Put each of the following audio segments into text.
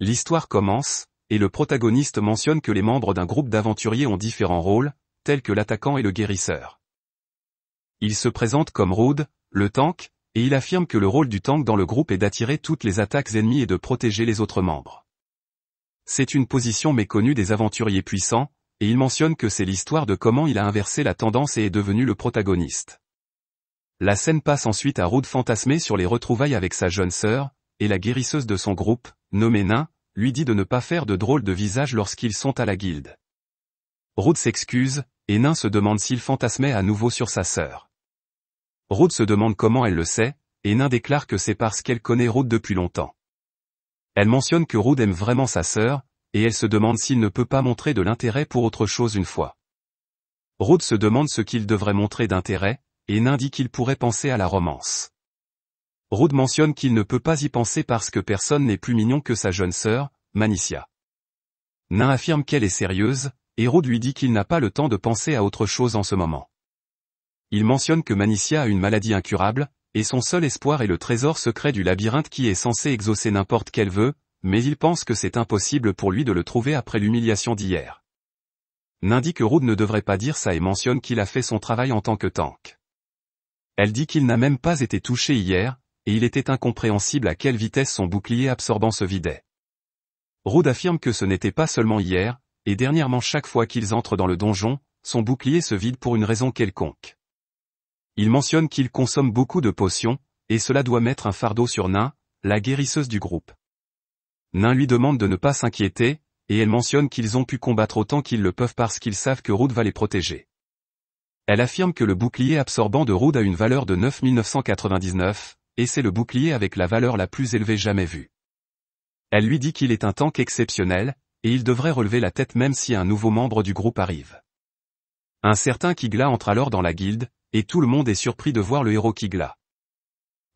L'histoire commence, et le protagoniste mentionne que les membres d'un groupe d'aventuriers ont différents rôles, tels que l'attaquant et le guérisseur. Il se présente comme Rude, le tank, et il affirme que le rôle du tank dans le groupe est d'attirer toutes les attaques ennemies et de protéger les autres membres. C'est une position méconnue des aventuriers puissants, et il mentionne que c'est l'histoire de comment il a inversé la tendance et est devenu le protagoniste. La scène passe ensuite à Rude fantasmer sur les retrouvailles avec sa jeune sœur, et la guérisseuse de son groupe, nommée Nain, lui dit de ne pas faire de drôles de visage lorsqu'ils sont à la guilde. Rude s'excuse, et Nain se demande s'il fantasmait à nouveau sur sa sœur. Rude se demande comment elle le sait, et Nain déclare que c'est parce qu'elle connaît Rude depuis longtemps. Elle mentionne que Rude aime vraiment sa sœur, et elle se demande s'il ne peut pas montrer de l'intérêt pour autre chose une fois. Rude se demande ce qu'il devrait montrer d'intérêt, et Nain dit qu'il pourrait penser à la romance. Rude mentionne qu'il ne peut pas y penser parce que personne n'est plus mignon que sa jeune sœur, Manicia. Nain affirme qu'elle est sérieuse, et Rude lui dit qu'il n'a pas le temps de penser à autre chose en ce moment. Il mentionne que Manicia a une maladie incurable, et son seul espoir est le trésor secret du labyrinthe qui est censé exaucer n'importe quel vœu, mais il pense que c'est impossible pour lui de le trouver après l'humiliation d'hier. Nain dit que Rude ne devrait pas dire ça et mentionne qu'il a fait son travail en tant que tank. Elle dit qu'il n'a même pas été touché hier, et il était incompréhensible à quelle vitesse son bouclier absorbant se vidait. Rude affirme que ce n'était pas seulement hier, et dernièrement chaque fois qu'ils entrent dans le donjon, son bouclier se vide pour une raison quelconque. Il mentionne qu'il consomme beaucoup de potions, et cela doit mettre un fardeau sur Nain, la guérisseuse du groupe. Nain lui demande de ne pas s'inquiéter, et elle mentionne qu'ils ont pu combattre autant qu'ils le peuvent parce qu'ils savent que Rude va les protéger. Elle affirme que le bouclier absorbant de Rude a une valeur de 9999, et c'est le bouclier avec la valeur la plus élevée jamais vue. Elle lui dit qu'il est un tank exceptionnel, et il devrait relever la tête même si un nouveau membre du groupe arrive. Un certain Kigla entre alors dans la guilde, et tout le monde est surpris de voir le héros Kigla.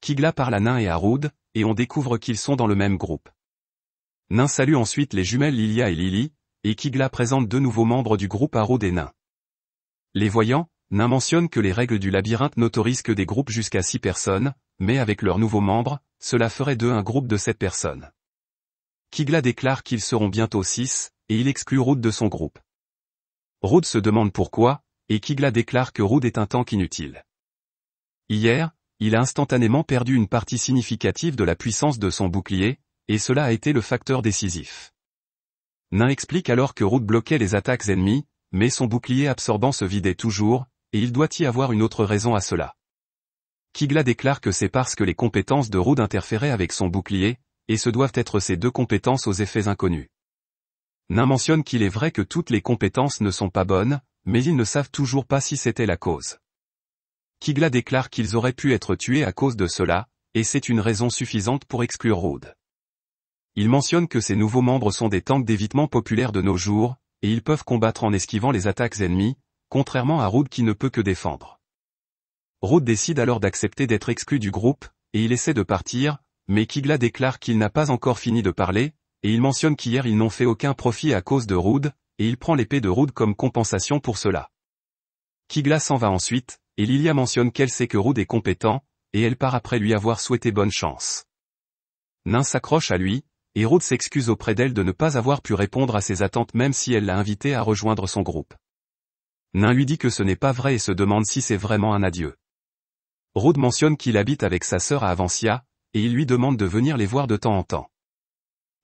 Kigla parle à Nain et à Rude, et on découvre qu'ils sont dans le même groupe. Nain salue ensuite les jumelles Lilia et Lily, et Kigla présente deux nouveaux membres du groupe à Rude et Nain. Les voyant, Nain mentionne que les règles du labyrinthe n'autorisent que des groupes jusqu'à 6 personnes, mais avec leurs nouveaux membres, cela ferait d'eux un groupe de 7 personnes. Kigla déclare qu'ils seront bientôt 6, et il exclut Rude de son groupe. Rude se demande pourquoi, et Kigla déclare que Rude est un tank inutile. Hier, il a instantanément perdu une partie significative de la puissance de son bouclier, et cela a été le facteur décisif. Nain explique alors que Rude bloquait les attaques ennemies, mais son bouclier absorbant se vidait toujours, et il doit y avoir une autre raison à cela. Kigla déclare que c'est parce que les compétences de Rude interféraient avec son bouclier, et ce doivent être ces deux compétences aux effets inconnus. Nain mentionne qu'il est vrai que toutes les compétences ne sont pas bonnes, mais ils ne savent toujours pas si c'était la cause. Kigla déclare qu'ils auraient pu être tués à cause de cela, et c'est une raison suffisante pour exclure Rude. Il mentionne que ces nouveaux membres sont des tanks d'évitement populaires de nos jours, et ils peuvent combattre en esquivant les attaques ennemies, contrairement à Rude qui ne peut que défendre. Rude décide alors d'accepter d'être exclu du groupe, et il essaie de partir, mais Kigla déclare qu'il n'a pas encore fini de parler, et il mentionne qu'hier ils n'ont fait aucun profit à cause de Rude, et il prend l'épée de Rude comme compensation pour cela. Kigla s'en va ensuite, et Lilia mentionne qu'elle sait que Rude est compétent, et elle part après lui avoir souhaité bonne chance. Nain s'accroche à lui, et Rude s'excuse auprès d'elle de ne pas avoir pu répondre à ses attentes même si elle l'a invité à rejoindre son groupe. Nain lui dit que ce n'est pas vrai et se demande si c'est vraiment un adieu. Rude mentionne qu'il habite avec sa sœur à Avancia, et il lui demande de venir les voir de temps en temps.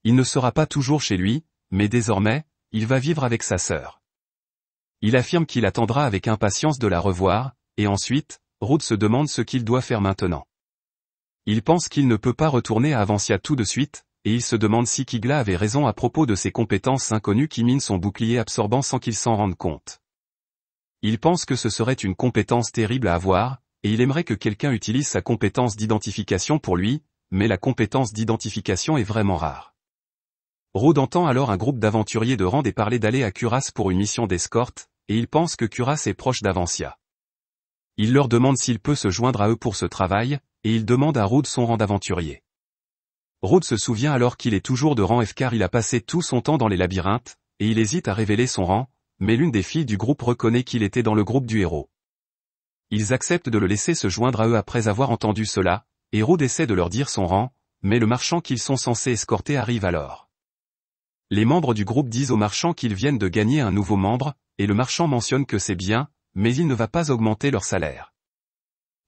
Il ne sera pas toujours chez lui, mais désormais, il va vivre avec sa sœur. Il affirme qu'il attendra avec impatience de la revoir, et ensuite, Rude se demande ce qu'il doit faire maintenant. Il pense qu'il ne peut pas retourner à Avancia tout de suite, et il se demande si Kigla avait raison à propos de ses compétences inconnues qui minent son bouclier absorbant sans qu'il s'en rende compte. Il pense que ce serait une compétence terrible à avoir, et il aimerait que quelqu'un utilise sa compétence d'identification pour lui, mais la compétence d'identification est vraiment rare. Rude entend alors un groupe d'aventuriers de Rand et parler d'aller à Cuirass pour une mission d'escorte, et il pense que Cuirass est proche d'Avancia. Il leur demande s'il peut se joindre à eux pour ce travail, et il demande à Rude son rang d'aventurier. Rude se souvient alors qu'il est toujours de rang F car il a passé tout son temps dans les labyrinthes, et il hésite à révéler son rang, mais l'une des filles du groupe reconnaît qu'il était dans le groupe du héros. Ils acceptent de le laisser se joindre à eux après avoir entendu cela, et Rude essaie de leur dire son rang, mais le marchand qu'ils sont censés escorter arrive alors. Les membres du groupe disent au marchand qu'ils viennent de gagner un nouveau membre, et le marchand mentionne que c'est bien, mais il ne va pas augmenter leur salaire.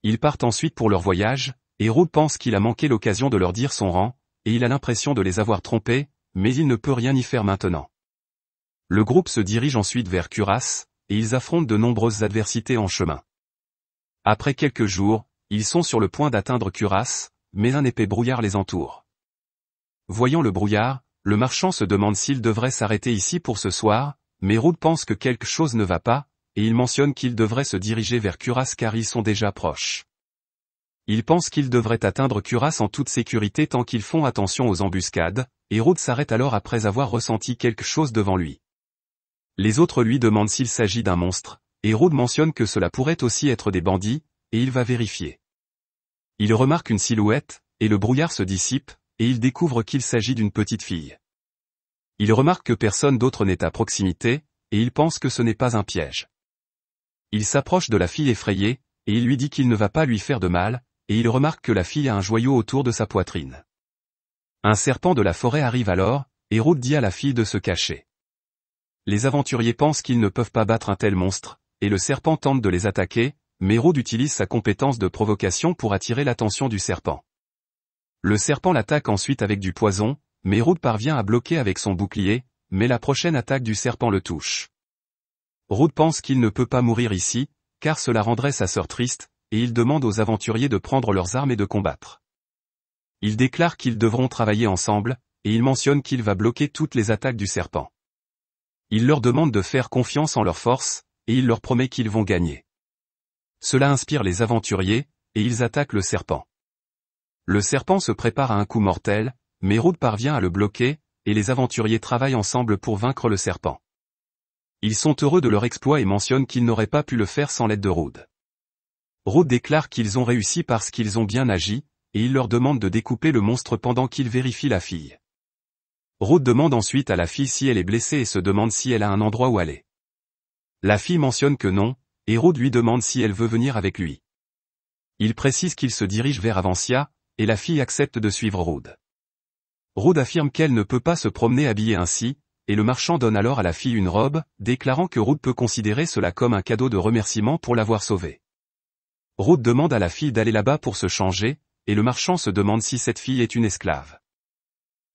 Ils partent ensuite pour leur voyage, et Rude pense qu'il a manqué l'occasion de leur dire son rang, et il a l'impression de les avoir trompés, mais il ne peut rien y faire maintenant. Le groupe se dirige ensuite vers Cuirass, et ils affrontent de nombreuses adversités en chemin. Après quelques jours, ils sont sur le point d'atteindre Cuirass, mais un épais brouillard les entoure. Voyant le brouillard, le marchand se demande s'il devrait s'arrêter ici pour ce soir, mais Rude pense que quelque chose ne va pas, et il mentionne qu'il devrait se diriger vers Cuirass car ils sont déjà proches. Il pense qu'ils devraient atteindre Cuirass en toute sécurité tant qu'ils font attention aux embuscades, et Rude s'arrête alors après avoir ressenti quelque chose devant lui. Les autres lui demandent s'il s'agit d'un monstre, et Rude mentionne que cela pourrait aussi être des bandits, et il va vérifier. Il remarque une silhouette, et le brouillard se dissipe, et il découvre qu'il s'agit d'une petite fille. Il remarque que personne d'autre n'est à proximité, et il pense que ce n'est pas un piège. Il s'approche de la fille effrayée, et il lui dit qu'il ne va pas lui faire de mal, et il remarque que la fille a un joyau autour de sa poitrine. Un serpent de la forêt arrive alors, et Rude dit à la fille de se cacher. Les aventuriers pensent qu'ils ne peuvent pas battre un tel monstre, et le serpent tente de les attaquer, mais Rude utilise sa compétence de provocation pour attirer l'attention du serpent. Le serpent l'attaque ensuite avec du poison, mais Rude parvient à bloquer avec son bouclier, mais la prochaine attaque du serpent le touche. Rude pense qu'il ne peut pas mourir ici, car cela rendrait sa sœur triste, et il demande aux aventuriers de prendre leurs armes et de combattre. Il déclare qu'ils devront travailler ensemble, et il mentionne qu'il va bloquer toutes les attaques du serpent. Il leur demande de faire confiance en leur force, et il leur promet qu'ils vont gagner. Cela inspire les aventuriers, et ils attaquent le serpent. Le serpent se prépare à un coup mortel, mais Rude parvient à le bloquer, et les aventuriers travaillent ensemble pour vaincre le serpent. Ils sont heureux de leur exploit et mentionnent qu'ils n'auraient pas pu le faire sans l'aide de Rude. Rude déclare qu'ils ont réussi parce qu'ils ont bien agi, et il leur demande de découper le monstre pendant qu'ils vérifient la fille. Rude demande ensuite à la fille si elle est blessée et se demande si elle a un endroit où aller. La fille mentionne que non, et Rude lui demande si elle veut venir avec lui. Il précise qu'il se dirige vers Avancia, et la fille accepte de suivre Rude. Rude affirme qu'elle ne peut pas se promener habillée ainsi, et le marchand donne alors à la fille une robe, déclarant que Rude peut considérer cela comme un cadeau de remerciement pour l'avoir sauvée. Rude demande à la fille d'aller là-bas pour se changer, et le marchand se demande si cette fille est une esclave.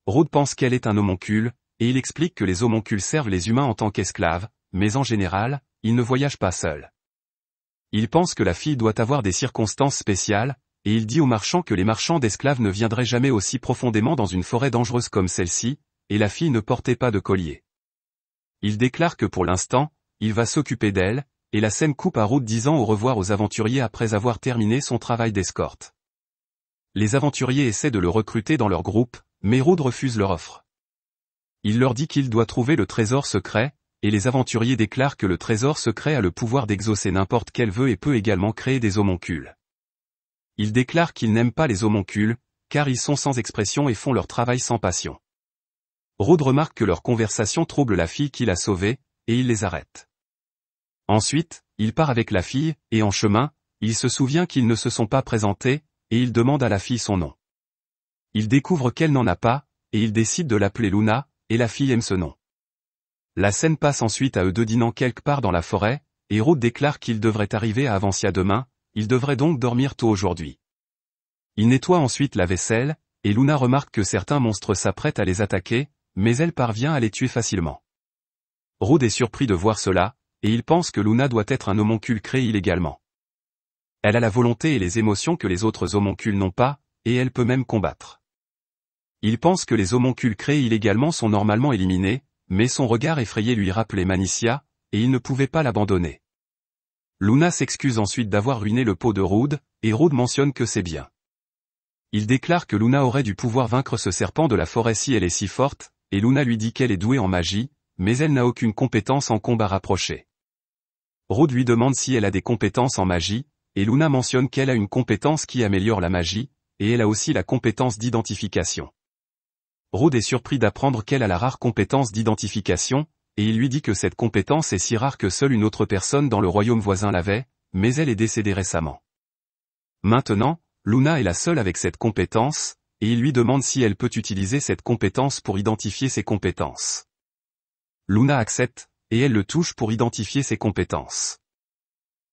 Rude pense qu'elle est un homoncule, et il explique que les homoncules servent les humains en tant qu'esclaves, mais en général, ils ne voyagent pas seuls. Il pense que la fille doit avoir des circonstances spéciales, et il dit au marchand que les marchands d'esclaves ne viendraient jamais aussi profondément dans une forêt dangereuse comme celle-ci, et la fille ne portait pas de collier. Il déclare que pour l'instant, il va s'occuper d'elle, et la scène coupe à Rude disant au revoir aux aventuriers après avoir terminé son travail d'escorte. Les aventuriers essaient de le recruter dans leur groupe, mais Rude refuse leur offre. Il leur dit qu'il doit trouver le trésor secret, et les aventuriers déclarent que le trésor secret a le pouvoir d'exaucer n'importe quel vœu et peut également créer des homoncules. Il déclare qu'ils n'aiment pas les homoncules, car ils sont sans expression et font leur travail sans passion. Rude remarque que leur conversation trouble la fille qu'il a sauvée, et il les arrête. Ensuite, il part avec la fille, et en chemin, il se souvient qu'ils ne se sont pas présentés, et il demande à la fille son nom. Il découvre qu'elle n'en a pas, et il décide de l'appeler Luna, et la fille aime ce nom. La scène passe ensuite à eux deux dînant quelque part dans la forêt, et Rude déclare qu'ils devraient arriver à Avancia demain, ils devraient donc dormir tôt aujourd'hui. Il nettoie ensuite la vaisselle, et Luna remarque que certains monstres s'apprêtent à les attaquer, mais elle parvient à les tuer facilement. Rude est surpris de voir cela, et il pense que Luna doit être un homoncule créé illégalement. Elle a la volonté et les émotions que les autres homoncules n'ont pas, et elle peut même combattre. Il pense que les homoncules créés illégalement sont normalement éliminés, mais son regard effrayé lui rappelait Manicia, et il ne pouvait pas l'abandonner. Luna s'excuse ensuite d'avoir ruiné le pot de Rude, et Rude mentionne que c'est bien. Il déclare que Luna aurait dû pouvoir vaincre ce serpent de la forêt si elle est si forte, et Luna lui dit qu'elle est douée en magie, mais elle n'a aucune compétence en combat rapproché. Rude lui demande si elle a des compétences en magie, et Luna mentionne qu'elle a une compétence qui améliore la magie, et elle a aussi la compétence d'identification. Rude est surpris d'apprendre qu'elle a la rare compétence d'identification, et il lui dit que cette compétence est si rare que seule une autre personne dans le royaume voisin l'avait, mais elle est décédée récemment. Maintenant, Luna est la seule avec cette compétence, et il lui demande si elle peut utiliser cette compétence pour identifier ses compétences. Luna accepte, et elle le touche pour identifier ses compétences.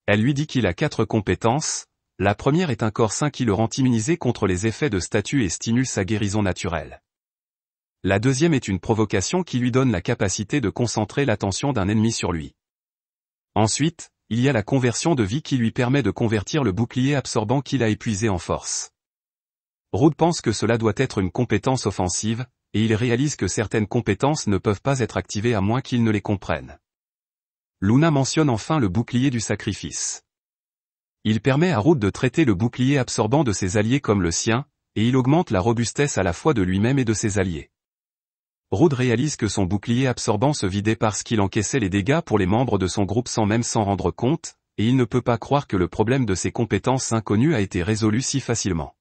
Elle lui dit qu'il a 4 compétences. La première est un corps sain qui le rend immunisé contre les effets de statut et stimule sa guérison naturelle. La deuxième est une provocation qui lui donne la capacité de concentrer l'attention d'un ennemi sur lui. Ensuite, il y a la conversion de vie qui lui permet de convertir le bouclier absorbant qu'il a épuisé en force. Rude pense que cela doit être une compétence offensive, et il réalise que certaines compétences ne peuvent pas être activées à moins qu'il ne les comprenne. Luna mentionne enfin le bouclier du sacrifice. Il permet à Rude de traiter le bouclier absorbant de ses alliés comme le sien, et il augmente la robustesse à la fois de lui-même et de ses alliés. Rude réalise que son bouclier absorbant se vidait parce qu'il encaissait les dégâts pour les membres de son groupe sans même s'en rendre compte, et il ne peut pas croire que le problème de ses compétences inconnues a été résolu si facilement.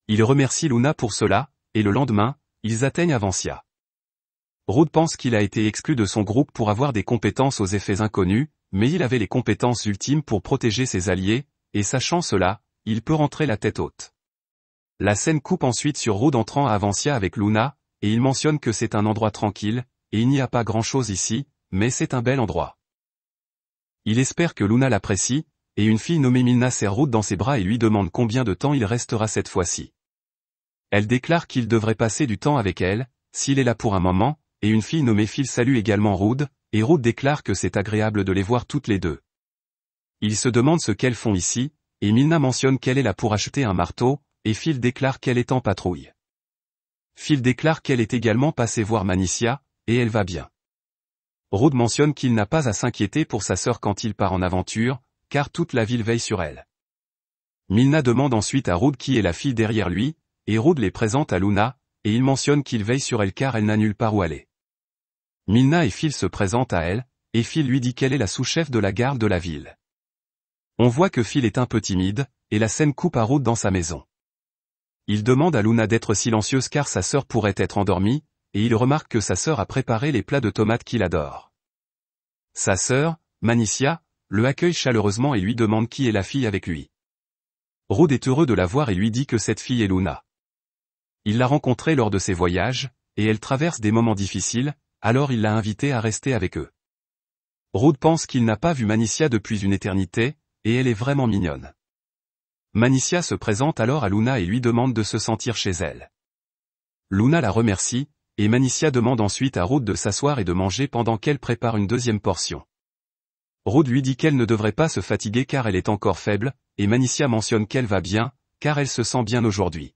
Il remercie Luna pour cela, et le lendemain, ils atteignent Avancia. Rude pense qu'il a été exclu de son groupe pour avoir des compétences aux effets inconnus, mais il avait les compétences ultimes pour protéger ses alliés, et sachant cela, il peut rentrer la tête haute. La scène coupe ensuite sur Rude entrant à Avancia avec Luna, et il mentionne que c'est un endroit tranquille, et il n'y a pas grand-chose ici, mais c'est un bel endroit. Il espère que Luna l'apprécie, et une fille nommée Milna serre Rude dans ses bras et lui demande combien de temps il restera cette fois-ci. Elle déclare qu'il devrait passer du temps avec elle, s'il est là pour un moment, et une fille nommée Phil salue également Rude, et Rude déclare que c'est agréable de les voir toutes les deux. Il se demande ce qu'elles font ici, et Milna mentionne qu'elle est là pour acheter un marteau, et Phil déclare qu'elle est en patrouille. Phil déclare qu'elle est également passée voir Manicia, et elle va bien. Rude mentionne qu'il n'a pas à s'inquiéter pour sa sœur quand il part en aventure, car toute la ville veille sur elle. Milna demande ensuite à Rude qui est la fille derrière lui, et Rude les présente à Luna, et il mentionne qu'il veille sur elle car elle n'a nulle part où aller. Milna et Phil se présentent à elle, et Phil lui dit qu'elle est la sous-chef de la garde de la ville. On voit que Phil est un peu timide, et la scène coupe à Rude dans sa maison. Il demande à Luna d'être silencieuse car sa sœur pourrait être endormie, et il remarque que sa sœur a préparé les plats de tomates qu'il adore. Sa sœur, Manicia, le accueille chaleureusement et lui demande qui est la fille avec lui. Rude est heureux de la voir et lui dit que cette fille est Luna. Il l'a rencontrée lors de ses voyages, et elle traverse des moments difficiles, alors il l'a invitée à rester avec eux. Rude pense qu'il n'a pas vu Manicia depuis une éternité, et elle est vraiment mignonne. Manicia se présente alors à Luna et lui demande de se sentir chez elle. Luna la remercie, et Manicia demande ensuite à Rude de s'asseoir et de manger pendant qu'elle prépare une deuxième portion. Rude lui dit qu'elle ne devrait pas se fatiguer car elle est encore faible, et Manicia mentionne qu'elle va bien, car elle se sent bien aujourd'hui.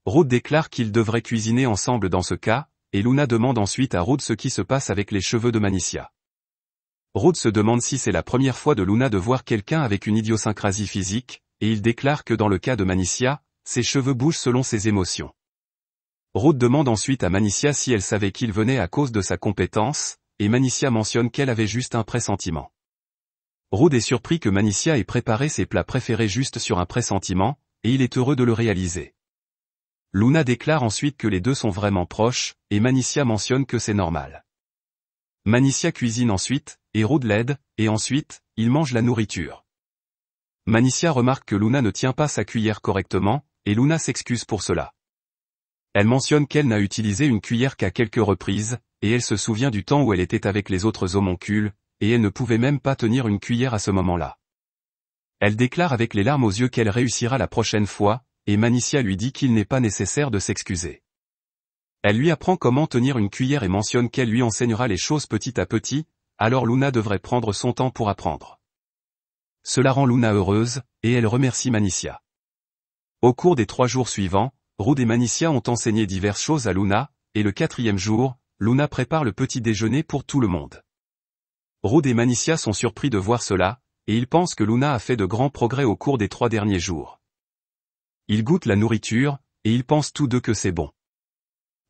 Rude déclare qu'ils devraient cuisiner ensemble dans ce cas, et Luna demande ensuite à Rude ce qui se passe avec les cheveux de Manicia. Rude se demande si c'est la première fois de Luna de voir quelqu'un avec une idiosyncrasie physique, et il déclare que dans le cas de Manicia, ses cheveux bougent selon ses émotions. Rude demande ensuite à Manicia si elle savait qu'il venait à cause de sa compétence, et Manicia mentionne qu'elle avait juste un pressentiment. Rude est surpris que Manicia ait préparé ses plats préférés juste sur un pressentiment, et il est heureux de le réaliser. Luna déclare ensuite que les deux sont vraiment proches, et Manicia mentionne que c'est normal. Manicia cuisine ensuite, et Rude l'aide, et ensuite, ils mangent la nourriture. Manicia remarque que Luna ne tient pas sa cuillère correctement, et Luna s'excuse pour cela. Elle mentionne qu'elle n'a utilisé une cuillère qu'à quelques reprises, et elle se souvient du temps où elle était avec les autres homoncules, et elle ne pouvait même pas tenir une cuillère à ce moment-là. Elle déclare avec les larmes aux yeux qu'elle réussira la prochaine fois, et Manicia lui dit qu'il n'est pas nécessaire de s'excuser. Elle lui apprend comment tenir une cuillère et mentionne qu'elle lui enseignera les choses petit à petit, alors Luna devrait prendre son temps pour apprendre. Cela rend Luna heureuse, et elle remercie Manicia. Au cours des 3 jours suivants, Rude et Manicia ont enseigné diverses choses à Luna, et le 4e jour, Luna prépare le petit déjeuner pour tout le monde. Rude et Manicia sont surpris de voir cela, et ils pensent que Luna a fait de grands progrès au cours des 3 derniers jours. Ils goûtent la nourriture, et ils pensent tous deux que c'est bon.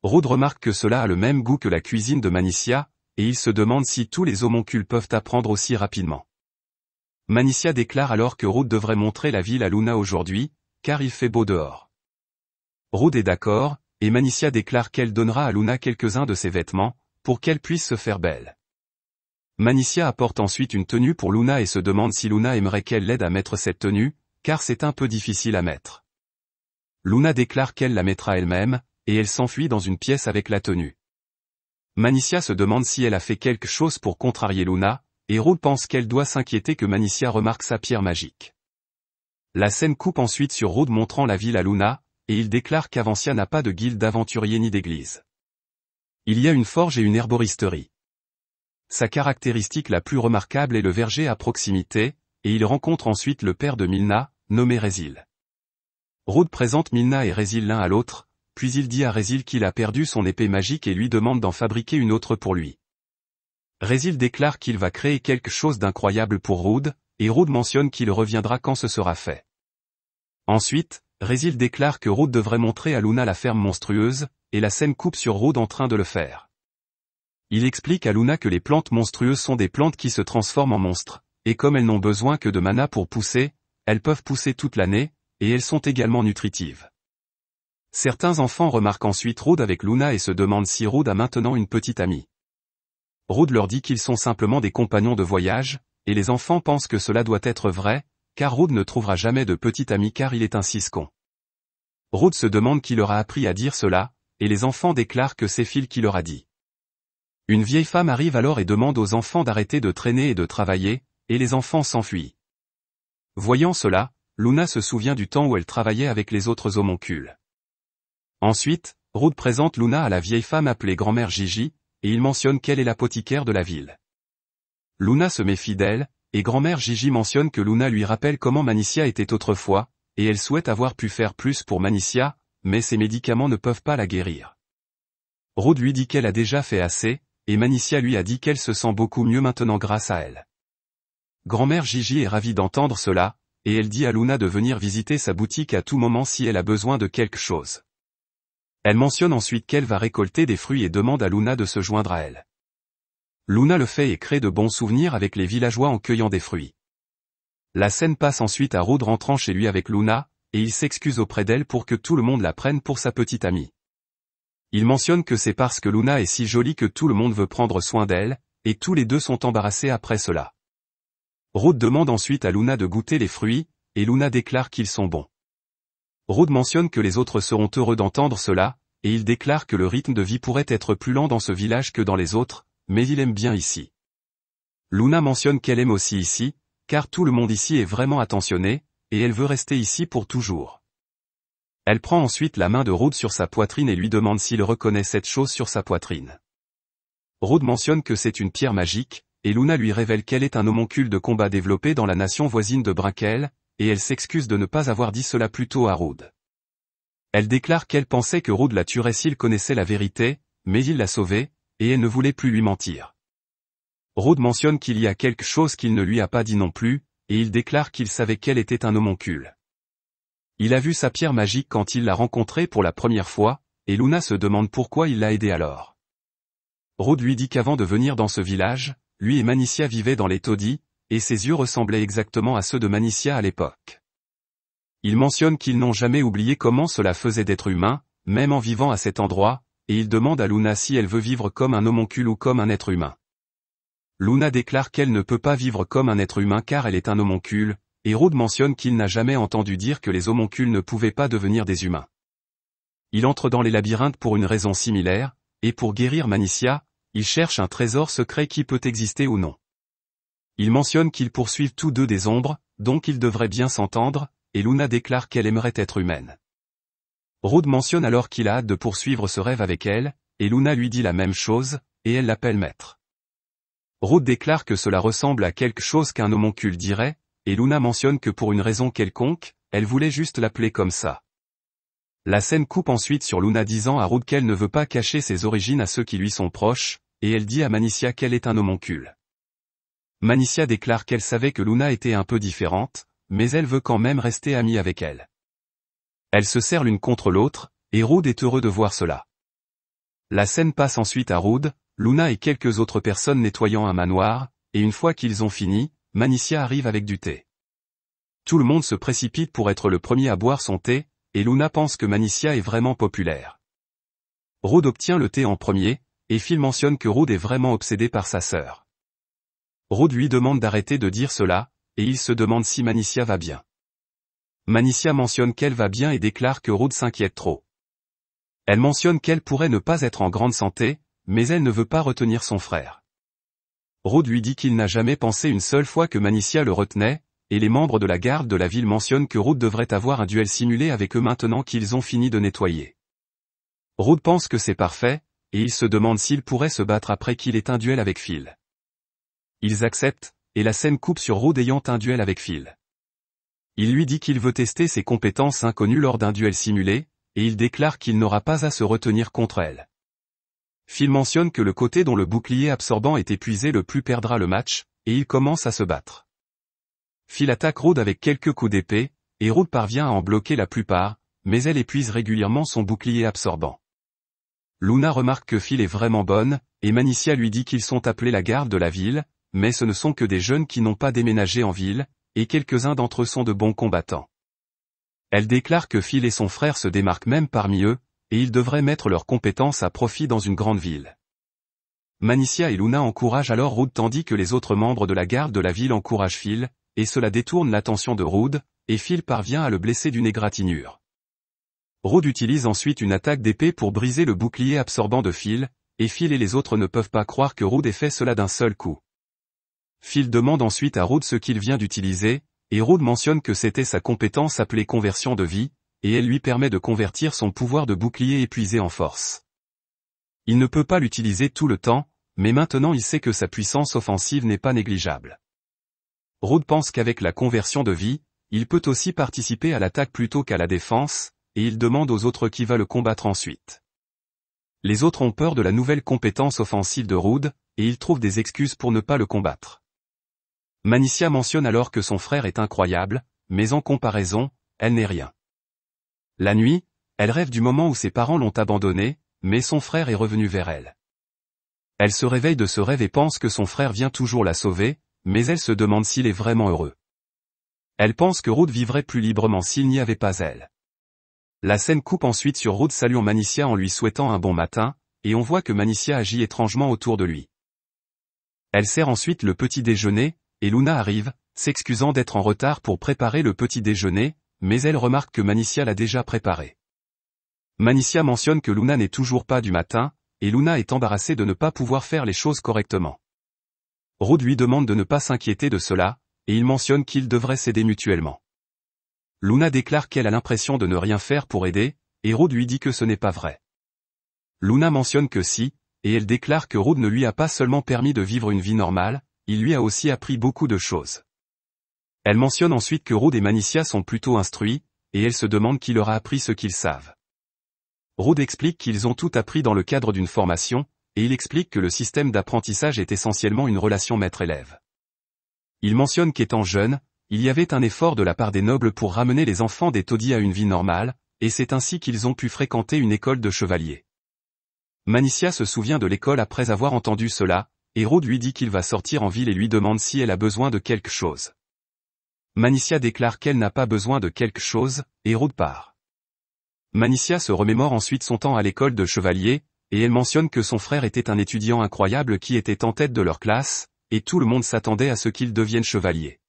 Rude remarque que cela a le même goût que la cuisine de Manicia, et il se demande si tous les homoncules peuvent apprendre aussi rapidement. Manicia déclare alors que Rude devrait montrer la ville à Luna aujourd'hui, car il fait beau dehors. Rude est d'accord, et Manicia déclare qu'elle donnera à Luna quelques-uns de ses vêtements, pour qu'elle puisse se faire belle. Manicia apporte ensuite une tenue pour Luna et se demande si Luna aimerait qu'elle l'aide à mettre cette tenue, car c'est un peu difficile à mettre. Luna déclare qu'elle la mettra elle-même, et elle s'enfuit dans une pièce avec la tenue. Manicia se demande si elle a fait quelque chose pour contrarier Luna, et Rude pense qu'elle doit s'inquiéter que Manicia remarque sa pierre magique. La scène coupe ensuite sur Rude montrant la ville à Luna, et il déclare qu'Avancia n'a pas de guilde d'aventuriers ni d'église. Il y a une forge et une herboristerie. Sa caractéristique la plus remarquable est le verger à proximité, et il rencontre ensuite le père de Milna, nommé Résil. Rude présente Milna et Résil l'un à l'autre, puis il dit à Résil qu'il a perdu son épée magique et lui demande d'en fabriquer une autre pour lui. Résil déclare qu'il va créer quelque chose d'incroyable pour Rude, et Rude mentionne qu'il reviendra quand ce sera fait. Ensuite, Résil déclare que Rude devrait montrer à Luna la ferme monstrueuse, et la scène coupe sur Rude en train de le faire. Il explique à Luna que les plantes monstrueuses sont des plantes qui se transforment en monstres, et comme elles n'ont besoin que de mana pour pousser, elles peuvent pousser toute l'année, et elles sont également nutritives. Certains enfants remarquent ensuite Rude avec Luna et se demandent si Rude a maintenant une petite amie. Rude leur dit qu'ils sont simplement des compagnons de voyage, et les enfants pensent que cela doit être vrai, car Rude ne trouvera jamais de petite amie car il est un ciscon. Rude se demande qui leur a appris à dire cela, et les enfants déclarent que c'est Phil qui leur a dit. Une vieille femme arrive alors et demande aux enfants d'arrêter de traîner et de travailler, et les enfants s'enfuient. Voyant cela, Luna se souvient du temps où elle travaillait avec les autres homoncules. Ensuite, Rude présente Luna à la vieille femme appelée grand-mère Gigi, et il mentionne qu'elle est l'apothicaire de la ville. Luna se méfie d'elle, et grand-mère Gigi mentionne que Luna lui rappelle comment Manicia était autrefois, et elle souhaite avoir pu faire plus pour Manicia, mais ses médicaments ne peuvent pas la guérir. Rude lui dit qu'elle a déjà fait assez, et Manicia lui a dit qu'elle se sent beaucoup mieux maintenant grâce à elle. Grand-mère Gigi est ravie d'entendre cela, et elle dit à Luna de venir visiter sa boutique à tout moment si elle a besoin de quelque chose. Elle mentionne ensuite qu'elle va récolter des fruits et demande à Luna de se joindre à elle. Luna le fait et crée de bons souvenirs avec les villageois en cueillant des fruits. La scène passe ensuite à Rude rentrant chez lui avec Luna, et il s'excuse auprès d'elle pour que tout le monde la prenne pour sa petite amie. Il mentionne que c'est parce que Luna est si jolie que tout le monde veut prendre soin d'elle, et tous les deux sont embarrassés après cela. Rude demande ensuite à Luna de goûter les fruits, et Luna déclare qu'ils sont bons. Rude mentionne que les autres seront heureux d'entendre cela, et il déclare que le rythme de vie pourrait être plus lent dans ce village que dans les autres, mais il aime bien ici. Luna mentionne qu'elle aime aussi ici, car tout le monde ici est vraiment attentionné, et elle veut rester ici pour toujours. Elle prend ensuite la main de Rude sur sa poitrine et lui demande s'il reconnaît cette chose sur sa poitrine. Rude mentionne que c'est une pierre magique, et Luna lui révèle qu'elle est un homoncule de combat développé dans la nation voisine de Brinkel, et elle s'excuse de ne pas avoir dit cela plus tôt à Rude. Elle déclare qu'elle pensait que Rude la tuerait s'il connaissait la vérité, mais il l'a sauvée, et elle ne voulait plus lui mentir. Rude mentionne qu'il y a quelque chose qu'il ne lui a pas dit non plus, et il déclare qu'il savait qu'elle était un homoncule. Il a vu sa pierre magique quand il l'a rencontrée pour la première fois, et Luna se demande pourquoi il l'a aidée alors. Rude lui dit qu'avant de venir dans ce village, lui et Manicia vivaient dans les taudis, et ses yeux ressemblaient exactement à ceux de Manicia à l'époque. Il mentionne qu'ils n'ont jamais oublié comment cela faisait d'être humain, même en vivant à cet endroit, et il demande à Luna si elle veut vivre comme un homoncule ou comme un être humain. Luna déclare qu'elle ne peut pas vivre comme un être humain car elle est un homoncule, et Rude mentionne qu'il n'a jamais entendu dire que les homoncules ne pouvaient pas devenir des humains. Il entre dans les labyrinthes pour une raison similaire, et pour guérir Manicia, il cherche un trésor secret qui peut exister ou non. Il mentionne qu'ils poursuivent tous deux des ombres, donc ils devraient bien s'entendre, et Luna déclare qu'elle aimerait être humaine. Rude mentionne alors qu'il a hâte de poursuivre ce rêve avec elle, et Luna lui dit la même chose, et elle l'appelle maître. Rude déclare que cela ressemble à quelque chose qu'un homoncule dirait, et Luna mentionne que pour une raison quelconque, elle voulait juste l'appeler comme ça. La scène coupe ensuite sur Luna disant à Rude qu'elle ne veut pas cacher ses origines à ceux qui lui sont proches, et elle dit à Manicia qu'elle est un homoncule. Manicia déclare qu'elle savait que Luna était un peu différente, mais elle veut quand même rester amie avec elle. Elles se serrent l'une contre l'autre, et Rude est heureux de voir cela. La scène passe ensuite à Rude, Luna et quelques autres personnes nettoyant un manoir, et une fois qu'ils ont fini, Manicia arrive avec du thé. Tout le monde se précipite pour être le premier à boire son thé, et Luna pense que Manicia est vraiment populaire. Rude obtient le thé en premier, et Phil mentionne que Rude est vraiment obsédé par sa sœur. Rude lui demande d'arrêter de dire cela, et il se demande si Manicia va bien. Manicia mentionne qu'elle va bien et déclare que Rude s'inquiète trop. Elle mentionne qu'elle pourrait ne pas être en grande santé, mais elle ne veut pas retenir son frère. Rude lui dit qu'il n'a jamais pensé une seule fois que Manicia le retenait, et les membres de la garde de la ville mentionnent que Rude devrait avoir un duel simulé avec eux maintenant qu'ils ont fini de nettoyer. Rude pense que c'est parfait, et il se demande s'il pourrait se battre après qu'il ait un duel avec Phil. Ils acceptent, et la scène coupe sur Rude ayant un duel avec Phil. Il lui dit qu'il veut tester ses compétences inconnues lors d'un duel simulé, et il déclare qu'il n'aura pas à se retenir contre elle. Phil mentionne que le côté dont le bouclier absorbant est épuisé le plus perdra le match, et il commence à se battre. Phil attaque Rude avec quelques coups d'épée, et Rude parvient à en bloquer la plupart, mais elle épuise régulièrement son bouclier absorbant. Luna remarque que Phil est vraiment bonne, et Manicia lui dit qu'ils sont appelés la garde de la ville, mais ce ne sont que des jeunes qui n'ont pas déménagé en ville, et quelques-uns d'entre eux sont de bons combattants. Elle déclare que Phil et son frère se démarquent même parmi eux, et ils devraient mettre leurs compétences à profit dans une grande ville. Manicia et Luna encouragent alors Rude tandis que les autres membres de la garde de la ville encouragent Phil, et cela détourne l'attention de Rude, et Phil parvient à le blesser d'une égratignure. Rude utilise ensuite une attaque d'épée pour briser le bouclier absorbant de Phil, et Phil et les autres ne peuvent pas croire que Rude ait fait cela d'un seul coup. Phil demande ensuite à Rude ce qu'il vient d'utiliser, et Rude mentionne que c'était sa compétence appelée conversion de vie, et elle lui permet de convertir son pouvoir de bouclier épuisé en force. Il ne peut pas l'utiliser tout le temps, mais maintenant il sait que sa puissance offensive n'est pas négligeable. Rude pense qu'avec la conversion de vie, il peut aussi participer à l'attaque plutôt qu'à la défense, et il demande aux autres qui va le combattre ensuite. Les autres ont peur de la nouvelle compétence offensive de Rude, et ils trouvent des excuses pour ne pas le combattre. Manicia mentionne alors que son frère est incroyable, mais en comparaison, elle n'est rien. La nuit, elle rêve du moment où ses parents l'ont abandonnée, mais son frère est revenu vers elle. Elle se réveille de ce rêve et pense que son frère vient toujours la sauver, mais elle se demande s'il est vraiment heureux. Elle pense que Rude vivrait plus librement s'il n'y avait pas elle. La scène coupe ensuite sur Rude saluant Manicia en lui souhaitant un bon matin, et on voit que Manicia agit étrangement autour de lui. Elle sert ensuite le petit déjeuner, et Luna arrive, s'excusant d'être en retard pour préparer le petit déjeuner, mais elle remarque que Manicia l'a déjà préparé. Manicia mentionne que Luna n'est toujours pas du matin, et Luna est embarrassée de ne pas pouvoir faire les choses correctement. Rude lui demande de ne pas s'inquiéter de cela, et il mentionne qu'ils devraient s'aider mutuellement. Luna déclare qu'elle a l'impression de ne rien faire pour aider, et Rude lui dit que ce n'est pas vrai. Luna mentionne que si, et elle déclare que Rude ne lui a pas seulement permis de vivre une vie normale, il lui a aussi appris beaucoup de choses. Elle mentionne ensuite que Rude et Manicia sont plutôt instruits, et elle se demande qui leur a appris ce qu'ils savent. Rude explique qu'ils ont tout appris dans le cadre d'une formation, et il explique que le système d'apprentissage est essentiellement une relation maître-élève. Il mentionne qu'étant jeune, il y avait un effort de la part des nobles pour ramener les enfants des taudis à une vie normale, et c'est ainsi qu'ils ont pu fréquenter une école de chevaliers. Manicia se souvient de l'école après avoir entendu cela, et Rude lui dit qu'il va sortir en ville et lui demande si elle a besoin de quelque chose. Manicia déclare qu'elle n'a pas besoin de quelque chose, et Rude part. Manicia se remémore ensuite son temps à l'école de chevaliers, et elle mentionne que son frère était un étudiant incroyable qui était en tête de leur classe, et tout le monde s'attendait à ce qu'il devienne chevalier.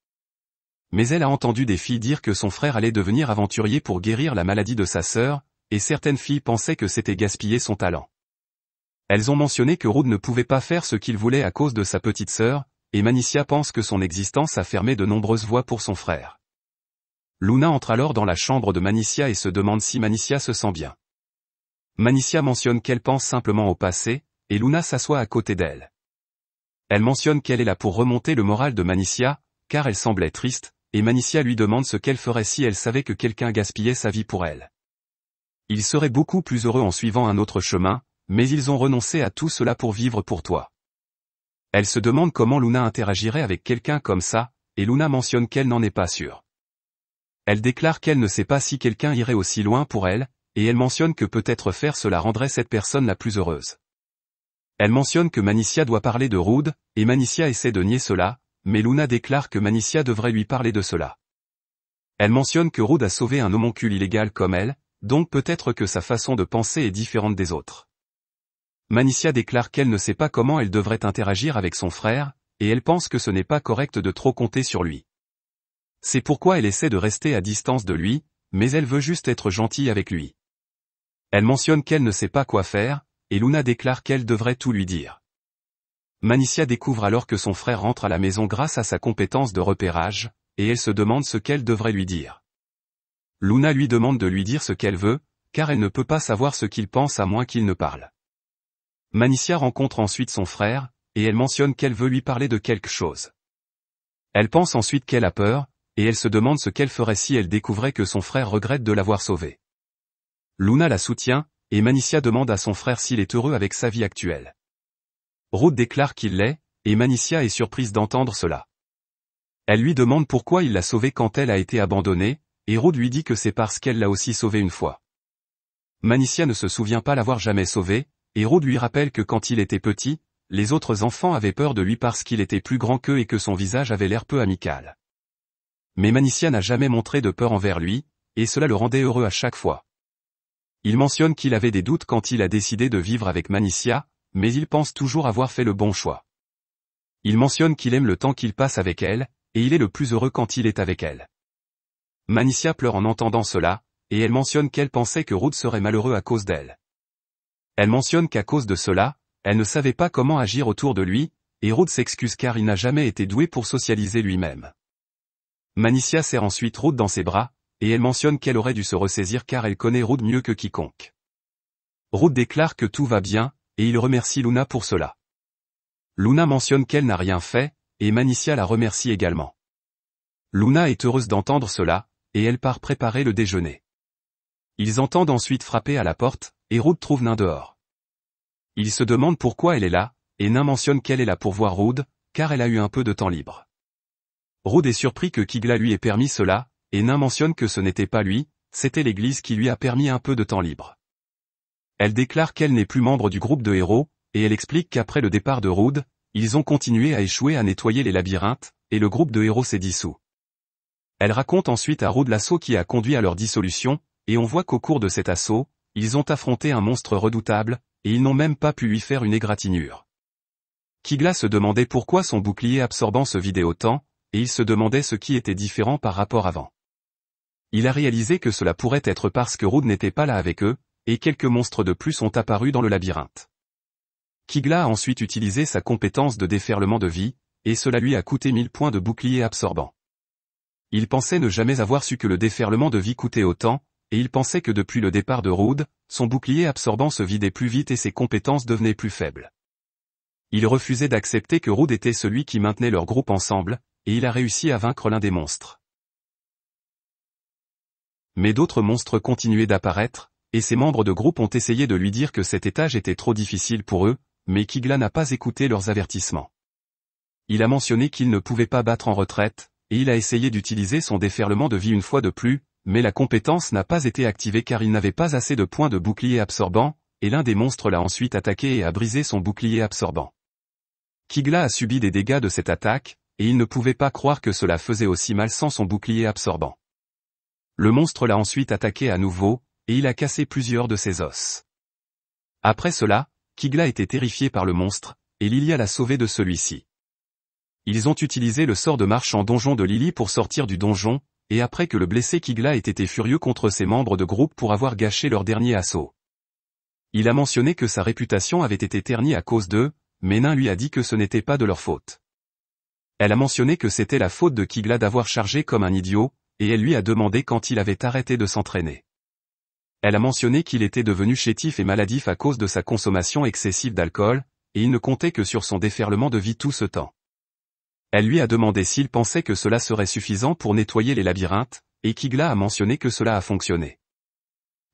Mais elle a entendu des filles dire que son frère allait devenir aventurier pour guérir la maladie de sa sœur, et certaines filles pensaient que c'était gaspiller son talent. Elles ont mentionné que Rude ne pouvait pas faire ce qu'il voulait à cause de sa petite sœur, et Manicia pense que son existence a fermé de nombreuses voies pour son frère. Luna entre alors dans la chambre de Manicia et se demande si Manicia se sent bien. Manicia mentionne qu'elle pense simplement au passé, et Luna s'assoit à côté d'elle. Elle mentionne qu'elle est là pour remonter le moral de Manicia, car elle semblait triste, et Manicia lui demande ce qu'elle ferait si elle savait que quelqu'un gaspillait sa vie pour elle. Ils seraient beaucoup plus heureux en suivant un autre chemin, mais ils ont renoncé à tout cela pour vivre pour toi. Elle se demande comment Luna interagirait avec quelqu'un comme ça, et Luna mentionne qu'elle n'en est pas sûre. Elle déclare qu'elle ne sait pas si quelqu'un irait aussi loin pour elle, et elle mentionne que peut-être faire cela rendrait cette personne la plus heureuse. Elle mentionne que Manicia doit parler de Rude, et Manicia essaie de nier cela, mais Luna déclare que Manicia devrait lui parler de cela. Elle mentionne que Rude a sauvé un homoncule illégal comme elle, donc peut-être que sa façon de penser est différente des autres. Manicia déclare qu'elle ne sait pas comment elle devrait interagir avec son frère, et elle pense que ce n'est pas correct de trop compter sur lui. C'est pourquoi elle essaie de rester à distance de lui, mais elle veut juste être gentille avec lui. Elle mentionne qu'elle ne sait pas quoi faire, et Luna déclare qu'elle devrait tout lui dire. Manicia découvre alors que son frère rentre à la maison grâce à sa compétence de repérage, et elle se demande ce qu'elle devrait lui dire. Luna lui demande de lui dire ce qu'elle veut, car elle ne peut pas savoir ce qu'il pense à moins qu'il ne parle. Manicia rencontre ensuite son frère, et elle mentionne qu'elle veut lui parler de quelque chose. Elle pense ensuite qu'elle a peur, et elle se demande ce qu'elle ferait si elle découvrait que son frère regrette de l'avoir sauvée. Luna la soutient, et Manicia demande à son frère s'il est heureux avec sa vie actuelle. Ruth déclare qu'il l'est, et Manicia est surprise d'entendre cela. Elle lui demande pourquoi il l'a sauvée quand elle a été abandonnée, et Ruth lui dit que c'est parce qu'elle l'a aussi sauvée une fois. Manicia ne se souvient pas l'avoir jamais sauvée, et Ruth lui rappelle que quand il était petit, les autres enfants avaient peur de lui parce qu'il était plus grand qu'eux et que son visage avait l'air peu amical. Mais Manicia n'a jamais montré de peur envers lui, et cela le rendait heureux à chaque fois. Il mentionne qu'il avait des doutes quand il a décidé de vivre avec Manicia, mais il pense toujours avoir fait le bon choix. Il mentionne qu'il aime le temps qu'il passe avec elle, et il est le plus heureux quand il est avec elle. Manicia pleure en entendant cela, et elle mentionne qu'elle pensait que Ruth serait malheureux à cause d'elle. Elle mentionne qu'à cause de cela, elle ne savait pas comment agir autour de lui, et Ruth s'excuse car il n'a jamais été doué pour socialiser lui-même. Manicia serre ensuite Ruth dans ses bras, et elle mentionne qu'elle aurait dû se ressaisir car elle connaît Ruth mieux que quiconque. Ruth déclare que tout va bien, et il remercie Luna pour cela. Luna mentionne qu'elle n'a rien fait, et Manicia la remercie également. Luna est heureuse d'entendre cela, et elle part préparer le déjeuner. Ils entendent ensuite frapper à la porte, et Ruth trouve Nain dehors. Ils se demandent pourquoi elle est là, et Nain mentionne qu'elle est là pour voir Ruth, car elle a eu un peu de temps libre. Ruth est surpris que Kigla lui ait permis cela, et Nain mentionne que ce n'était pas lui, c'était l'église qui lui a permis un peu de temps libre. Elle déclare qu'elle n'est plus membre du groupe de héros, et elle explique qu'après le départ de Ruth, ils ont continué à échouer à nettoyer les labyrinthes, et le groupe de héros s'est dissous. Elle raconte ensuite à Ruth l'assaut qui a conduit à leur dissolution, et on voit qu'au cours de cet assaut, ils ont affronté un monstre redoutable, et ils n'ont même pas pu lui faire une égratignure. Kigla se demandait pourquoi son bouclier absorbant se vidait autant, et il se demandait ce qui était différent par rapport avant. Il a réalisé que cela pourrait être parce que Ruth n'était pas là avec eux, et quelques monstres de plus sont apparus dans le labyrinthe. Kigla a ensuite utilisé sa compétence de déferlement de vie, et cela lui a coûté 1000 points de bouclier absorbant. Il pensait ne jamais avoir su que le déferlement de vie coûtait autant, et il pensait que depuis le départ de Ruth, son bouclier absorbant se vidait plus vite et ses compétences devenaient plus faibles. Il refusait d'accepter que Ruth était celui qui maintenait leur groupe ensemble, et il a réussi à vaincre l'un des monstres. Mais d'autres monstres continuaient d'apparaître, et ses membres de groupe ont essayé de lui dire que cet étage était trop difficile pour eux, mais Kigla n'a pas écouté leurs avertissements. Il a mentionné qu'il ne pouvait pas battre en retraite, et il a essayé d'utiliser son déferlement de vie une fois de plus, mais la compétence n'a pas été activée car il n'avait pas assez de points de bouclier absorbant, et l'un des monstres l'a ensuite attaqué et a brisé son bouclier absorbant. Kigla a subi des dégâts de cette attaque, et il ne pouvait pas croire que cela faisait aussi mal sans son bouclier absorbant. Le monstre l'a ensuite attaqué à nouveau, et il a cassé plusieurs de ses os. Après cela, Kigla était terrifié par le monstre, et Lilia l'a sauvé de celui-ci. Ils ont utilisé le sort de marche en donjon de Lily pour sortir du donjon, et après que le blessé Kigla ait été furieux contre ses membres de groupe pour avoir gâché leur dernier assaut. Il a mentionné que sa réputation avait été ternie à cause d'eux, mais Nain lui a dit que ce n'était pas de leur faute. Elle a mentionné que c'était la faute de Kigla d'avoir chargé comme un idiot, et elle lui a demandé quand il avait arrêté de s'entraîner. Elle a mentionné qu'il était devenu chétif et maladif à cause de sa consommation excessive d'alcool, et il ne comptait que sur son déferlement de vie tout ce temps. Elle lui a demandé s'il pensait que cela serait suffisant pour nettoyer les labyrinthes, et Kigla a mentionné que cela a fonctionné.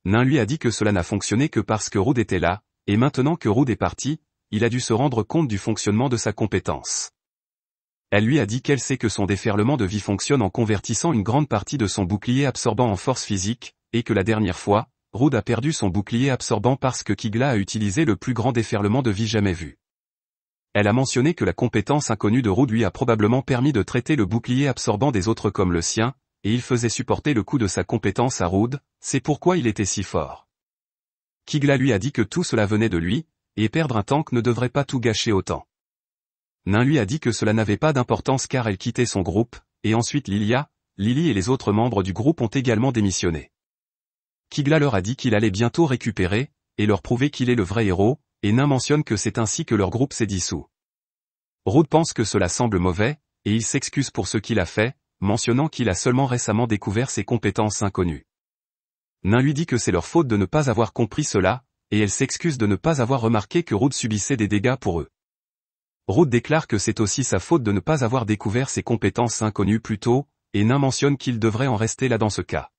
Nain lui a dit que cela n'a fonctionné que parce que Ruth était là, et maintenant que Ruth est parti, il a dû se rendre compte du fonctionnement de sa compétence. Elle lui a dit qu'elle sait que son déferlement de vie fonctionne en convertissant une grande partie de son bouclier absorbant en force physique, et que la dernière fois, Ruth a perdu son bouclier absorbant parce que Kigla a utilisé le plus grand déferlement de vie jamais vu. Elle a mentionné que la compétence inconnue de Ruth lui a probablement permis de traiter le bouclier absorbant des autres comme le sien, et il faisait supporter le coup de sa compétence à Ruth, c'est pourquoi il était si fort. Kigla lui a dit que tout cela venait de lui, et perdre un tank ne devrait pas tout gâcher autant. Nain lui a dit que cela n'avait pas d'importance car elle quittait son groupe, et ensuite Lilia, Lily et les autres membres du groupe ont également démissionné. Kigla leur a dit qu'il allait bientôt récupérer, et leur prouver qu'il est le vrai héros, et Nain mentionne que c'est ainsi que leur groupe s'est dissous. Rude pense que cela semble mauvais, et il s'excuse pour ce qu'il a fait, mentionnant qu'il a seulement récemment découvert ses compétences inconnues. Nain lui dit que c'est leur faute de ne pas avoir compris cela, et elle s'excuse de ne pas avoir remarqué que Rude subissait des dégâts pour eux. Rude déclare que c'est aussi sa faute de ne pas avoir découvert ses compétences inconnues plus tôt, et Nain mentionne qu'il devrait en rester là dans ce cas.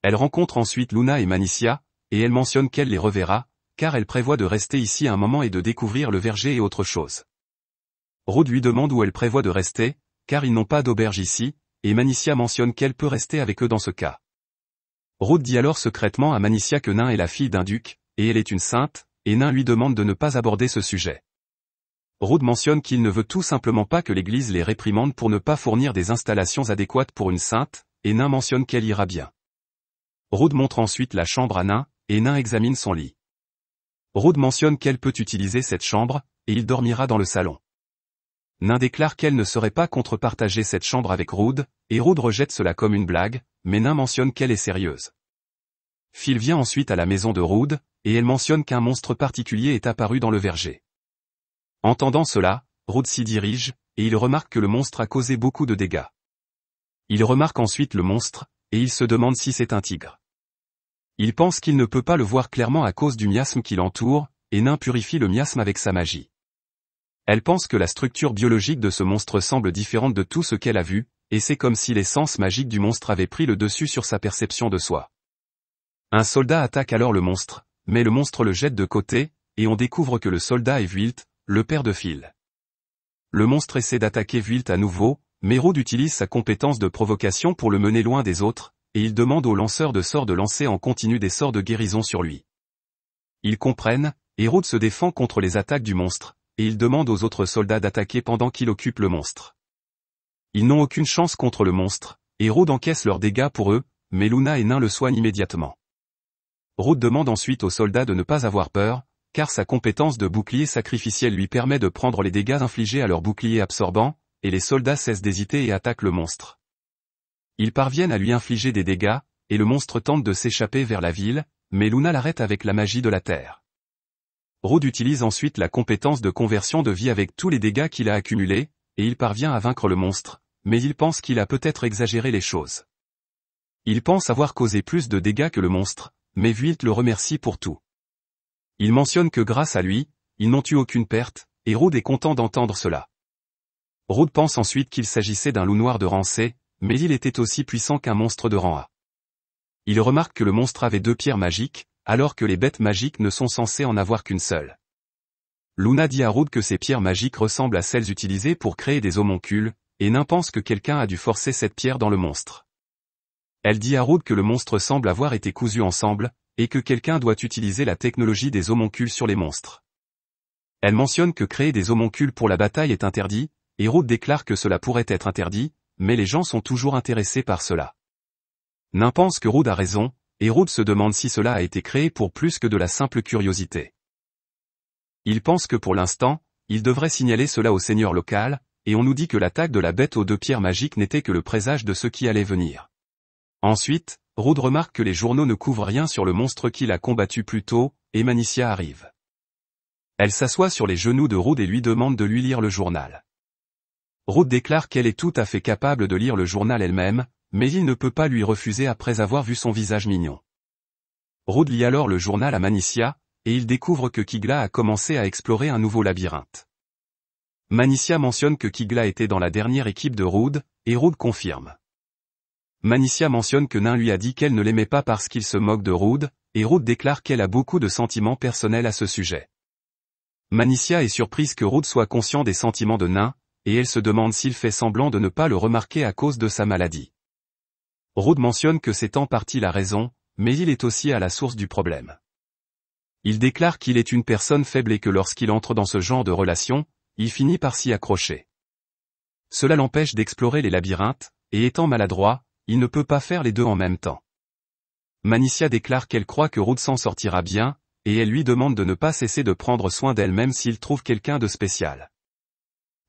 Elle rencontre ensuite Luna et Manicia, et elle mentionne qu'elle les reverra, car elle prévoit de rester ici un moment et de découvrir le verger et autre chose. Rude lui demande où elle prévoit de rester, car ils n'ont pas d'auberge ici, et Manicia mentionne qu'elle peut rester avec eux dans ce cas. Rude dit alors secrètement à Manicia que Nain est la fille d'un duc, et elle est une sainte, et Nain lui demande de ne pas aborder ce sujet. Rude mentionne qu'il ne veut tout simplement pas que l'Église les réprimande pour ne pas fournir des installations adéquates pour une sainte, et Nain mentionne qu'elle ira bien. Rude montre ensuite la chambre à Nain, et Nain examine son lit. Rude mentionne qu'elle peut utiliser cette chambre, et il dormira dans le salon. Nain déclare qu'elle ne serait pas contre partager cette chambre avec Rude, et Rude rejette cela comme une blague, mais Nain mentionne qu'elle est sérieuse. Phil vient ensuite à la maison de Rude, et elle mentionne qu'un monstre particulier est apparu dans le verger. Entendant cela, Rude s'y dirige, et il remarque que le monstre a causé beaucoup de dégâts. Il remarque ensuite le monstre, et il se demande si c'est un tigre. Il pense qu'il ne peut pas le voir clairement à cause du miasme qui l'entoure, et Nain purifie le miasme avec sa magie. Elle pense que la structure biologique de ce monstre semble différente de tout ce qu'elle a vu, et c'est comme si l'essence magique du monstre avait pris le dessus sur sa perception de soi. Un soldat attaque alors le monstre, mais le monstre le jette de côté, et on découvre que le soldat est Vuilt, le père de Phil. Le monstre essaie d'attaquer Vuilt à nouveau, mais Rude utilise sa compétence de provocation pour le mener loin des autres, et il demande au lanceur de sorts de lancer en continu des sorts de guérison sur lui. Ils comprennent, et Rude se défend contre les attaques du monstre, et il demande aux autres soldats d'attaquer pendant qu'il occupe le monstre. Ils n'ont aucune chance contre le monstre, et Rude encaisse leurs dégâts pour eux, mais Luna et Nain le soignent immédiatement. Rude demande ensuite aux soldats de ne pas avoir peur, car sa compétence de bouclier sacrificiel lui permet de prendre les dégâts infligés à leur bouclier absorbant, et les soldats cessent d'hésiter et attaquent le monstre. Ils parviennent à lui infliger des dégâts, et le monstre tente de s'échapper vers la ville, mais Luna l'arrête avec la magie de la terre. Rude utilise ensuite la compétence de conversion de vie avec tous les dégâts qu'il a accumulés, et il parvient à vaincre le monstre, mais il pense qu'il a peut-être exagéré les choses. Il pense avoir causé plus de dégâts que le monstre, mais Vuilt le remercie pour tout. Il mentionne que grâce à lui, ils n'ont eu aucune perte, et Rude est content d'entendre cela. Rude pense ensuite qu'il s'agissait d'un loup noir de rang C, mais il était aussi puissant qu'un monstre de rang A. Il remarque que le monstre avait 2 pierres magiques, alors que les bêtes magiques ne sont censées en avoir qu'une seule. Luna dit à Rude que ces pierres magiques ressemblent à celles utilisées pour créer des homoncules, et Nain pense que quelqu'un a dû forcer cette pierre dans le monstre. Elle dit à Rude que le monstre semble avoir été cousu ensemble, et que quelqu'un doit utiliser la technologie des homoncules sur les monstres. Elle mentionne que créer des homoncules pour la bataille est interdit, et Rude déclare que cela pourrait être interdit, mais les gens sont toujours intéressés par cela. Nain pense que Rude a raison, et Rude se demande si cela a été créé pour plus que de la simple curiosité. Il pense que pour l'instant, il devrait signaler cela au seigneur local, et on nous dit que l'attaque de la bête aux 2 pierres magiques n'était que le présage de ce qui allait venir. Ensuite, Rude remarque que les journaux ne couvrent rien sur le monstre qu'il a combattu plus tôt, et Manicia arrive. Elle s'assoit sur les genoux de Rude et lui demande de lui lire le journal. Rude déclare qu'elle est tout à fait capable de lire le journal elle-même, mais il ne peut pas lui refuser après avoir vu son visage mignon. Rude lit alors le journal à Manicia, et il découvre que Kigla a commencé à explorer un nouveau labyrinthe. Manicia mentionne que Kigla était dans la dernière équipe de Rude, et Rude confirme. Manicia mentionne que Nain lui a dit qu'elle ne l'aimait pas parce qu'il se moque de Rude, et Rude déclare qu'elle a beaucoup de sentiments personnels à ce sujet. Manicia est surprise que Rude soit conscient des sentiments de Nain, et elle se demande s'il fait semblant de ne pas le remarquer à cause de sa maladie. Rude mentionne que c'est en partie la raison, mais il est aussi à la source du problème. Il déclare qu'il est une personne faible et que lorsqu'il entre dans ce genre de relation, il finit par s'y accrocher. Cela l'empêche d'explorer les labyrinthes, et étant maladroit, il ne peut pas faire les deux en même temps. Manicia déclare qu'elle croit que Rude s'en sortira bien, et elle lui demande de ne pas cesser de prendre soin d'elle même s'il trouve quelqu'un de spécial.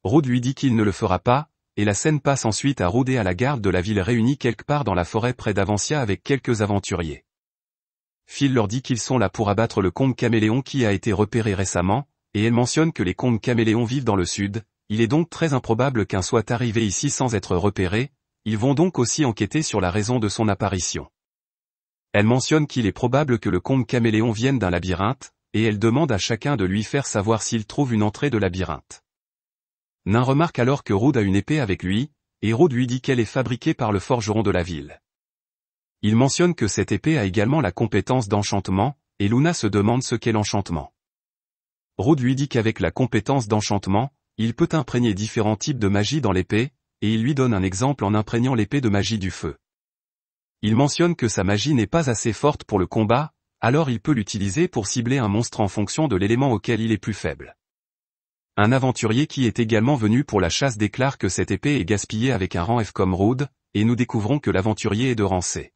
Rude lui dit qu'il ne le fera pas, et la scène passe ensuite à Rude et à la garde de la ville réunis quelque part dans la forêt près d'Avancia avec quelques aventuriers. Phil leur dit qu'ils sont là pour abattre le comte caméléon qui a été repéré récemment, et elle mentionne que les comtes caméléons vivent dans le sud, il est donc très improbable qu'un soit arrivé ici sans être repéré, ils vont donc aussi enquêter sur la raison de son apparition. Elle mentionne qu'il est probable que le comte caméléon vienne d'un labyrinthe, et elle demande à chacun de lui faire savoir s'il trouve une entrée de labyrinthe. Nain remarque alors que Rude a une épée avec lui, et Rude lui dit qu'elle est fabriquée par le forgeron de la ville. Il mentionne que cette épée a également la compétence d'enchantement, et Luna se demande ce qu'est l'enchantement. Rude lui dit qu'avec la compétence d'enchantement, il peut imprégner différents types de magie dans l'épée, et il lui donne un exemple en imprégnant l'épée de magie du feu. Il mentionne que sa magie n'est pas assez forte pour le combat, alors il peut l'utiliser pour cibler un monstre en fonction de l'élément auquel il est plus faible. Un aventurier qui est également venu pour la chasse déclare que cette épée est gaspillée avec un rang F comme Rude, et nous découvrons que l'aventurier est de rang C.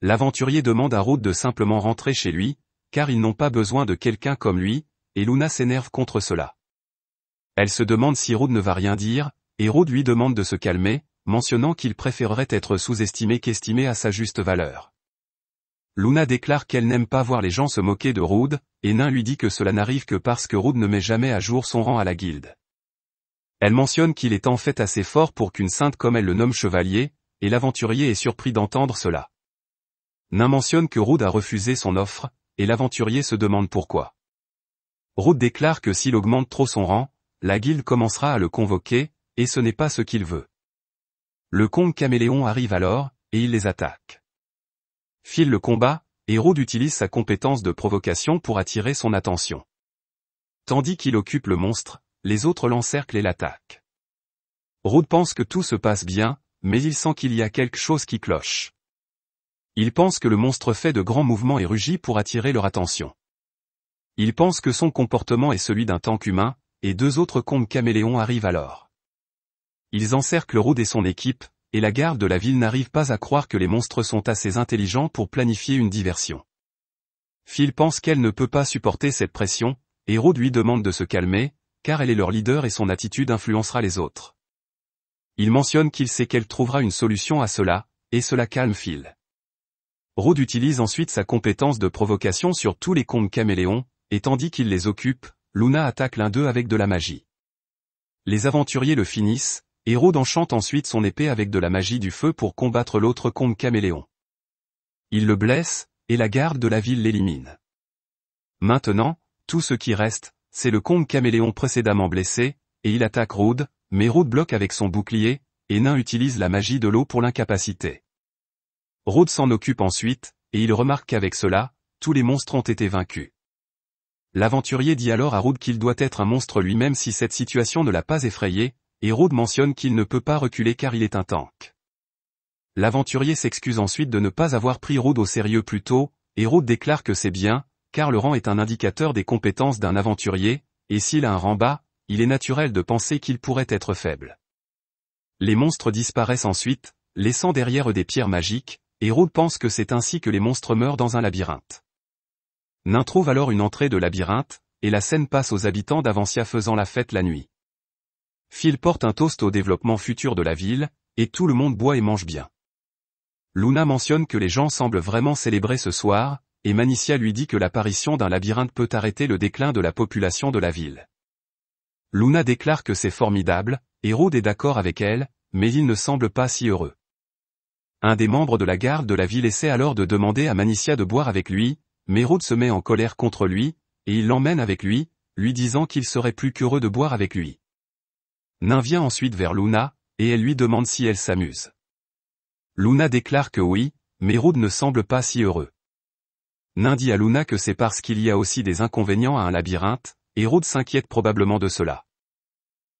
L'aventurier demande à Rude de simplement rentrer chez lui, car ils n'ont pas besoin de quelqu'un comme lui, et Luna s'énerve contre cela. Elle se demande si Rude ne va rien dire, et Rude lui demande de se calmer, mentionnant qu'il préférerait être sous-estimé qu'estimé à sa juste valeur. Luna déclare qu'elle n'aime pas voir les gens se moquer de Rude, et Nain lui dit que cela n'arrive que parce que Rude ne met jamais à jour son rang à la guilde. Elle mentionne qu'il est en fait assez fort pour qu'une sainte comme elle le nomme chevalier, et l'aventurier est surpris d'entendre cela. Nain mentionne que Rude a refusé son offre, et l'aventurier se demande pourquoi. Rude déclare que s'il augmente trop son rang, la guilde commencera à le convoquer, et ce n'est pas ce qu'il veut. Le comte caméléon arrive alors, et il les attaque. Phil le combat, et Rude utilise sa compétence de provocation pour attirer son attention. Tandis qu'il occupe le monstre, les autres l'encerclent et l'attaquent. Rude pense que tout se passe bien, mais il sent qu'il y a quelque chose qui cloche. Il pense que le monstre fait de grands mouvements et rugit pour attirer leur attention. Il pense que son comportement est celui d'un tank humain, et deux autres comtes caméléons arrivent alors. Ils encerclent Rude et son équipe, et la garde de la ville n'arrive pas à croire que les monstres sont assez intelligents pour planifier une diversion. Phil pense qu'elle ne peut pas supporter cette pression, et Rude lui demande de se calmer, car elle est leur leader et son attitude influencera les autres. Il mentionne qu'il sait qu'elle trouvera une solution à cela, et cela calme Phil. Rude utilise ensuite sa compétence de provocation sur tous les comtes caméléons, et tandis qu'il les occupe, Luna attaque l'un d'eux avec de la magie. Les aventuriers le finissent, et Rude enchante ensuite son épée avec de la magie du feu pour combattre l'autre comte caméléon. Il le blesse, et la garde de la ville l'élimine. Maintenant, tout ce qui reste, c'est le comte caméléon précédemment blessé, et il attaque Rude, mais Rude bloque avec son bouclier, et Nain utilise la magie de l'eau pour l'incapaciter. Rude s'en occupe ensuite, et il remarque qu'avec cela, tous les monstres ont été vaincus. L'aventurier dit alors à Rude qu'il doit être un monstre lui-même si cette situation ne l'a pas effrayé, et Rude mentionne qu'il ne peut pas reculer car il est un tank. L'aventurier s'excuse ensuite de ne pas avoir pris Rude au sérieux plus tôt, et Rude déclare que c'est bien, car le rang est un indicateur des compétences d'un aventurier, et s'il a un rang bas, il est naturel de penser qu'il pourrait être faible. Les monstres disparaissent ensuite, laissant derrière eux des pierres magiques, et Rude pense que c'est ainsi que les monstres meurent dans un labyrinthe. Nain trouve alors une entrée de labyrinthe, et la scène passe aux habitants d'Avancia faisant la fête la nuit. Phil porte un toast au développement futur de la ville, et tout le monde boit et mange bien. Luna mentionne que les gens semblent vraiment célébrer ce soir, et Manicia lui dit que l'apparition d'un labyrinthe peut arrêter le déclin de la population de la ville. Luna déclare que c'est formidable, et Rude est d'accord avec elle, mais il ne semble pas si heureux. Un des membres de la garde de la ville essaie alors de demander à Manicia de boire avec lui, mais Rude se met en colère contre lui, et il l'emmène avec lui disant qu'il serait plus qu'heureux de boire avec lui. Nain vient ensuite vers Luna, et elle lui demande si elle s'amuse. Luna déclare que oui, mais Rude ne semble pas si heureux. Nain dit à Luna que c'est parce qu'il y a aussi des inconvénients à un labyrinthe, et Rude s'inquiète probablement de cela.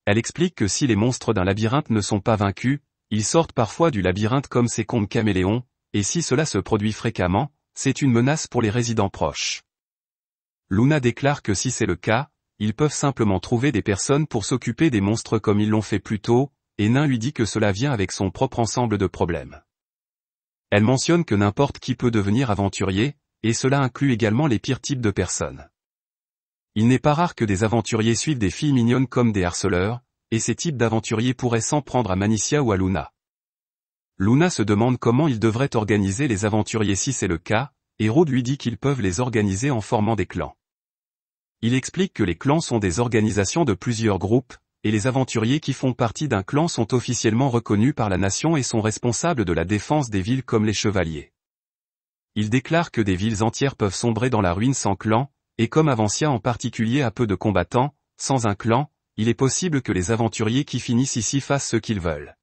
Elle explique que si les monstres d'un labyrinthe ne sont pas vaincus, ils sortent parfois du labyrinthe comme ces comtes caméléons, et si cela se produit fréquemment, c'est une menace pour les résidents proches. Luna déclare que si c'est le cas, ils peuvent simplement trouver des personnes pour s'occuper des monstres comme ils l'ont fait plus tôt, et Nain lui dit que cela vient avec son propre ensemble de problèmes. Elle mentionne que n'importe qui peut devenir aventurier, et cela inclut également les pires types de personnes. Il n'est pas rare que des aventuriers suivent des filles mignonnes comme des harceleurs, et ces types d'aventuriers pourraient s'en prendre à Manicia ou à Luna. Luna se demande comment ils devraient organiser les aventuriers si c'est le cas, et Rude lui dit qu'ils peuvent les organiser en formant des clans. Il explique que les clans sont des organisations de plusieurs groupes, et les aventuriers qui font partie d'un clan sont officiellement reconnus par la nation et sont responsables de la défense des villes comme les chevaliers. Il déclare que des villes entières peuvent sombrer dans la ruine sans clan, et comme Avancia en particulier a peu de combattants, sans un clan, il est possible que les aventuriers qui finissent ici fassent ce qu'ils veulent.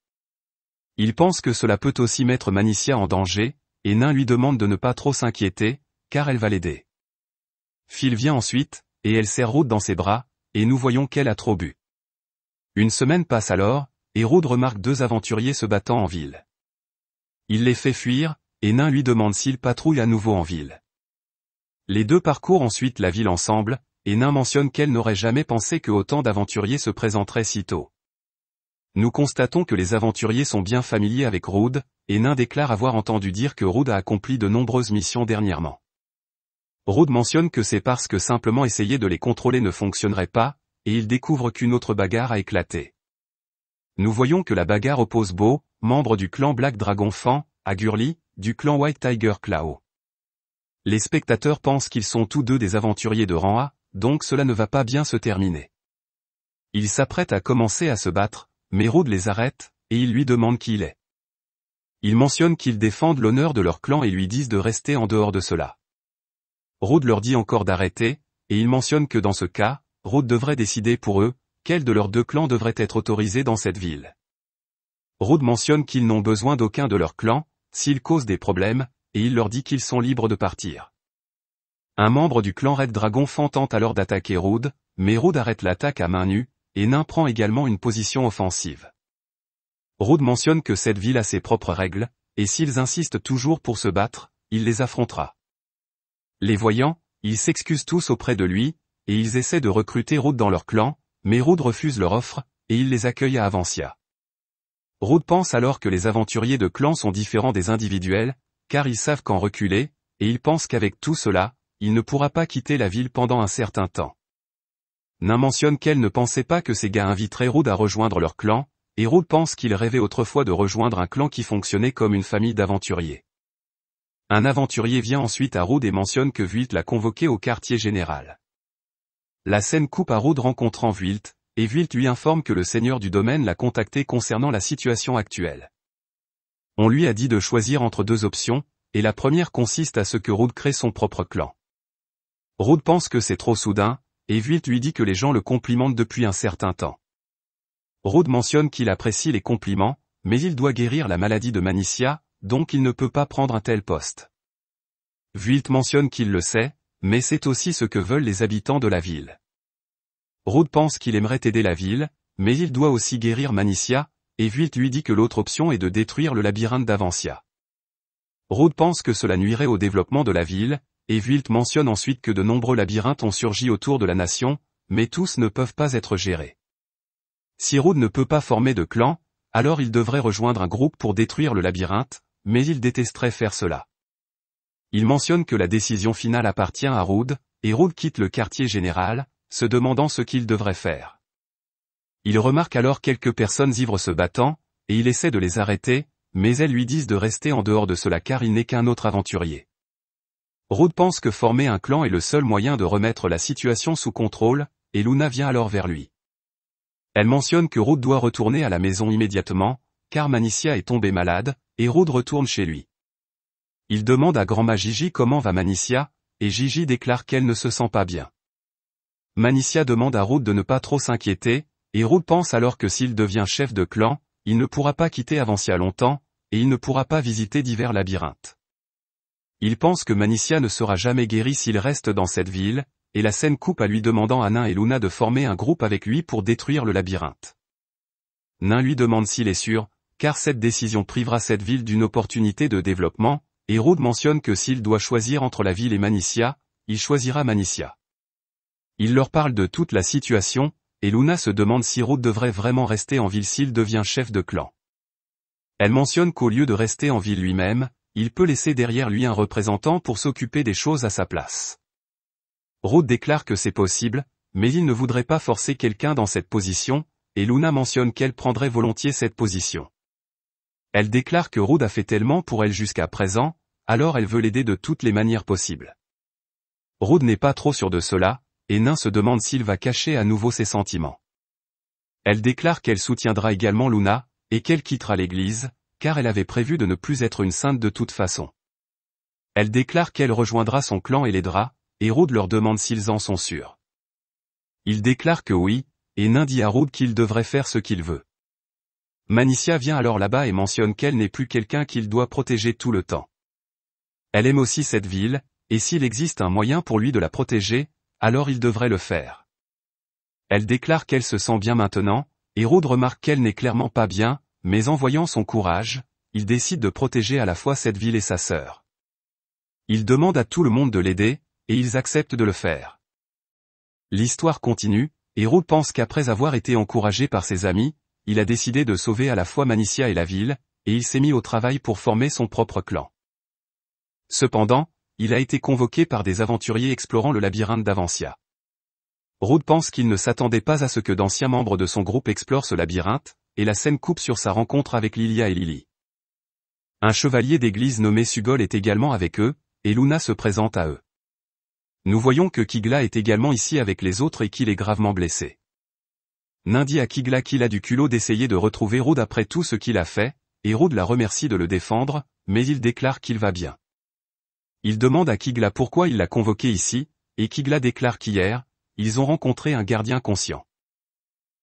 Il pense que cela peut aussi mettre Manicia en danger, et Nain lui demande de ne pas trop s'inquiéter, car elle va l'aider. Phil vient ensuite, et elle serre Rude dans ses bras, et nous voyons qu'elle a trop bu. Une semaine passe alors, et Rude remarque deux aventuriers se battant en ville. Il les fait fuir, et Nain lui demande s'ils patrouillent à nouveau en ville. Les deux parcourent ensuite la ville ensemble, et Nain mentionne qu'elle n'aurait jamais pensé que autant d'aventuriers se présenteraient si tôt. Nous constatons que les aventuriers sont bien familiers avec Rude, et Nain déclare avoir entendu dire que Rude a accompli de nombreuses missions dernièrement. Rude mentionne que c'est parce que simplement essayer de les contrôler ne fonctionnerait pas, et il découvre qu'une autre bagarre a éclaté. Nous voyons que la bagarre oppose Bo, membre du clan Black Dragon Fan, à Gurley, du clan White Tiger Claw. Les spectateurs pensent qu'ils sont tous deux des aventuriers de rang A, donc cela ne va pas bien se terminer. Ils s'apprêtent à commencer à se battre, mais Rude les arrête, et il lui demande qui il est. Ils mentionnent qu'ils défendent l'honneur de leur clan et lui disent de rester en dehors de cela. Rude leur dit encore d'arrêter, et il mentionne que dans ce cas, Rude devrait décider pour eux, quel de leurs deux clans devrait être autorisé dans cette ville. Rude mentionne qu'ils n'ont besoin d'aucun de leurs clans, s'ils causent des problèmes, et il leur dit qu'ils sont libres de partir. Un membre du clan Red Dragon Fan tente alors d'attaquer Rude, mais Rude arrête l'attaque à main nue, et Nain prend également une position offensive. Rude mentionne que cette ville a ses propres règles, et s'ils insistent toujours pour se battre, il les affrontera. Les voyant, ils s'excusent tous auprès de lui, et ils essaient de recruter Rude dans leur clan, mais Rude refuse leur offre, et il les accueille à Avancia. Rude pense alors que les aventuriers de clan sont différents des individuels, car ils savent qu'en reculer, et il pense qu'avec tout cela, il ne pourra pas quitter la ville pendant un certain temps. Nain mentionne qu'elle ne pensait pas que ces gars inviteraient Rude à rejoindre leur clan, et Rude pense qu'il rêvait autrefois de rejoindre un clan qui fonctionnait comme une famille d'aventuriers. Un aventurier vient ensuite à Rude et mentionne que Vuilt l'a convoqué au quartier général. La scène coupe à Rude rencontrant Vuilt, et Vuilt lui informe que le seigneur du domaine l'a contacté concernant la situation actuelle. On lui a dit de choisir entre deux options, et la première consiste à ce que Rude crée son propre clan. Rude pense que c'est trop soudain, et Vuilt lui dit que les gens le complimentent depuis un certain temps. Rude mentionne qu'il apprécie les compliments, mais il doit guérir la maladie de Manicia, donc il ne peut pas prendre un tel poste. Vuilt mentionne qu'il le sait, mais c'est aussi ce que veulent les habitants de la ville. Rude pense qu'il aimerait aider la ville, mais il doit aussi guérir Manicia, et Vuilt lui dit que l'autre option est de détruire le labyrinthe d'Avancia. Rude pense que cela nuirait au développement de la ville, et Vuilt mentionne ensuite que de nombreux labyrinthes ont surgi autour de la nation, mais tous ne peuvent pas être gérés. Si Rude ne peut pas former de clan, alors il devrait rejoindre un groupe pour détruire le labyrinthe, mais il détesterait faire cela. Il mentionne que la décision finale appartient à Rude, et Rude quitte le quartier général, se demandant ce qu'il devrait faire. Il remarque alors quelques personnes ivres se battant, et il essaie de les arrêter, mais elles lui disent de rester en dehors de cela car il n'est qu'un autre aventurier. Rude pense que former un clan est le seul moyen de remettre la situation sous contrôle, et Luna vient alors vers lui. Elle mentionne que Rude doit retourner à la maison immédiatement, car Manicia est tombée malade, et Rude retourne chez lui. Il demande à Grandma Gigi comment va Manicia, et Gigi déclare qu'elle ne se sent pas bien. Manicia demande à Rude de ne pas trop s'inquiéter, et Rude pense alors que s'il devient chef de clan, il ne pourra pas quitter Avancia longtemps, et il ne pourra pas visiter divers labyrinthes. Il pense que Manicia ne sera jamais guérie s'il reste dans cette ville, et la scène coupe à lui demandant à Nain et Luna de former un groupe avec lui pour détruire le labyrinthe. Nain lui demande s'il est sûr, car cette décision privera cette ville d'une opportunité de développement, et Rude mentionne que s'il doit choisir entre la ville et Manicia, il choisira Manicia. Il leur parle de toute la situation, et Luna se demande si Rude devrait vraiment rester en ville s'il devient chef de clan. Elle mentionne qu'au lieu de rester en ville lui-même, il peut laisser derrière lui un représentant pour s'occuper des choses à sa place. Rude déclare que c'est possible, mais il ne voudrait pas forcer quelqu'un dans cette position, et Luna mentionne qu'elle prendrait volontiers cette position. Elle déclare que Rude a fait tellement pour elle jusqu'à présent, alors elle veut l'aider de toutes les manières possibles. Rude n'est pas trop sûr de cela, et Nain se demande s'il va cacher à nouveau ses sentiments. Elle déclare qu'elle soutiendra également Luna, et qu'elle quittera l'église, car elle avait prévu de ne plus être une sainte de toute façon. Elle déclare qu'elle rejoindra son clan et l'aidera, et Rude leur demande s'ils en sont sûrs. Il déclare que oui, et Nain dit à Rude qu'il devrait faire ce qu'il veut. Manicia vient alors là-bas et mentionne qu'elle n'est plus quelqu'un qu'il doit protéger tout le temps. Elle aime aussi cette ville, et s'il existe un moyen pour lui de la protéger, alors il devrait le faire. Elle déclare qu'elle se sent bien maintenant, et Rude remarque qu'elle n'est clairement pas bien, mais en voyant son courage, il décide de protéger à la fois cette ville et sa sœur. Il demande à tout le monde de l'aider, et ils acceptent de le faire. L'histoire continue, et Rude pense qu'après avoir été encouragé par ses amis, il a décidé de sauver à la fois Manicia et la ville, et il s'est mis au travail pour former son propre clan. Cependant, il a été convoqué par des aventuriers explorant le labyrinthe d'Avancia. Rude pense qu'il ne s'attendait pas à ce que d'anciens membres de son groupe explorent ce labyrinthe, et la scène coupe sur sa rencontre avec Lilia et Lily. Un chevalier d'église nommé Sugol est également avec eux, et Luna se présente à eux. Nous voyons que Kigla est également ici avec les autres et qu'il est gravement blessé. Nain dit à Kigla qu'il a du culot d'essayer de retrouver Rude après tout ce qu'il a fait, et Rude la remercie de le défendre, mais il déclare qu'il va bien. Il demande à Kigla pourquoi il l'a convoqué ici, et Kigla déclare qu'hier, ils ont rencontré un gardien conscient.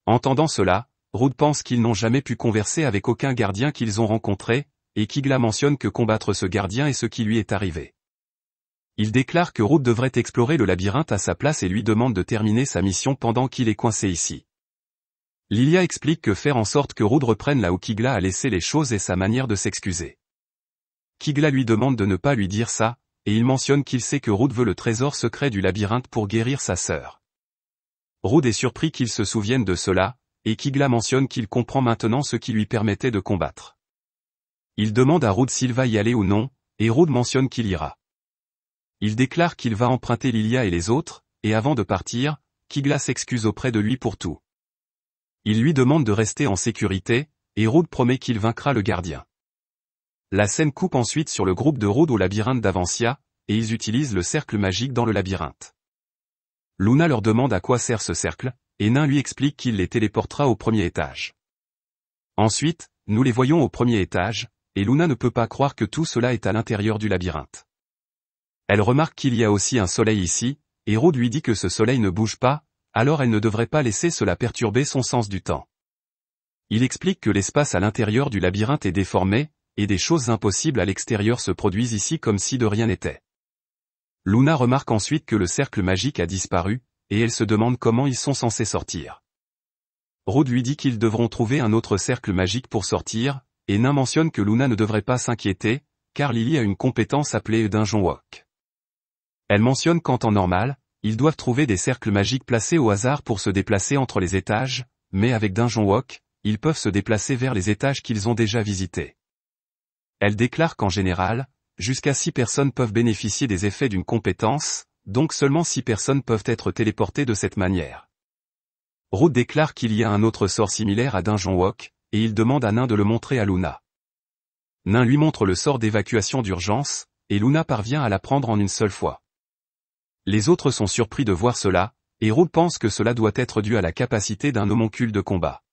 Entendant cela, Rude pense qu'ils n'ont jamais pu converser avec aucun gardien qu'ils ont rencontré, et Kigla mentionne que combattre ce gardien est ce qui lui est arrivé. Il déclare que Rude devrait explorer le labyrinthe à sa place et lui demande de terminer sa mission pendant qu'il est coincé ici. Lilia explique que faire en sorte que Rude reprenne là où Kigla a laissé les choses est sa manière de s'excuser. Kigla lui demande de ne pas lui dire ça, et il mentionne qu'il sait que Rude veut le trésor secret du labyrinthe pour guérir sa sœur. Rude est surpris qu'il se souvienne de cela, et Kigla mentionne qu'il comprend maintenant ce qui lui permettait de combattre. Il demande à Rude s'il va y aller ou non, et Rude mentionne qu'il ira. Il déclare qu'il va emprunter Lilia et les autres, et avant de partir, Kigla s'excuse auprès de lui pour tout. Il lui demande de rester en sécurité, et Rude promet qu'il vaincra le gardien. La scène coupe ensuite sur le groupe de Rude au labyrinthe d'Avancia, et ils utilisent le cercle magique dans le labyrinthe. Luna leur demande à quoi sert ce cercle, et Nain lui explique qu'il les téléportera au premier étage. Ensuite, nous les voyons au premier étage, et Luna ne peut pas croire que tout cela est à l'intérieur du labyrinthe. Elle remarque qu'il y a aussi un soleil ici, et Rude lui dit que ce soleil ne bouge pas, alors elle ne devrait pas laisser cela perturber son sens du temps. Il explique que l'espace à l'intérieur du labyrinthe est déformé, et des choses impossibles à l'extérieur se produisent ici comme si de rien n'était. Luna remarque ensuite que le cercle magique a disparu, et elle se demande comment ils sont censés sortir. Rude lui dit qu'ils devront trouver un autre cercle magique pour sortir, et Nain mentionne que Luna ne devrait pas s'inquiéter, car Lily a une compétence appelée Dungeon Walk. Elle mentionne qu'en temps normal, ils doivent trouver des cercles magiques placés au hasard pour se déplacer entre les étages, mais avec Dungeon Walk, ils peuvent se déplacer vers les étages qu'ils ont déjà visités. Elle déclare qu'en général, jusqu'à 6 personnes peuvent bénéficier des effets d'une compétence, donc seulement 6 personnes peuvent être téléportées de cette manière. Rude déclare qu'il y a un autre sort similaire à Dungeon Walk, et il demande à Nain de le montrer à Luna. Nain lui montre le sort d'évacuation d'urgence, et Luna parvient à l'apprendre en une seule fois. Les autres sont surpris de voir cela, et Rude pense que cela doit être dû à la capacité d'un homoncule de combat.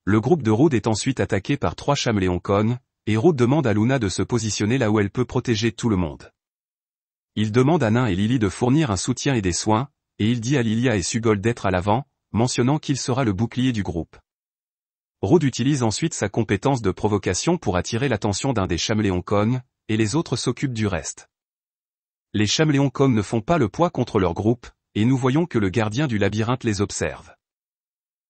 Le groupe de Rude est ensuite attaqué par 3 Chameleoncons, et Rude demande à Luna de se positionner là où elle peut protéger tout le monde. Il demande à Nain et Lily de fournir un soutien et des soins, et il dit à Lilia et Sugol d'être à l'avant, mentionnant qu'il sera le bouclier du groupe. Rude utilise ensuite sa compétence de provocation pour attirer l'attention d'un des Chameleoncons, et les autres s'occupent du reste. Les Chameleoncons ne font pas le poids contre leur groupe, et nous voyons que le gardien du labyrinthe les observe.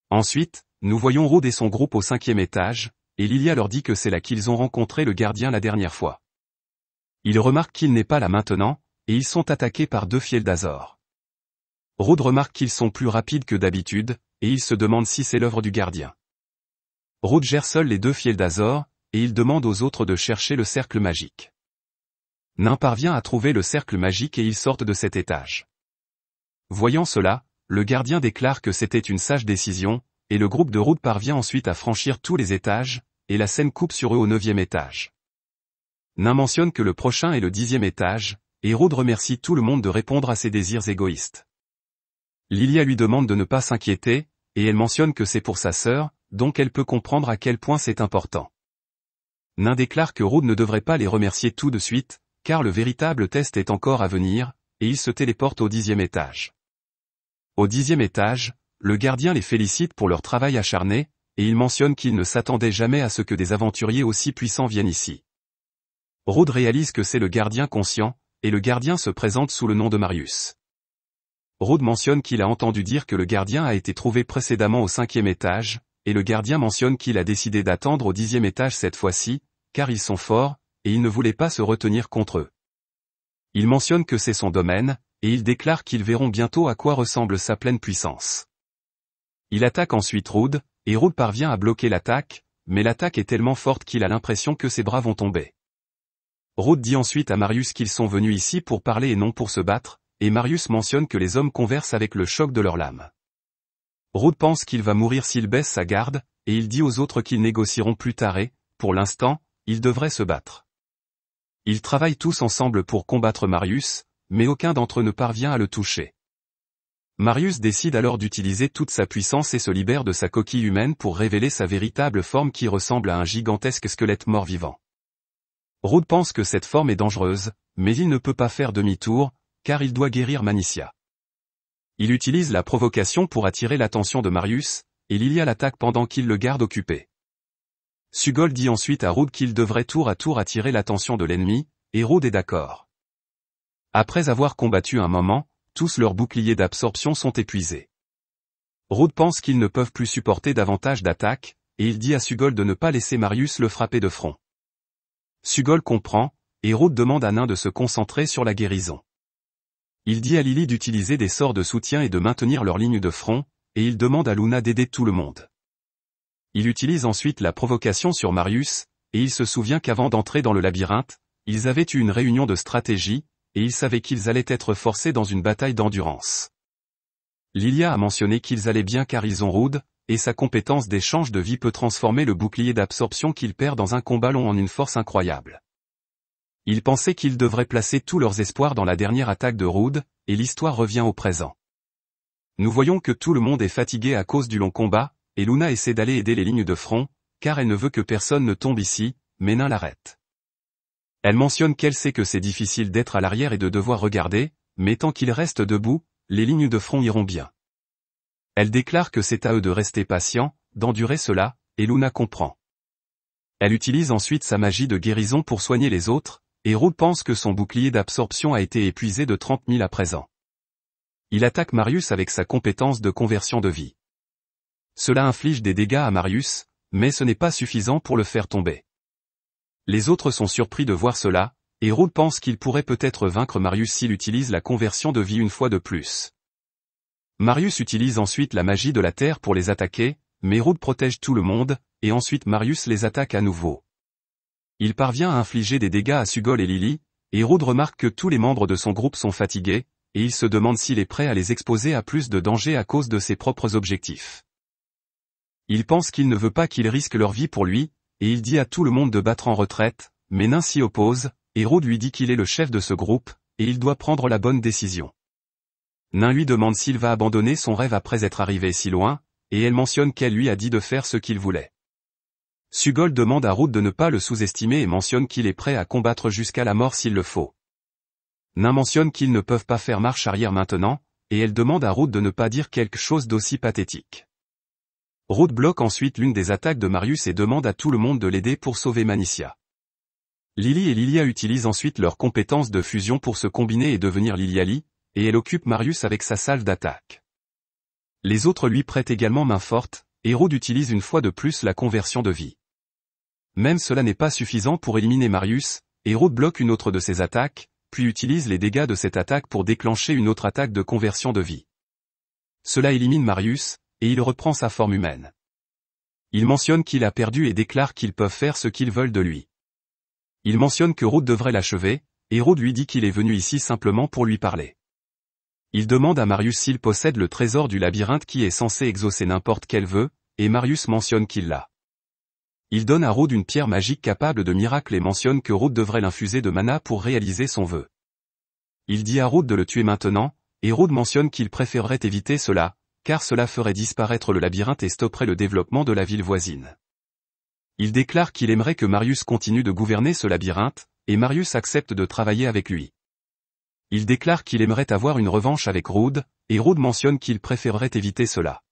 Ensuite, nous voyons Rude et son groupe au 5e étage, et Lilia leur dit que c'est là qu'ils ont rencontré le gardien la dernière fois. Ils remarquent qu'il n'est pas là maintenant, et ils sont attaqués par 2 Fiel d'Azor. Rude remarque qu'ils sont plus rapides que d'habitude, et il se demande si c'est l'œuvre du gardien. Rude gère seul les 2 Fiel d'Azor, et il demande aux autres de chercher le cercle magique. Nain parvient à trouver le cercle magique et ils sortent de cet étage. Voyant cela, le gardien déclare que c'était une sage décision, et le groupe de Rude parvient ensuite à franchir tous les étages, et la scène coupe sur eux au 9e étage. Nain mentionne que le prochain est le 10e étage, et Rude remercie tout le monde de répondre à ses désirs égoïstes. Lilia lui demande de ne pas s'inquiéter, et elle mentionne que c'est pour sa sœur, donc elle peut comprendre à quel point c'est important. Nain déclare que Rude ne devrait pas les remercier tout de suite, car le véritable test est encore à venir, et il se téléporte au 10e étage. Au 10e étage, le gardien les félicite pour leur travail acharné, et il mentionne qu'il ne s'attendait jamais à ce que des aventuriers aussi puissants viennent ici. Rude réalise que c'est le gardien conscient, et le gardien se présente sous le nom de Marius. Rude mentionne qu'il a entendu dire que le gardien a été trouvé précédemment au 5e étage, et le gardien mentionne qu'il a décidé d'attendre au 10e étage cette fois-ci, car ils sont forts, et il ne voulait pas se retenir contre eux. Il mentionne que c'est son domaine, et il déclare qu'ils verront bientôt à quoi ressemble sa pleine puissance. Il attaque ensuite Rude, et Rude parvient à bloquer l'attaque, mais l'attaque est tellement forte qu'il a l'impression que ses bras vont tomber. Rude dit ensuite à Marius qu'ils sont venus ici pour parler et non pour se battre, et Marius mentionne que les hommes conversent avec le choc de leurs lames. Rude pense qu'il va mourir s'il baisse sa garde, et il dit aux autres qu'ils négocieront plus tard et, pour l'instant, ils devraient se battre. Ils travaillent tous ensemble pour combattre Marius, mais aucun d'entre eux ne parvient à le toucher. Marius décide alors d'utiliser toute sa puissance et se libère de sa coquille humaine pour révéler sa véritable forme qui ressemble à un gigantesque squelette mort-vivant. Rude pense que cette forme est dangereuse, mais il ne peut pas faire demi-tour, car il doit guérir Manicia. Il utilise la provocation pour attirer l'attention de Marius, et Lilia l'attaque pendant qu'il le garde occupé. Sugol dit ensuite à Rude qu'il devrait tour à tour attirer l'attention de l'ennemi, et Rude est d'accord. Après avoir combattu un moment, tous leurs boucliers d'absorption sont épuisés. Rude pense qu'ils ne peuvent plus supporter davantage d'attaques, et il dit à Sugol de ne pas laisser Marius le frapper de front. Sugol comprend, et Rude demande à Nain de se concentrer sur la guérison. Il dit à Lily d'utiliser des sorts de soutien et de maintenir leur ligne de front, et il demande à Luna d'aider tout le monde. Il utilise ensuite la provocation sur Marius, et il se souvient qu'avant d'entrer dans le labyrinthe, ils avaient eu une réunion de stratégie, et ils savaient qu'ils allaient être forcés dans une bataille d'endurance. Lilia a mentionné qu'ils allaient bien car ils ont Rude, et sa compétence d'échange de vie peut transformer le bouclier d'absorption qu'ils perdent dans un combat long en une force incroyable. Ils pensaient qu'ils devraient placer tous leurs espoirs dans la dernière attaque de Rude, et l'histoire revient au présent. Nous voyons que tout le monde est fatigué à cause du long combat, et Luna essaie d'aller aider les lignes de front, car elle ne veut que personne ne tombe ici, mais Nain l'arrête. Elle mentionne qu'elle sait que c'est difficile d'être à l'arrière et de devoir regarder, mais tant qu'ils restent debout, les lignes de front iront bien. Elle déclare que c'est à eux de rester patients, d'endurer cela, et Luna comprend. Elle utilise ensuite sa magie de guérison pour soigner les autres, et Rude pense que son bouclier d'absorption a été épuisé de 30 000 à présent. Il attaque Marius avec sa compétence de conversion de vie. Cela inflige des dégâts à Marius, mais ce n'est pas suffisant pour le faire tomber. Les autres sont surpris de voir cela, et Rude pense qu'il pourrait peut-être vaincre Marius s'il utilise la conversion de vie une fois de plus. Marius utilise ensuite la magie de la terre pour les attaquer, mais Rude protège tout le monde, et ensuite Marius les attaque à nouveau. Il parvient à infliger des dégâts à Sugol et Lily, et Rude remarque que tous les membres de son groupe sont fatigués, et il se demande s'il est prêt à les exposer à plus de danger à cause de ses propres objectifs. Il pense qu'il ne veut pas qu'ils risquent leur vie pour lui, et il dit à tout le monde de battre en retraite, mais Nain s'y oppose, et Rude lui dit qu'il est le chef de ce groupe, et il doit prendre la bonne décision. Nain lui demande s'il va abandonner son rêve après être arrivé si loin, et elle mentionne qu'elle lui a dit de faire ce qu'il voulait. Sugol demande à Rude de ne pas le sous-estimer et mentionne qu'il est prêt à combattre jusqu'à la mort s'il le faut. Nain mentionne qu'ils ne peuvent pas faire marche arrière maintenant, et elle demande à Rude de ne pas dire quelque chose d'aussi pathétique. Rude bloque ensuite l'une des attaques de Marius et demande à tout le monde de l'aider pour sauver Manicia. Lily et Lilia utilisent ensuite leurs compétences de fusion pour se combiner et devenir Liliali, et elle occupe Marius avec sa salve d'attaque. Les autres lui prêtent également main forte, et Rude utilise une fois de plus la conversion de vie. Même cela n'est pas suffisant pour éliminer Marius, et Rude bloque une autre de ses attaques, puis utilise les dégâts de cette attaque pour déclencher une autre attaque de conversion de vie. Cela élimine Marius, et il reprend sa forme humaine. Il mentionne qu'il a perdu et déclare qu'ils peuvent faire ce qu'ils veulent de lui. Il mentionne que Rude devrait l'achever, et Rude lui dit qu'il est venu ici simplement pour lui parler. Il demande à Marius s'il possède le trésor du labyrinthe qui est censé exaucer n'importe quel vœu, et Marius mentionne qu'il l'a. Il donne à Rude une pierre magique capable de miracles et mentionne que Rude devrait l'infuser de mana pour réaliser son vœu. Il dit à Rude de le tuer maintenant, et Rude mentionne qu'il préférerait éviter cela, car cela ferait disparaître le labyrinthe et stopperait le développement de la ville voisine. Il déclare qu'il aimerait que Marius continue de gouverner ce labyrinthe, et Marius accepte de travailler avec lui. Il déclare qu'il aimerait avoir une revanche avec Rude, et Rude mentionne qu'il préférerait éviter cela.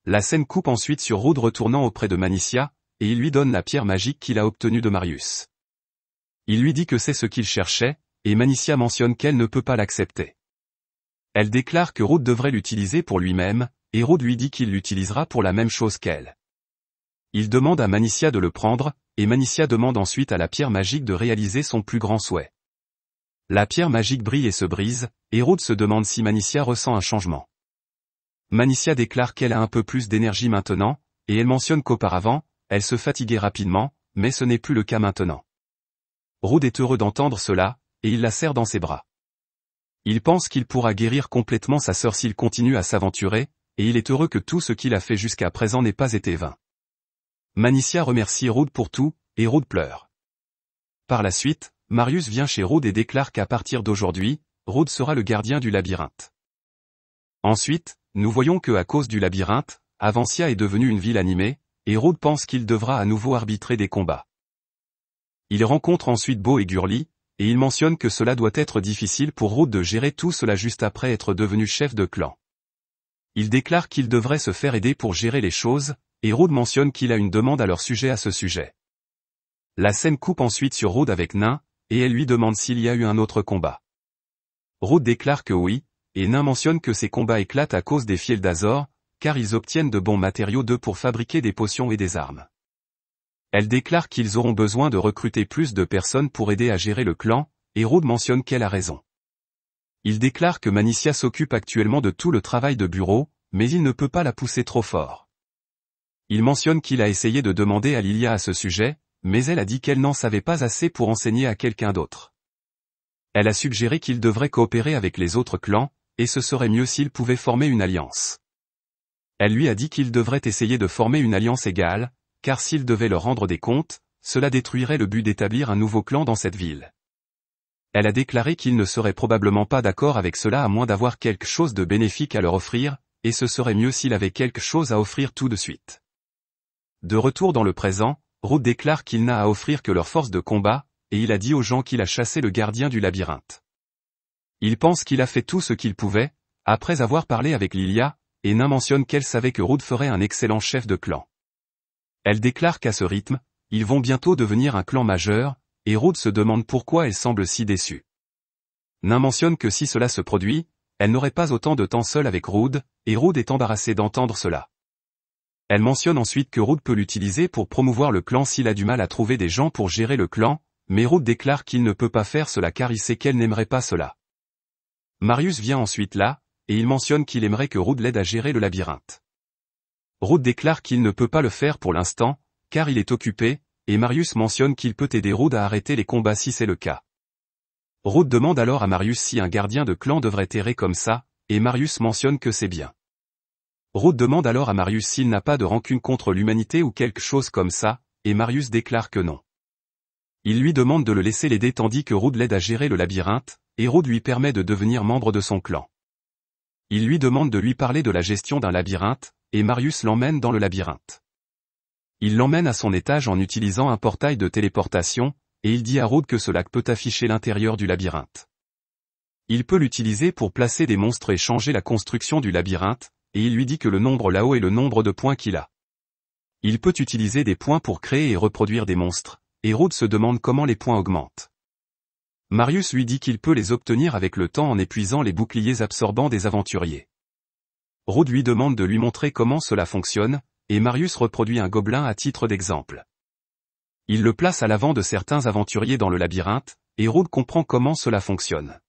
La scène coupe ensuite sur Rude retournant auprès de Manicia, et il lui donne la pierre magique qu'il a obtenue de Marius. Il lui dit que c'est ce qu'il cherchait, et Manicia mentionne qu'elle ne peut pas l'accepter. Elle déclare que Rude devrait l'utiliser pour lui-même, et Rude lui dit qu'il l'utilisera pour la même chose qu'elle. Il demande à Manicia de le prendre, et Manicia demande ensuite à la pierre magique de réaliser son plus grand souhait. La pierre magique brille et se brise, et Rude se demande si Manicia ressent un changement. Manicia déclare qu'elle a un peu plus d'énergie maintenant, et elle mentionne qu'auparavant, elle se fatiguait rapidement, mais ce n'est plus le cas maintenant. Rude est heureux d'entendre cela, et il la serre dans ses bras. Il pense qu'il pourra guérir complètement sa sœur s'il continue à s'aventurer, et il est heureux que tout ce qu'il a fait jusqu'à présent n'ait pas été vain. Manicia remercie Rude pour tout, et Rude pleure. Par la suite, Marius vient chez Rude et déclare qu'à partir d'aujourd'hui, Rude sera le gardien du labyrinthe. Ensuite, nous voyons que à cause du labyrinthe, Avancia est devenue une ville animée, et Rude pense qu'il devra à nouveau arbitrer des combats. Il rencontre ensuite Beau et Gurli, et il mentionne que cela doit être difficile pour Rude de gérer tout cela juste après être devenu chef de clan. Il déclare qu'il devrait se faire aider pour gérer les choses, et Rude mentionne qu'il a une demande à leur sujet à ce sujet. La scène coupe ensuite sur Rude avec Nain, et elle lui demande s'il y a eu un autre combat. Rude déclare que oui, et Nain mentionne que ces combats éclatent à cause des Fiels d'Azor, car ils obtiennent de bons matériaux d'eux pour fabriquer des potions et des armes. Elle déclare qu'ils auront besoin de recruter plus de personnes pour aider à gérer le clan, et Rude mentionne qu'elle a raison. Il déclare que Manicia s'occupe actuellement de tout le travail de bureau, mais il ne peut pas la pousser trop fort. Il mentionne qu'il a essayé de demander à Lilia à ce sujet, mais elle a dit qu'elle n'en savait pas assez pour enseigner à quelqu'un d'autre. Elle a suggéré qu'il devrait coopérer avec les autres clans, et ce serait mieux s'il pouvait former une alliance. Elle lui a dit qu'il devrait essayer de former une alliance égale, car s'il devait leur rendre des comptes, cela détruirait le but d'établir un nouveau clan dans cette ville. Elle a déclaré qu'il ne serait probablement pas d'accord avec cela à moins d'avoir quelque chose de bénéfique à leur offrir, et ce serait mieux s'il avait quelque chose à offrir tout de suite. De retour dans le présent, Rude déclare qu'il n'a à offrir que leur force de combat, et il a dit aux gens qu'il a chassé le gardien du labyrinthe. Il pense qu'il a fait tout ce qu'il pouvait, après avoir parlé avec Lilia, et Nain mentionne qu'elle savait que Rude ferait un excellent chef de clan. Elle déclare qu'à ce rythme, ils vont bientôt devenir un clan majeur, et Rude se demande pourquoi elle semble si déçue. Nain mentionne que si cela se produit, elle n'aurait pas autant de temps seule avec Rude, et Rude est embarrassée d'entendre cela. Elle mentionne ensuite que Rude peut l'utiliser pour promouvoir le clan s'il a du mal à trouver des gens pour gérer le clan, mais Rude déclare qu'il ne peut pas faire cela car il sait qu'elle n'aimerait pas cela. Marius vient ensuite là, et il mentionne qu'il aimerait que Rude l'aide à gérer le labyrinthe. Rude déclare qu'il ne peut pas le faire pour l'instant, car il est occupé, et Marius mentionne qu'il peut aider Rude à arrêter les combats si c'est le cas. Rude demande alors à Marius si un gardien de clan devrait errer comme ça, et Marius mentionne que c'est bien. Rude demande alors à Marius s'il n'a pas de rancune contre l'humanité ou quelque chose comme ça, et Marius déclare que non. Il lui demande de le laisser l'aider tandis que Rude l'aide à gérer le labyrinthe, et Rude lui permet de devenir membre de son clan. Il lui demande de lui parler de la gestion d'un labyrinthe, et Marius l'emmène dans le labyrinthe. Il l'emmène à son étage en utilisant un portail de téléportation, et il dit à Rude que ce lac peut afficher l'intérieur du labyrinthe. Il peut l'utiliser pour placer des monstres et changer la construction du labyrinthe, et il lui dit que le nombre là-haut est le nombre de points qu'il a. Il peut utiliser des points pour créer et reproduire des monstres, et Rude se demande comment les points augmentent. Marius lui dit qu'il peut les obtenir avec le temps en épuisant les boucliers absorbants des aventuriers. Rude lui demande de lui montrer comment cela fonctionne, et Marius reproduit un gobelin à titre d'exemple. Il le place à l'avant de certains aventuriers dans le labyrinthe, et Rude comprend comment cela fonctionne.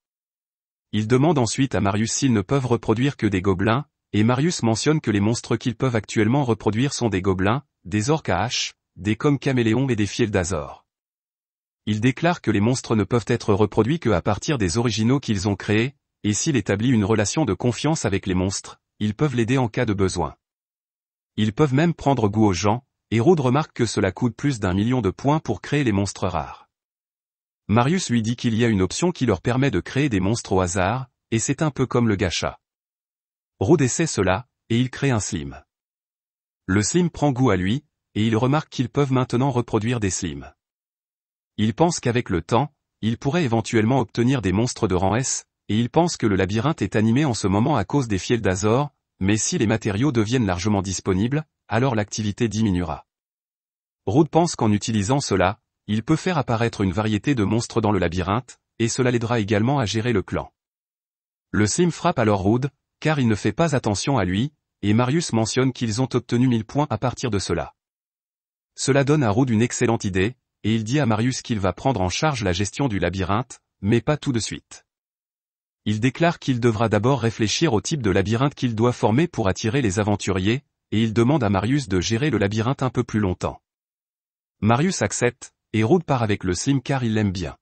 Il demande ensuite à Marius s'ils ne peuvent reproduire que des gobelins, et Marius mentionne que les monstres qu'ils peuvent actuellement reproduire sont des gobelins, des orques à hache, des comme caméléons et des Fiels d'Azor. Il déclare que les monstres ne peuvent être reproduits que à partir des originaux qu'ils ont créés, et s'il établit une relation de confiance avec les monstres, ils peuvent l'aider en cas de besoin. Ils peuvent même prendre goût aux gens, et Rude remarque que cela coûte plus d'1 million de points pour créer les monstres rares. Marius lui dit qu'il y a une option qui leur permet de créer des monstres au hasard, et c'est un peu comme le gacha. Rude essaie cela, et il crée un slime. Le slime prend goût à lui, et il remarque qu'ils peuvent maintenant reproduire des slimes. Il pense qu'avec le temps, il pourrait éventuellement obtenir des monstres de rang S, et il pense que le labyrinthe est animé en ce moment à cause des fiels d'Azor, mais si les matériaux deviennent largement disponibles, alors l'activité diminuera. Rude pense qu'en utilisant cela, il peut faire apparaître une variété de monstres dans le labyrinthe, et cela l'aidera également à gérer le clan. Le slime frappe alors Rude, car il ne fait pas attention à lui, et Marius mentionne qu'ils ont obtenu 1000 points à partir de cela. Cela donne à Rude une excellente idée, et il dit à Marius qu'il va prendre en charge la gestion du labyrinthe, mais pas tout de suite. Il déclare qu'il devra d'abord réfléchir au type de labyrinthe qu'il doit former pour attirer les aventuriers, et il demande à Marius de gérer le labyrinthe un peu plus longtemps. Marius accepte, et Rude part avec le slime car il l'aime bien.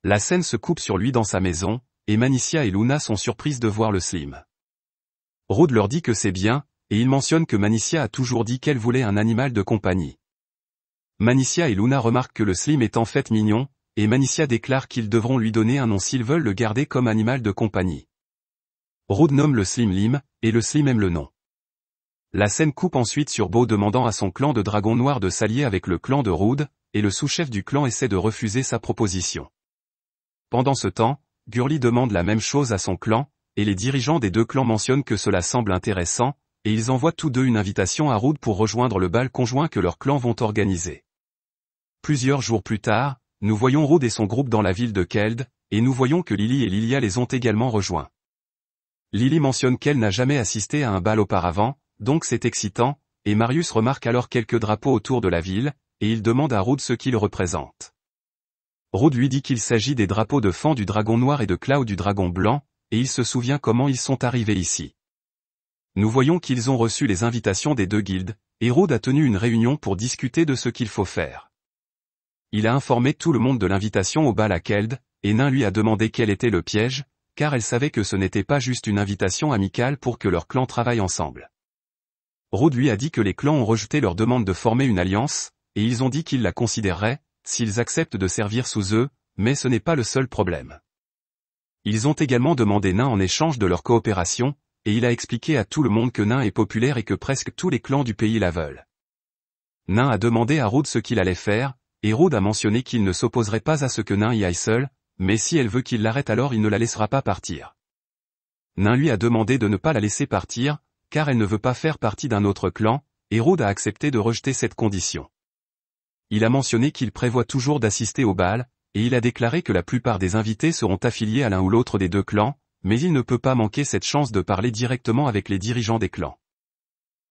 La scène se coupe sur lui dans sa maison, et Manicia et Luna sont surprises de voir le slime. Rude leur dit que c'est bien, et il mentionne que Manicia a toujours dit qu'elle voulait un animal de compagnie. Manicia et Luna remarquent que le slime est en fait mignon, et Manicia déclare qu'ils devront lui donner un nom s'ils veulent le garder comme animal de compagnie. Rude nomme le slime Lim, et le slime aime le nom. La scène coupe ensuite sur Beau demandant à son clan de dragons noirs de s'allier avec le clan de Rude, et le sous-chef du clan essaie de refuser sa proposition. Pendant ce temps, Gurli demande la même chose à son clan, et les dirigeants des deux clans mentionnent que cela semble intéressant, et ils envoient tous deux une invitation à Rude pour rejoindre le bal conjoint que leurs clans vont organiser. Plusieurs jours plus tard, nous voyons Rude et son groupe dans la ville de Keld, et nous voyons que Lily et Lilia les ont également rejoints. Lily mentionne qu'elle n'a jamais assisté à un bal auparavant, donc c'est excitant, et Marius remarque alors quelques drapeaux autour de la ville, et il demande à Rude ce qu'ils représentent. Rude lui dit qu'il s'agit des drapeaux de Fan du dragon noir et de Cloud du dragon blanc, et il se souvient comment ils sont arrivés ici. Nous voyons qu'ils ont reçu les invitations des deux guildes, et Rude a tenu une réunion pour discuter de ce qu'il faut faire. Il a informé tout le monde de l'invitation au bal à Keld, et Nain lui a demandé quel était le piège, car elle savait que ce n'était pas juste une invitation amicale pour que leurs clans travaillent ensemble. Rude lui a dit que les clans ont rejeté leur demande de former une alliance, et ils ont dit qu'ils la considéreraient, s'ils acceptent de servir sous eux, mais ce n'est pas le seul problème. Ils ont également demandé Nain en échange de leur coopération, et il a expliqué à tout le monde que Nain est populaire et que presque tous les clans du pays la veulent. Nain a demandé à Rude ce qu'il allait faire, et Rude a mentionné qu'il ne s'opposerait pas à ce que Nain y aille seul, mais si elle veut qu'il l'arrête alors il ne la laissera pas partir. Nain lui a demandé de ne pas la laisser partir, car elle ne veut pas faire partie d'un autre clan, et Rude a accepté de rejeter cette condition. Il a mentionné qu'il prévoit toujours d'assister au bal, et il a déclaré que la plupart des invités seront affiliés à l'un ou l'autre des deux clans, mais il ne peut pas manquer cette chance de parler directement avec les dirigeants des clans.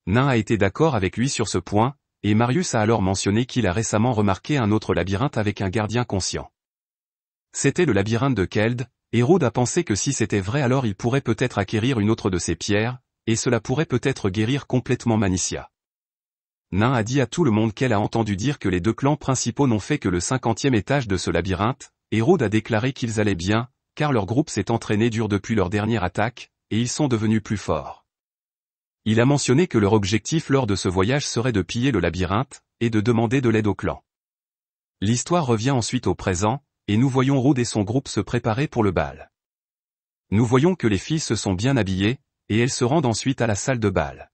Nain a été d'accord avec lui sur ce point, et Marius a alors mentionné qu'il a récemment remarqué un autre labyrinthe avec un gardien conscient. C'était le labyrinthe de Keld, et Rude a pensé que si c'était vrai alors il pourrait peut-être acquérir une autre de ces pierres, et cela pourrait peut-être guérir complètement Manicia. Nain a dit à tout le monde qu'elle a entendu dire que les deux clans principaux n'ont fait que le 50e étage de ce labyrinthe, et Rude a déclaré qu'ils allaient bien, car leur groupe s'est entraîné dur depuis leur dernière attaque, et ils sont devenus plus forts. Il a mentionné que leur objectif lors de ce voyage serait de piller le labyrinthe, et de demander de l'aide au clan. L'histoire revient ensuite au présent, et nous voyons Rude et son groupe se préparer pour le bal. Nous voyons que les filles se sont bien habillées, et elles se rendent ensuite à la salle de bal.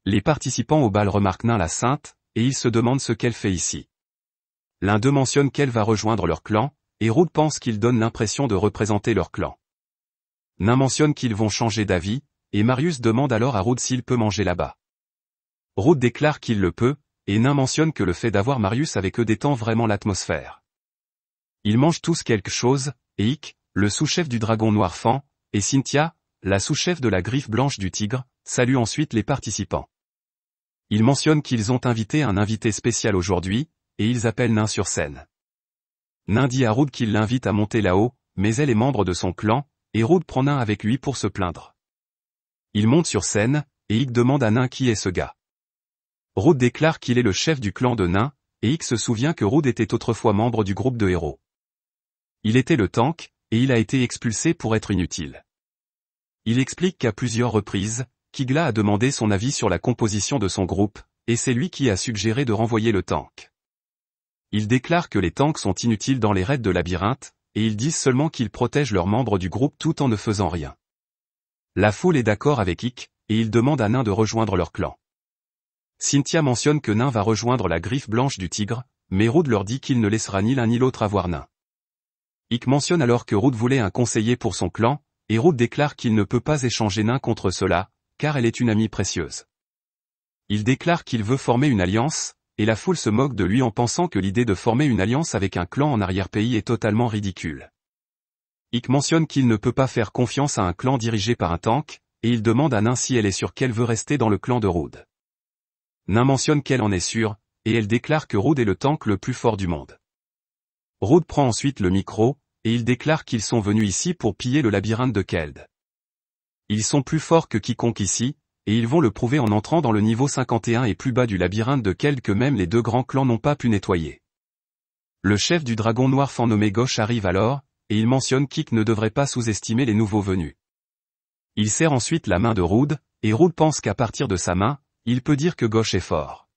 Les participants au bal remarquent Nain la Sainte, et ils se demandent ce qu'elle fait ici. L'un d'eux mentionne qu'elle va rejoindre leur clan, et Rude pense qu'il donne l'impression de représenter leur clan. Nain mentionne qu'ils vont changer d'avis, et Marius demande alors à Rude s'il peut manger là-bas. Rude déclare qu'il le peut, et Nain mentionne que le fait d'avoir Marius avec eux détend vraiment l'atmosphère. Ils mangent tous quelque chose, et Ikk, le sous-chef du dragon noir Fan, et Cynthia, la sous-chef de la griffe blanche du tigre, saluent ensuite les participants. Ils mentionnent qu'ils ont invité un invité spécial aujourd'hui, et ils appellent Nain sur scène. Nain dit à Rude qu'il l'invite à monter là-haut, mais elle est membre de son clan, et Rude prend Nain avec lui pour se plaindre. Il monte sur scène, et Ikk demande à Nain qui est ce gars. Rude déclare qu'il est le chef du clan de Nain, et Ikk se souvient que Rude était autrefois membre du groupe de héros. Il était le tank, et il a été expulsé pour être inutile. Il explique qu'à plusieurs reprises, Kigla a demandé son avis sur la composition de son groupe, et c'est lui qui a suggéré de renvoyer le tank. Il déclare que les tanks sont inutiles dans les raids de labyrinthe, et ils disent seulement qu'ils protègent leurs membres du groupe tout en ne faisant rien. La foule est d'accord avec Ikk, et il demande à Nain de rejoindre leur clan. Cynthia mentionne que Nain va rejoindre la griffe blanche du tigre, mais Rude leur dit qu'il ne laissera ni l'un ni l'autre avoir Nain. Ikk mentionne alors que Rude voulait un conseiller pour son clan, et Rude déclare qu'il ne peut pas échanger Nain contre cela, car elle est une amie précieuse. Il déclare qu'il veut former une alliance, et la foule se moque de lui en pensant que l'idée de former une alliance avec un clan en arrière-pays est totalement ridicule. Ikk mentionne qu'il ne peut pas faire confiance à un clan dirigé par un tank, et il demande à Nain si elle est sûre qu'elle veut rester dans le clan de Rude. Nain mentionne qu'elle en est sûre, et elle déclare que Rude est le tank le plus fort du monde. Rude prend ensuite le micro, et il déclare qu'ils sont venus ici pour piller le labyrinthe de Keld. Ils sont plus forts que quiconque ici, et ils vont le prouver en entrant dans le niveau 51 et plus bas du labyrinthe de Keld que même les deux grands clans n'ont pas pu nettoyer. Le chef du dragon noir fan nommé Gauche arrive alors, et il mentionne qu'Ikk ne devrait pas sous-estimer les nouveaux venus. Il serre ensuite la main de Rude, et Rude pense qu'à partir de sa main, il peut dire que Gauche est fort.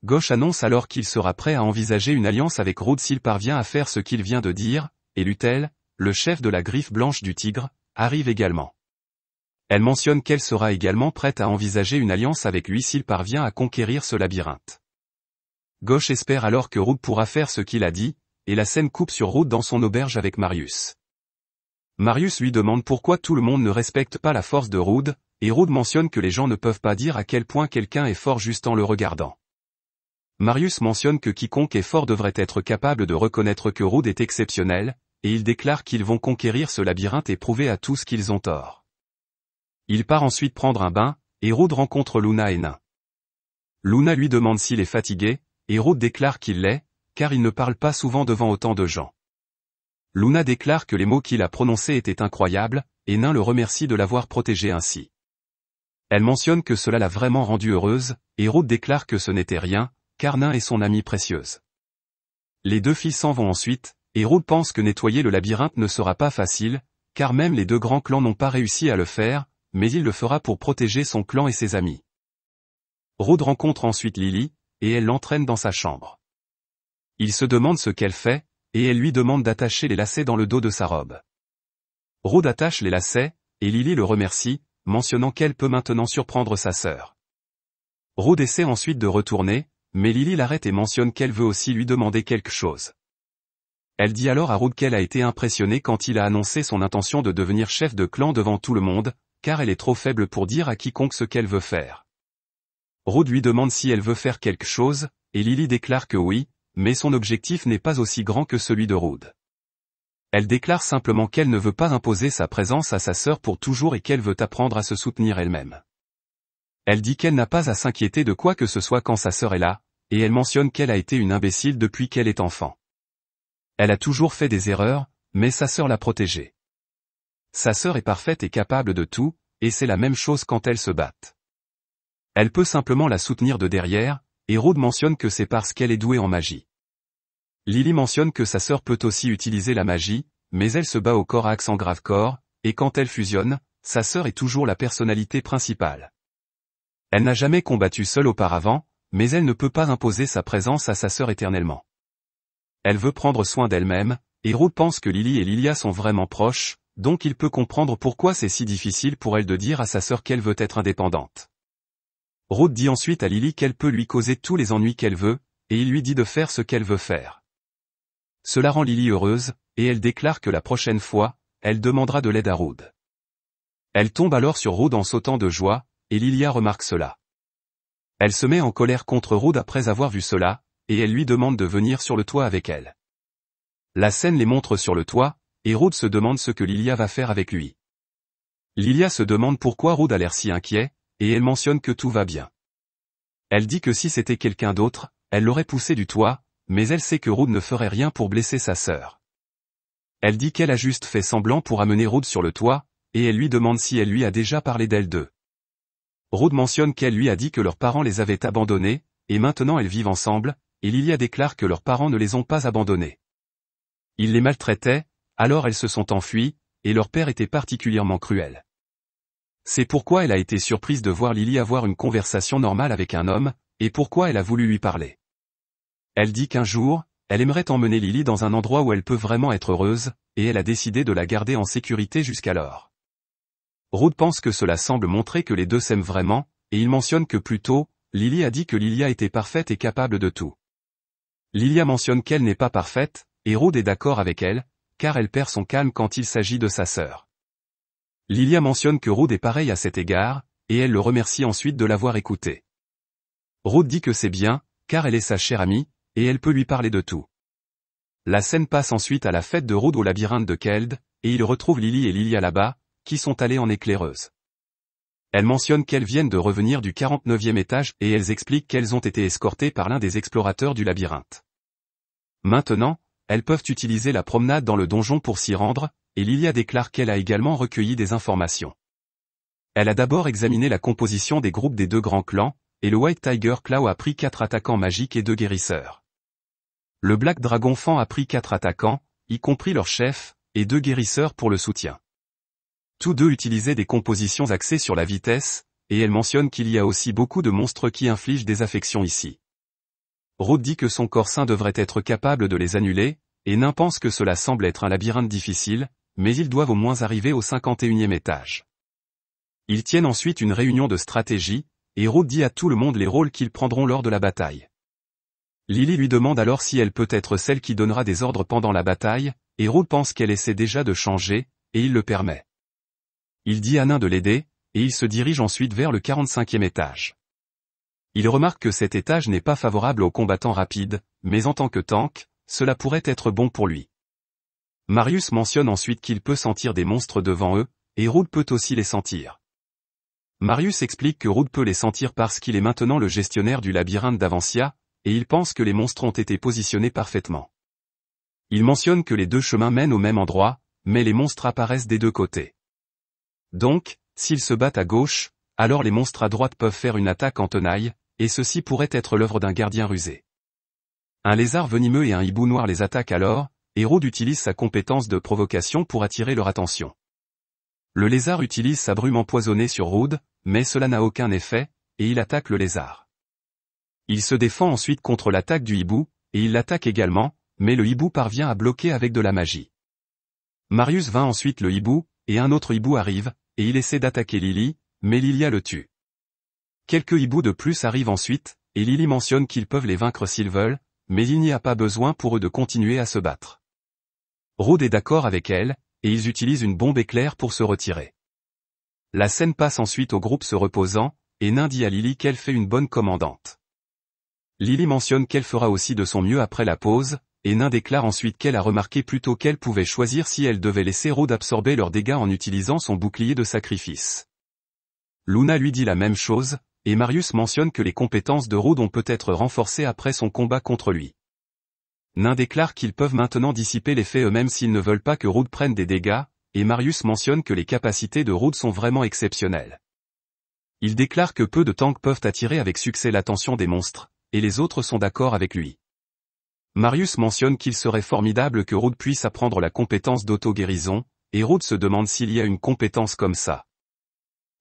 Gauche annonce alors qu'il sera prêt à envisager une alliance avec Rude s'il parvient à faire ce qu'il vient de dire, et Lutel, le chef de la griffe blanche du tigre, arrive également. Elle mentionne qu'elle sera également prête à envisager une alliance avec lui s'il parvient à conquérir ce labyrinthe. Gauche espère alors que Rude pourra faire ce qu'il a dit, et la scène coupe sur Rude dans son auberge avec Marius. Marius lui demande pourquoi tout le monde ne respecte pas la force de Rude, et Rude mentionne que les gens ne peuvent pas dire à quel point quelqu'un est fort juste en le regardant. Marius mentionne que quiconque est fort devrait être capable de reconnaître que Rude est exceptionnel, et il déclare qu'ils vont conquérir ce labyrinthe et prouver à tous qu'ils ont tort. Il part ensuite prendre un bain, et Rude rencontre Luna et Nain. Luna lui demande s'il est fatigué, et Rude déclare qu'il l'est, car il ne parle pas souvent devant autant de gens. Luna déclare que les mots qu'il a prononcés étaient incroyables, et Nain le remercie de l'avoir protégé ainsi. Elle mentionne que cela l'a vraiment rendue heureuse, et Rude déclare que ce n'était rien, car Nain est son amie précieuse. Les deux filles s'en vont ensuite, et Rude pense que nettoyer le labyrinthe ne sera pas facile, car même les deux grands clans n'ont pas réussi à le faire, mais il le fera pour protéger son clan et ses amis. Rude rencontre ensuite Lily, et elle l'entraîne dans sa chambre. Il se demande ce qu'elle fait, et elle lui demande d'attacher les lacets dans le dos de sa robe. Rude attache les lacets, et Lily le remercie, mentionnant qu'elle peut maintenant surprendre sa sœur. Rude essaie ensuite de retourner, mais Lily l'arrête et mentionne qu'elle veut aussi lui demander quelque chose. Elle dit alors à Rude qu'elle a été impressionnée quand il a annoncé son intention de devenir chef de clan devant tout le monde, car elle est trop faible pour dire à quiconque ce qu'elle veut faire. Rude lui demande si elle veut faire quelque chose, et Lily déclare que oui, mais son objectif n'est pas aussi grand que celui de Rude. Elle déclare simplement qu'elle ne veut pas imposer sa présence à sa sœur pour toujours et qu'elle veut apprendre à se soutenir elle-même. Elle dit qu'elle n'a pas à s'inquiéter de quoi que ce soit quand sa sœur est là, et elle mentionne qu'elle a été une imbécile depuis qu'elle est enfant. Elle a toujours fait des erreurs, mais sa sœur l'a protégée. Sa sœur est parfaite et capable de tout, et c'est la même chose quand elles se battent. Elle peut simplement la soutenir de derrière, et Rude mentionne que c'est parce qu'elle est douée en magie. Lily mentionne que sa sœur peut aussi utiliser la magie, mais elle se bat au corps à accent grave corps, et quand elle fusionne, sa sœur est toujours la personnalité principale. Elle n'a jamais combattu seule auparavant, mais elle ne peut pas imposer sa présence à sa sœur éternellement. Elle veut prendre soin d'elle-même, et Rude pense que Lily et Lilia sont vraiment proches, donc il peut comprendre pourquoi c'est si difficile pour elle de dire à sa sœur qu'elle veut être indépendante. Rude dit ensuite à Lily qu'elle peut lui causer tous les ennuis qu'elle veut, et il lui dit de faire ce qu'elle veut faire. Cela rend Lily heureuse, et elle déclare que la prochaine fois, elle demandera de l'aide à Rude. Elle tombe alors sur Rude en sautant de joie, et Lilia remarque cela. Elle se met en colère contre Rude après avoir vu cela, et elle lui demande de venir sur le toit avec elle. La scène les montre sur le toit, et Rude se demande ce que Lilia va faire avec lui. Lilia se demande pourquoi Rude a l'air si inquiet, et elle mentionne que tout va bien. Elle dit que si c'était quelqu'un d'autre, elle l'aurait poussé du toit, mais elle sait que Rude ne ferait rien pour blesser sa sœur. Elle dit qu'elle a juste fait semblant pour amener Rude sur le toit, et elle lui demande si elle lui a déjà parlé d'elles deux. Rude mentionne qu'elle lui a dit que leurs parents les avaient abandonnés, et maintenant elles vivent ensemble, et Lilia déclare que leurs parents ne les ont pas abandonnés. Ils les maltraitaient, alors elles se sont enfuies, et leur père était particulièrement cruel. C'est pourquoi elle a été surprise de voir Lily avoir une conversation normale avec un homme, et pourquoi elle a voulu lui parler. Elle dit qu'un jour, elle aimerait emmener Lily dans un endroit où elle peut vraiment être heureuse, et elle a décidé de la garder en sécurité jusqu'alors. Rude pense que cela semble montrer que les deux s'aiment vraiment, et il mentionne que plus tôt, Lily a dit que Lilia était parfaite et capable de tout. Lilia mentionne qu'elle n'est pas parfaite, et Rude est d'accord avec elle, car elle perd son calme quand il s'agit de sa sœur. Lilia mentionne que Rude est pareil à cet égard, et elle le remercie ensuite de l'avoir écouté. Rude dit que c'est bien, car elle est sa chère amie, et elle peut lui parler de tout. La scène passe ensuite à la fête de Rude au labyrinthe de Keld, et il retrouve Lily et Lilia là-bas, qui sont allées en éclaireuse. Elles mentionnent qu'elles viennent de revenir du 49e étage et elles expliquent qu'elles ont été escortées par l'un des explorateurs du labyrinthe. Maintenant, elles peuvent utiliser la promenade dans le donjon pour s'y rendre, et Lilia déclare qu'elle a également recueilli des informations. Elle a d'abord examiné la composition des groupes des deux grands clans, et le White Tiger Claw a pris 4 attaquants magiques et 2 guérisseurs. Le Black Dragon Fan a pris 4 attaquants, y compris leur chef, et 2 guérisseurs pour le soutien. Tous deux utilisaient des compositions axées sur la vitesse, et elle mentionne qu'il y a aussi beaucoup de monstres qui infligent des affections ici. Rude dit que son corps sain devrait être capable de les annuler, et Nain pense que cela semble être un labyrinthe difficile, mais ils doivent au moins arriver au 51e étage. Ils tiennent ensuite une réunion de stratégie, et Rude dit à tout le monde les rôles qu'ils prendront lors de la bataille. Lily lui demande alors si elle peut être celle qui donnera des ordres pendant la bataille, et Rude pense qu'elle essaie déjà de changer, et il le permet. Il dit à Nain de l'aider, et il se dirige ensuite vers le 45e étage. Il remarque que cet étage n'est pas favorable aux combattants rapides, mais en tant que tank, cela pourrait être bon pour lui. Marius mentionne ensuite qu'il peut sentir des monstres devant eux, et Rude peut aussi les sentir. Marius explique que Rude peut les sentir parce qu'il est maintenant le gestionnaire du labyrinthe d'Avancia, et il pense que les monstres ont été positionnés parfaitement. Il mentionne que les deux chemins mènent au même endroit, mais les monstres apparaissent des deux côtés. Donc, s'ils se battent à gauche, alors les monstres à droite peuvent faire une attaque en tenaille, et ceci pourrait être l'œuvre d'un gardien rusé. Un lézard venimeux et un hibou noir les attaquent alors, et Rude utilise sa compétence de provocation pour attirer leur attention. Le lézard utilise sa brume empoisonnée sur Rude, mais cela n'a aucun effet, et il attaque le lézard. Il se défend ensuite contre l'attaque du hibou, et il l'attaque également, mais le hibou parvient à bloquer avec de la magie. Marius vainc ensuite le hibou, et un autre hibou arrive, et il essaie d'attaquer Lily, mais Lilia le tue. Quelques hiboux de plus arrivent ensuite, et Lily mentionne qu'ils peuvent les vaincre s'ils veulent, mais il n'y a pas besoin pour eux de continuer à se battre. Rude est d'accord avec elle, et ils utilisent une bombe éclair pour se retirer. La scène passe ensuite au groupe se reposant, et Nain dit à Lily qu'elle fait une bonne commandante. Lily mentionne qu'elle fera aussi de son mieux après la pause, et Nain déclare ensuite qu'elle a remarqué plus tôt qu'elle pouvait choisir si elle devait laisser Rude absorber leurs dégâts en utilisant son bouclier de sacrifice. Luna lui dit la même chose, et Marius mentionne que les compétences de Rude ont peut-être renforcées après son combat contre lui. Nain déclare qu'ils peuvent maintenant dissiper l'effet eux-mêmes s'ils ne veulent pas que Rude prenne des dégâts, et Marius mentionne que les capacités de Rude sont vraiment exceptionnelles. Il déclare que peu de tanks peuvent attirer avec succès l'attention des monstres, et les autres sont d'accord avec lui. Marius mentionne qu'il serait formidable que Rude puisse apprendre la compétence d'auto-guérison, et Rude se demande s'il y a une compétence comme ça.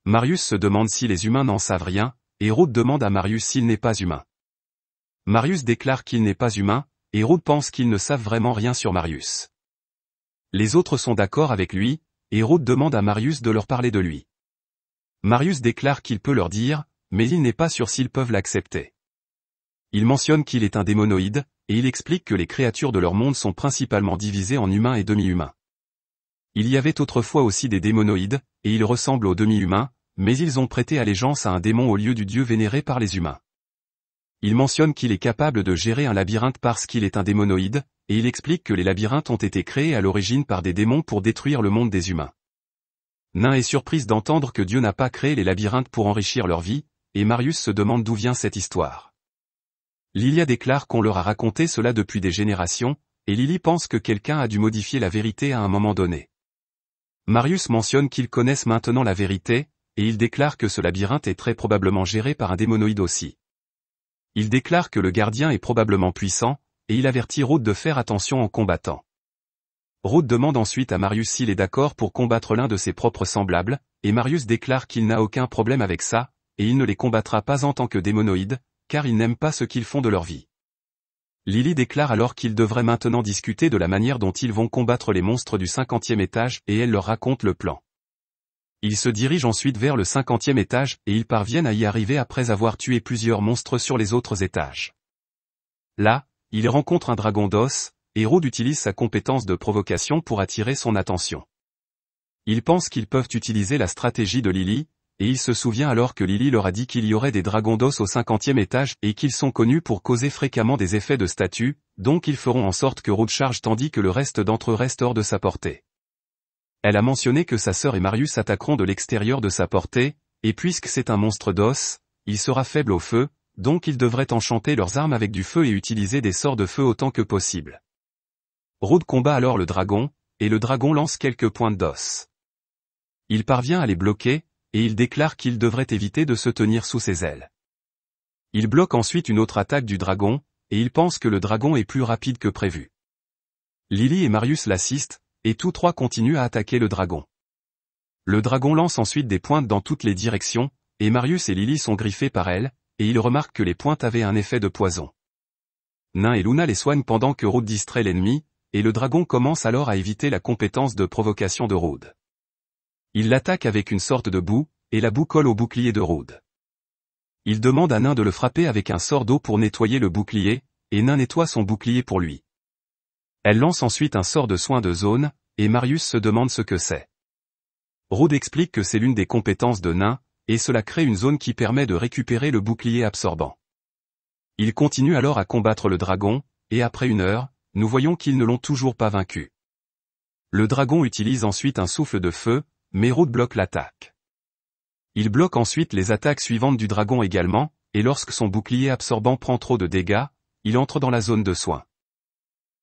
Marius se demande si les humains n'en savent rien, et Rude demande à Marius s'il n'est pas humain. Marius déclare qu'il n'est pas humain, et Rude pense qu'ils ne savent vraiment rien sur Marius. Les autres sont d'accord avec lui, et Rude demande à Marius de leur parler de lui. Marius déclare qu'il peut leur dire, mais il n'est pas sûr s'ils peuvent l'accepter. Il mentionne qu'il est un démonoïde, et il explique que les créatures de leur monde sont principalement divisées en humains et demi-humains. Il y avait autrefois aussi des démonoïdes, et ils ressemblent aux demi-humains, mais ils ont prêté allégeance à un démon au lieu du dieu vénéré par les humains. Il mentionne qu'il est capable de gérer un labyrinthe parce qu'il est un démonoïde, et il explique que les labyrinthes ont été créés à l'origine par des démons pour détruire le monde des humains. Nain est surprise d'entendre que Dieu n'a pas créé les labyrinthes pour enrichir leur vie, et Marius se demande d'où vient cette histoire. Lilia déclare qu'on leur a raconté cela depuis des générations, et Lily pense que quelqu'un a dû modifier la vérité à un moment donné. Marius mentionne qu'ils connaissent maintenant la vérité, et il déclare que ce labyrinthe est très probablement géré par un démonoïde aussi. Il déclare que le gardien est probablement puissant, et il avertit Rude de faire attention en combattant. Ruth demande ensuite à Marius s'il est d'accord pour combattre l'un de ses propres semblables, et Marius déclare qu'il n'a aucun problème avec ça, et il ne les combattra pas en tant que démonoïdes, car il n'aime pas ce qu'ils font de leur vie. Lily déclare alors qu'ils devraient maintenant discuter de la manière dont ils vont combattre les monstres du 50e étage et elle leur raconte le plan. Ils se dirigent ensuite vers le 50e étage et ils parviennent à y arriver après avoir tué plusieurs monstres sur les autres étages. Là, ils rencontrent un dragon d'os, et Rude utilise sa compétence de provocation pour attirer son attention. Ils pensent qu'ils peuvent utiliser la stratégie de Lily, et il se souvient alors que Lily leur a dit qu'il y aurait des dragons d'os au 50e étage et qu'ils sont connus pour causer fréquemment des effets de statue, donc ils feront en sorte que Rude charge tandis que le reste d'entre eux reste hors de sa portée. Elle a mentionné que sa sœur et Marius attaqueront de l'extérieur de sa portée, et puisque c'est un monstre d'os, il sera faible au feu, donc ils devraient enchanter leurs armes avec du feu et utiliser des sorts de feu autant que possible. Rude combat alors le dragon, et le dragon lance quelques pointes d'os. Il parvient à les bloquer, et il déclare qu'il devrait éviter de se tenir sous ses ailes. Il bloque ensuite une autre attaque du dragon, et il pense que le dragon est plus rapide que prévu. Lily et Marius l'assistent, et tous trois continuent à attaquer le dragon. Le dragon lance ensuite des pointes dans toutes les directions, et Marius et Lily sont griffés par elle, et ils remarquent que les pointes avaient un effet de poison. Nain et Luna les soignent pendant que Rude distrait l'ennemi, et le dragon commence alors à éviter la compétence de provocation de Rude. Il l'attaque avec une sorte de boue, et la boue colle au bouclier de Rude. Il demande à Nain de le frapper avec un sort d'eau pour nettoyer le bouclier, et Nain nettoie son bouclier pour lui. Elle lance ensuite un sort de soin de zone, et Marius se demande ce que c'est. Rude explique que c'est l'une des compétences de Nain, et cela crée une zone qui permet de récupérer le bouclier absorbant. Il continue alors à combattre le dragon, et après une heure, nous voyons qu'ils ne l'ont toujours pas vaincu. Le dragon utilise ensuite un souffle de feu, mais Rude bloque l'attaque. Il bloque ensuite les attaques suivantes du dragon également, et lorsque son bouclier absorbant prend trop de dégâts, il entre dans la zone de soins.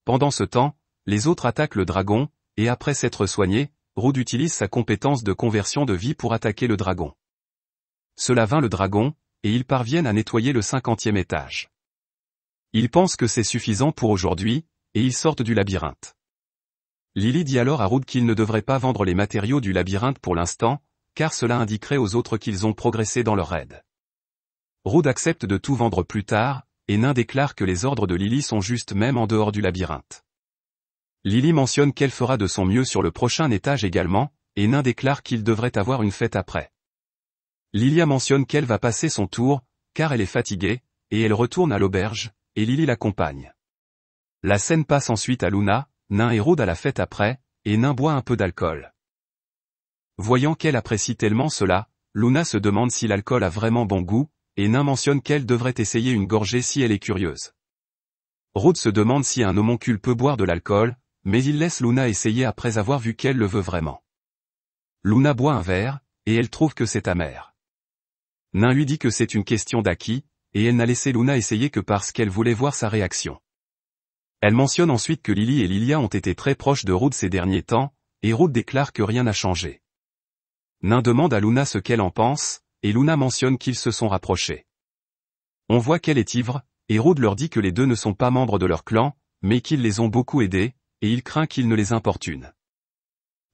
Pendant ce temps, les autres attaquent le dragon, et après s'être soigné, Rude utilise sa compétence de conversion de vie pour attaquer le dragon. Cela vainc le dragon, et ils parviennent à nettoyer le 50e étage. Ils pensent que c'est suffisant pour aujourd'hui, et ils sortent du labyrinthe. Lily dit alors à Rude qu'il ne devrait pas vendre les matériaux du labyrinthe pour l'instant, car cela indiquerait aux autres qu'ils ont progressé dans leur raid. Rude accepte de tout vendre plus tard, et Nain déclare que les ordres de Lily sont justes même en dehors du labyrinthe. Lily mentionne qu'elle fera de son mieux sur le prochain étage également, et Nain déclare qu'il devrait avoir une fête après. Lilia mentionne qu'elle va passer son tour, car elle est fatiguée, et elle retourne à l'auberge, et Lily l'accompagne. La scène passe ensuite à Luna, Nain et Rude à la fête après, et Nain boit un peu d'alcool. Voyant qu'elle apprécie tellement cela, Luna se demande si l'alcool a vraiment bon goût, et Nain mentionne qu'elle devrait essayer une gorgée si elle est curieuse. Rude se demande si un homoncule peut boire de l'alcool, mais il laisse Luna essayer après avoir vu qu'elle le veut vraiment. Luna boit un verre, et elle trouve que c'est amer. Nain lui dit que c'est une question d'acquis, et elle n'a laissé Luna essayer que parce qu'elle voulait voir sa réaction. Elle mentionne ensuite que Lily et Lilia ont été très proches de Rude ces derniers temps, et Rude déclare que rien n'a changé. Nain demande à Luna ce qu'elle en pense, et Luna mentionne qu'ils se sont rapprochés. On voit qu'elle est ivre, et Rude leur dit que les deux ne sont pas membres de leur clan, mais qu'ils les ont beaucoup aidés, et il craint qu'ils ne les importunent.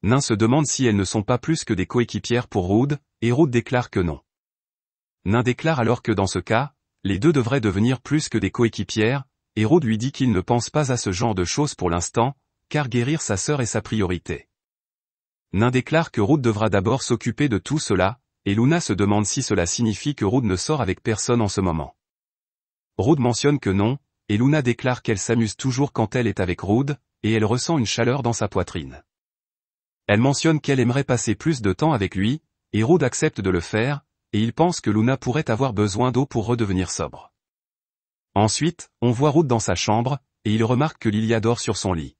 Nain se demande si elles ne sont pas plus que des coéquipières pour Rude, et Rude déclare que non. Nain déclare alors que dans ce cas, les deux devraient devenir plus que des coéquipières, et Rude lui dit qu'il ne pense pas à ce genre de choses pour l'instant, car guérir sa sœur est sa priorité. Nain déclare que Rude devra d'abord s'occuper de tout cela, et Luna se demande si cela signifie que Rude ne sort avec personne en ce moment. Rude mentionne que non, et Luna déclare qu'elle s'amuse toujours quand elle est avec Rude, et elle ressent une chaleur dans sa poitrine. Elle mentionne qu'elle aimerait passer plus de temps avec lui, et Rude accepte de le faire, et il pense que Luna pourrait avoir besoin d'eau pour redevenir sobre. Ensuite, on voit Rude dans sa chambre, et il remarque que Lilia dort sur son lit.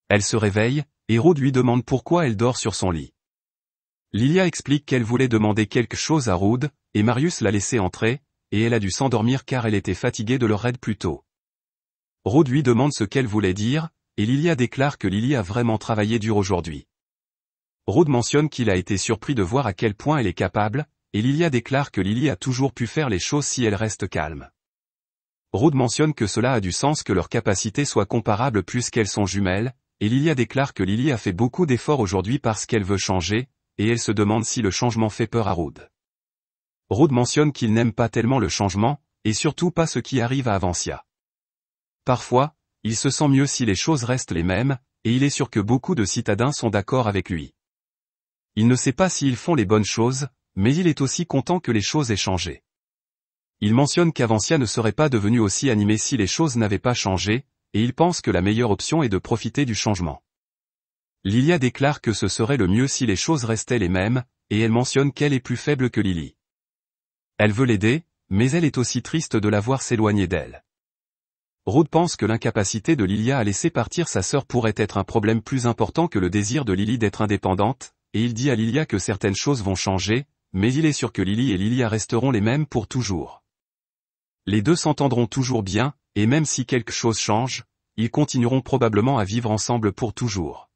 Elle se réveille, et Rude lui demande pourquoi elle dort sur son lit. Lilia explique qu'elle voulait demander quelque chose à Rude, et Marius l'a laissé entrer, et elle a dû s'endormir car elle était fatiguée de leur raid plus tôt. Rude lui demande ce qu'elle voulait dire, et Lilia déclare que Lily a vraiment travaillé dur aujourd'hui. Rude mentionne qu'il a été surpris de voir à quel point elle est capable, et Lilia déclare que Lily a toujours pu faire les choses si elle reste calme. Rude mentionne que cela a du sens que leurs capacités soient comparables puisqu'elles sont jumelles, et Lilia déclare que Lily a fait beaucoup d'efforts aujourd'hui parce qu'elle veut changer, et elle se demande si le changement fait peur à Rude. Rude mentionne qu'il n'aime pas tellement le changement, et surtout pas ce qui arrive à Avancia. Parfois, il se sent mieux si les choses restent les mêmes, et il est sûr que beaucoup de citadins sont d'accord avec lui. Il ne sait pas s'ils font les bonnes choses, mais il est aussi content que les choses aient changé. Il mentionne qu'Avancia ne serait pas devenue aussi animée si les choses n'avaient pas changé, et il pense que la meilleure option est de profiter du changement. Lilia déclare que ce serait le mieux si les choses restaient les mêmes, et elle mentionne qu'elle est plus faible que Lily. Elle veut l'aider, mais elle est aussi triste de la voir s'éloigner d'elle. Rude pense que l'incapacité de Lilia à laisser partir sa sœur pourrait être un problème plus important que le désir de Lily d'être indépendante, et il dit à Lilia que certaines choses vont changer, mais il est sûr que Lily et Lilia resteront les mêmes pour toujours. Les deux s'entendront toujours bien, et même si quelque chose change, ils continueront probablement à vivre ensemble pour toujours.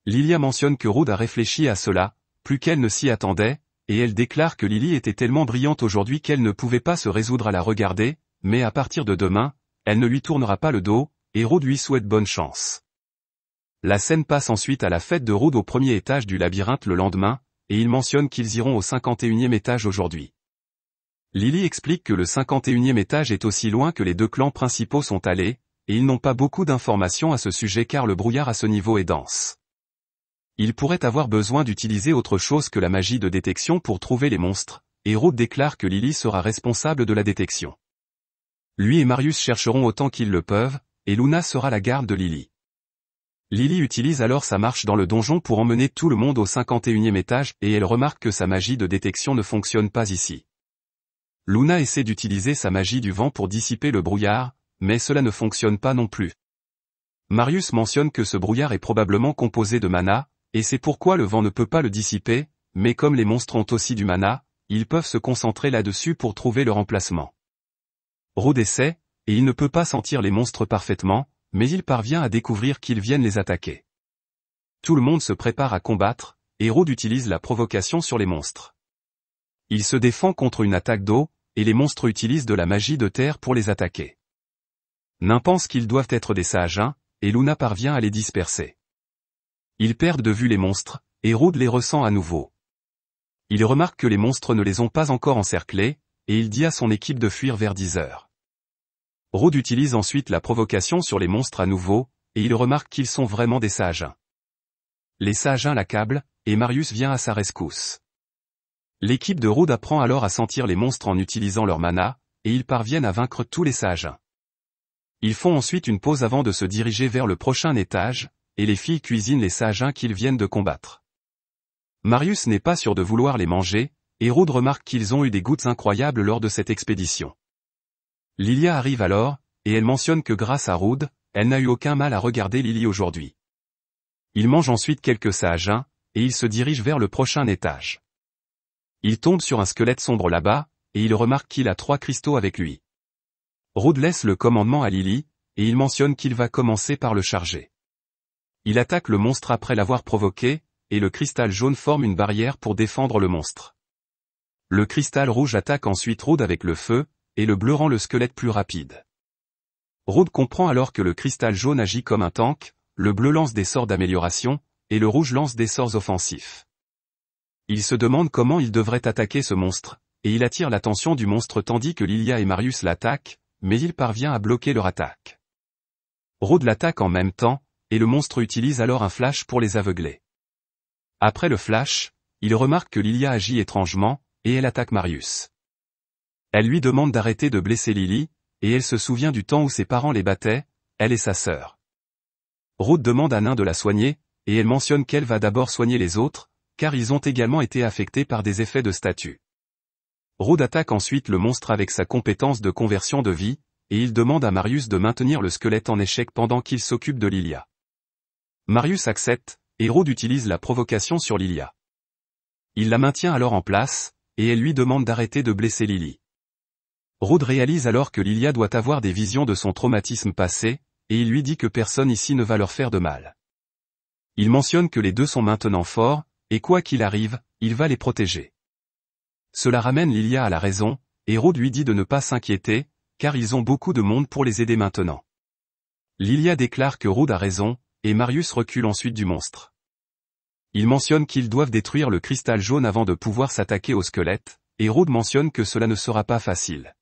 Lilia mentionne que Rude a réfléchi à cela, plus qu'elle ne s'y attendait, et elle déclare que Lily était tellement brillante aujourd'hui qu'elle ne pouvait pas se résoudre à la regarder, mais à partir de demain, elle ne lui tournera pas le dos, et Rude lui souhaite bonne chance. La scène passe ensuite à la fête de Rude au premier étage du labyrinthe le lendemain, et il mentionne qu'ils iront au 51e étage aujourd'hui. Lily explique que le 51e étage est aussi loin que les deux clans principaux sont allés, et ils n'ont pas beaucoup d'informations à ce sujet car le brouillard à ce niveau est dense. Ils pourraient avoir besoin d'utiliser autre chose que la magie de détection pour trouver les monstres, et Rude déclare que Lily sera responsable de la détection. Lui et Marius chercheront autant qu'ils le peuvent, et Luna sera la garde de Lily. Lily utilise alors sa marche dans le donjon pour emmener tout le monde au 51e étage et elle remarque que sa magie de détection ne fonctionne pas ici. Luna essaie d'utiliser sa magie du vent pour dissiper le brouillard, mais cela ne fonctionne pas non plus. Marius mentionne que ce brouillard est probablement composé de mana, et c'est pourquoi le vent ne peut pas le dissiper, mais comme les monstres ont aussi du mana, ils peuvent se concentrer là-dessus pour trouver le remplacement. Rude essaie, et il ne peut pas sentir les monstres parfaitement, mais il parvient à découvrir qu'ils viennent les attaquer. Tout le monde se prépare à combattre, et Rude utilise la provocation sur les monstres. Il se défend contre une attaque d'eau, et les monstres utilisent de la magie de terre pour les attaquer. Nain pense qu'ils doivent être des Saiyajins, et Luna parvient à les disperser. Ils perdent de vue les monstres, et Rude les ressent à nouveau. Il remarque que les monstres ne les ont pas encore encerclés, et il dit à son équipe de fuir vers 10 heures. Rude utilise ensuite la provocation sur les monstres à nouveau, et il remarque qu'ils sont vraiment des Saiyajins. Les Saiyajins l'accablent, et Marius vient à sa rescousse. L'équipe de Rude apprend alors à sentir les monstres en utilisant leur mana, et ils parviennent à vaincre tous les Saiyajins. Ils font ensuite une pause avant de se diriger vers le prochain étage, et les filles cuisinent les Saiyajins qu'ils viennent de combattre. Marius n'est pas sûr de vouloir les manger, et Rude remarque qu'ils ont eu des gouttes incroyables lors de cette expédition. Lilia arrive alors, et elle mentionne que grâce à Rude, elle n'a eu aucun mal à regarder Lily aujourd'hui. Il mange ensuite quelques Saiyajins, et il se dirige vers le prochain étage. Il tombe sur un squelette sombre là-bas, et il remarque qu'il a 3 cristaux avec lui. Rude laisse le commandement à Lily, et il mentionne qu'il va commencer par le charger. Il attaque le monstre après l'avoir provoqué, et le cristal jaune forme une barrière pour défendre le monstre. Le cristal rouge attaque ensuite Rude avec le feu, et le bleu rend le squelette plus rapide. Rude comprend alors que le cristal jaune agit comme un tank, le bleu lance des sorts d'amélioration, et le rouge lance des sorts offensifs. Il se demande comment il devrait attaquer ce monstre, et il attire l'attention du monstre tandis que Lilia et Marius l'attaquent, mais il parvient à bloquer leur attaque. Rude l'attaque en même temps, et le monstre utilise alors un flash pour les aveugler. Après le flash, il remarque que Lilia agit étrangement, et elle attaque Marius. Elle lui demande d'arrêter de blesser Lily, et elle se souvient du temps où ses parents les battaient, elle et sa sœur. Rude demande à Nain de la soigner, et elle mentionne qu'elle va d'abord soigner les autres, car ils ont également été affectés par des effets de statut. Rude attaque ensuite le monstre avec sa compétence de conversion de vie, et il demande à Marius de maintenir le squelette en échec pendant qu'il s'occupe de Lilia. Marius accepte, et Rude utilise la provocation sur Lilia. Il la maintient alors en place, et elle lui demande d'arrêter de blesser Lily. Rude réalise alors que Lilia doit avoir des visions de son traumatisme passé, et il lui dit que personne ici ne va leur faire de mal. Il mentionne que les deux sont maintenant forts, et quoi qu'il arrive, il va les protéger. Cela ramène Lilia à la raison, et Rude lui dit de ne pas s'inquiéter, car ils ont beaucoup de monde pour les aider maintenant. Lilia déclare que Rude a raison, et Marius recule ensuite du monstre. Il mentionne qu'ils doivent détruire le cristal jaune avant de pouvoir s'attaquer au squelette, et Rude mentionne que cela ne sera pas facile.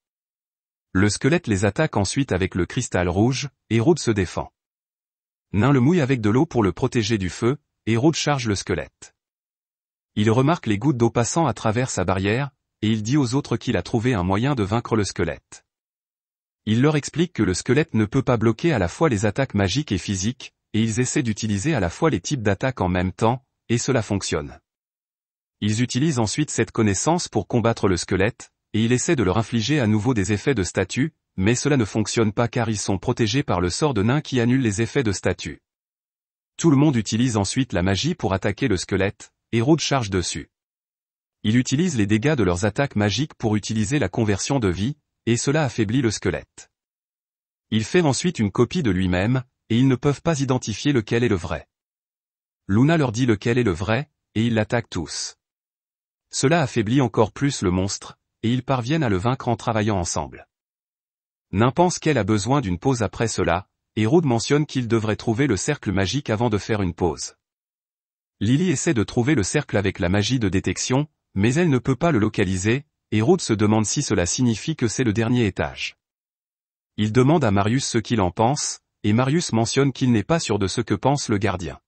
Le squelette les attaque ensuite avec le cristal rouge, et Rude se défend. Nain le mouille avec de l'eau pour le protéger du feu, et Rude charge le squelette. Il remarque les gouttes d'eau passant à travers sa barrière, et il dit aux autres qu'il a trouvé un moyen de vaincre le squelette. Il leur explique que le squelette ne peut pas bloquer à la fois les attaques magiques et physiques, et ils essaient d'utiliser à la fois les types d'attaques en même temps, et cela fonctionne. Ils utilisent ensuite cette connaissance pour combattre le squelette, et il essaie de leur infliger à nouveau des effets de statue, mais cela ne fonctionne pas car ils sont protégés par le sort de nain qui annule les effets de statue. Tout le monde utilise ensuite la magie pour attaquer le squelette, et Rude charge dessus. Ils utilisent les dégâts de leurs attaques magiques pour utiliser la conversion de vie, et cela affaiblit le squelette. Il fait ensuite une copie de lui-même, et ils ne peuvent pas identifier lequel est le vrai. Luna leur dit lequel est le vrai, et ils l'attaquent tous. Cela affaiblit encore plus le monstre, et ils parviennent à le vaincre en travaillant ensemble. Nain pense qu'elle a besoin d'une pause après cela, et Rude mentionne qu'il devrait trouver le cercle magique avant de faire une pause. Lily essaie de trouver le cercle avec la magie de détection, mais elle ne peut pas le localiser, et Rude se demande si cela signifie que c'est le dernier étage. Il demande à Marius ce qu'il en pense, et Marius mentionne qu'il n'est pas sûr de ce que pense le gardien.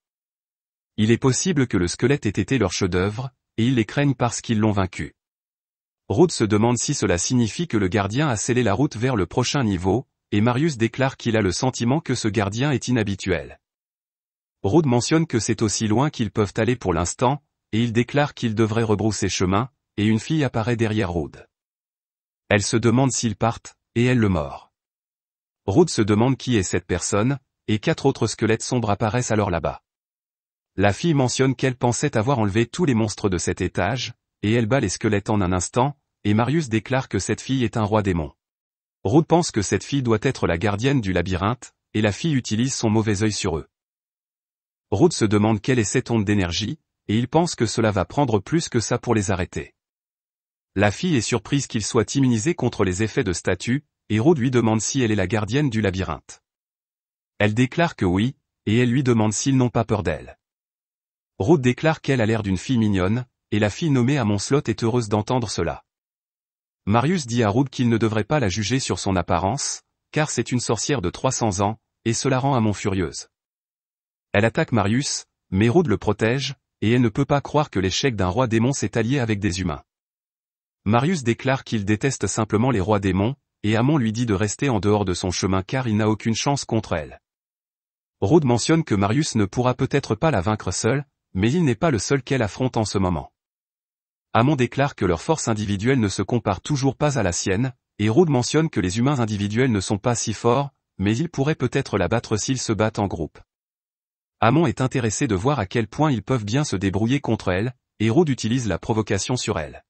Il est possible que le squelette ait été leur chef-d'œuvre, et ils les craignent parce qu'ils l'ont vaincu. Rude se demande si cela signifie que le gardien a scellé la route vers le prochain niveau, et Marius déclare qu'il a le sentiment que ce gardien est inhabituel. Rude mentionne que c'est aussi loin qu'ils peuvent aller pour l'instant, et il déclare qu'ils devraient rebrousser chemin, et une fille apparaît derrière Rude. Elle se demande s'ils partent, et elle le mord. Rude se demande qui est cette personne, et 4 autres squelettes sombres apparaissent alors là-bas. La fille mentionne qu'elle pensait avoir enlevé tous les monstres de cet étage, et elle bat les squelettes en un instant, et Marius déclare que cette fille est un roi démon. Rude pense que cette fille doit être la gardienne du labyrinthe, et la fille utilise son mauvais œil sur eux. Rude se demande quelle est cette onde d'énergie, et il pense que cela va prendre plus que ça pour les arrêter. La fille est surprise qu'ils soient immunisés contre les effets de statue, et Rude lui demande si elle est la gardienne du labyrinthe. Elle déclare que oui, et elle lui demande s'ils n'ont pas peur d'elle. Rude déclare qu'elle a l'air d'une fille mignonne, et la fille nommée Amoncelot est heureuse d'entendre cela. Marius dit à Rude qu'il ne devrait pas la juger sur son apparence, car c'est une sorcière de 300 ans, et cela rend Amon furieuse. Elle attaque Marius, mais Rude le protège, et elle ne peut pas croire que l'échec d'un roi démon s'est allié avec des humains. Marius déclare qu'il déteste simplement les rois démons, et Amon lui dit de rester en dehors de son chemin car il n'a aucune chance contre elle. Rude mentionne que Marius ne pourra peut-être pas la vaincre seul, mais il n'est pas le seul qu'elle affronte en ce moment. Amon déclare que leur force individuelle ne se compare toujours pas à la sienne, et Rude mentionne que les humains individuels ne sont pas si forts, mais ils pourraient peut-être la battre s'ils se battent en groupe. Amon est intéressé de voir à quel point ils peuvent bien se débrouiller contre elle, et Rude utilise la provocation sur elle.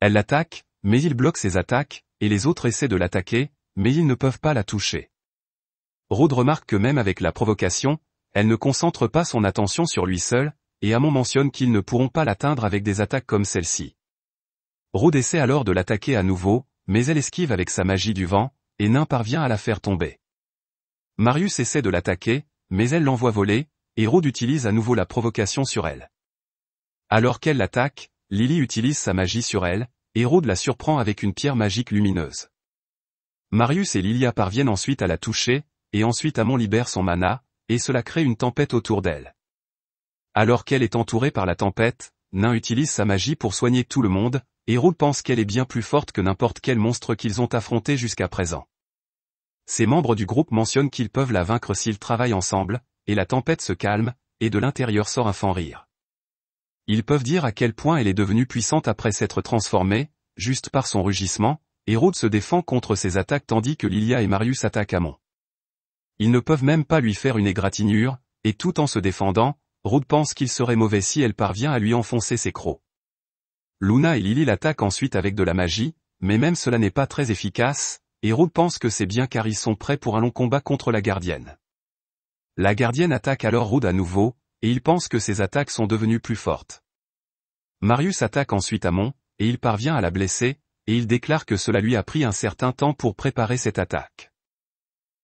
Elle l'attaque, mais il bloque ses attaques, et les autres essaient de l'attaquer, mais ils ne peuvent pas la toucher. Rude remarque que même avec la provocation, elle ne concentre pas son attention sur lui seul, et Amon mentionne qu'ils ne pourront pas l'atteindre avec des attaques comme celle-ci. Rude essaie alors de l'attaquer à nouveau, mais elle esquive avec sa magie du vent, et Nain parvient à la faire tomber. Marius essaie de l'attaquer, mais elle l'envoie voler, et Rude utilise à nouveau la provocation sur elle. Alors qu'elle l'attaque, Lily utilise sa magie sur elle, et Rude la surprend avec une pierre magique lumineuse. Marius et Lilia parviennent ensuite à la toucher, et ensuite Amon libère son mana, et cela crée une tempête autour d'elle. Alors qu'elle est entourée par la tempête, Nain utilise sa magie pour soigner tout le monde, et Rude pense qu'elle est bien plus forte que n'importe quel monstre qu'ils ont affronté jusqu'à présent. Ces membres du groupe mentionnent qu'ils peuvent la vaincre s'ils travaillent ensemble, et la tempête se calme, et de l'intérieur sort un fan rire. Ils peuvent dire à quel point elle est devenue puissante après s'être transformée, juste par son rugissement, et Rude se défend contre ses attaques tandis que Lilia et Marius attaquent Amon. Ils ne peuvent même pas lui faire une égratignure, et tout en se défendant, Rude pense qu'il serait mauvais si elle parvient à lui enfoncer ses crocs. Luna et Lily l'attaquent ensuite avec de la magie, mais même cela n'est pas très efficace, et Rude pense que c'est bien car ils sont prêts pour un long combat contre la gardienne. La gardienne attaque alors Rude à nouveau, et il pense que ses attaques sont devenues plus fortes. Marius attaque ensuite Amon, et il parvient à la blesser, et il déclare que cela lui a pris un certain temps pour préparer cette attaque.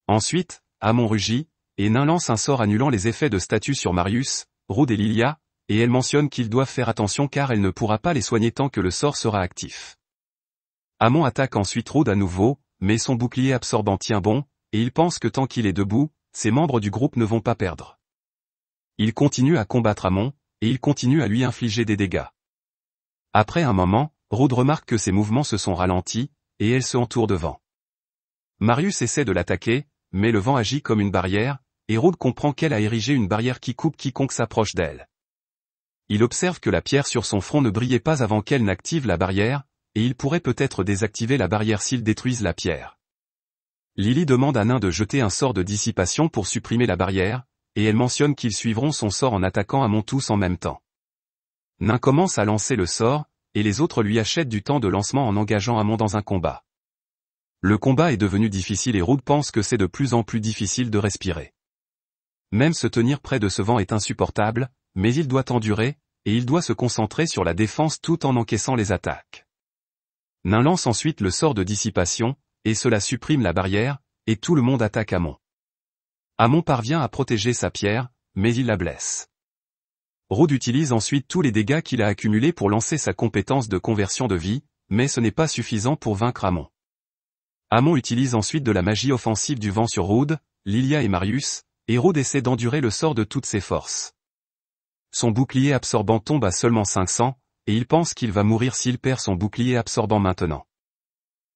Ensuite, Amon rugit, et Nain lance un sort annulant les effets de statut sur Marius, Rude et Lilia, et elle mentionne qu'ils doivent faire attention car elle ne pourra pas les soigner tant que le sort sera actif. Amon attaque ensuite Rude à nouveau, mais son bouclier absorbant tient bon, et il pense que tant qu'il est debout, ses membres du groupe ne vont pas perdre. Il continue à combattre Amon, et il continue à lui infliger des dégâts. Après un moment, Rude remarque que ses mouvements se sont ralentis, et elle se entoure de vent. Marius essaie de l'attaquer, mais le vent agit comme une barrière, et Rude comprend qu'elle a érigé une barrière qui coupe quiconque s'approche d'elle. Il observe que la pierre sur son front ne brillait pas avant qu'elle n'active la barrière, et il pourrait peut-être désactiver la barrière s'ils détruisent la pierre. Lily demande à Nain de jeter un sort de dissipation pour supprimer la barrière, et elle mentionne qu'ils suivront son sort en attaquant Amon tous en même temps. Nain commence à lancer le sort, et les autres lui achètent du temps de lancement en engageant Amon dans un combat. Le combat est devenu difficile et Rude pense que c'est de plus en plus difficile de respirer. Même se tenir près de ce vent est insupportable, mais il doit endurer, et il doit se concentrer sur la défense tout en encaissant les attaques. Nain lance ensuite le sort de dissipation, et cela supprime la barrière, et tout le monde attaque Amon. Amon parvient à protéger sa pierre, mais il la blesse. Rude utilise ensuite tous les dégâts qu'il a accumulés pour lancer sa compétence de conversion de vie, mais ce n'est pas suffisant pour vaincre Amon. Amon utilise ensuite de la magie offensive du vent sur Rude, Lilia et Marius, et Rude essaie d'endurer le sort de toutes ses forces. Son bouclier absorbant tombe à seulement 500, et il pense qu'il va mourir s'il perd son bouclier absorbant maintenant.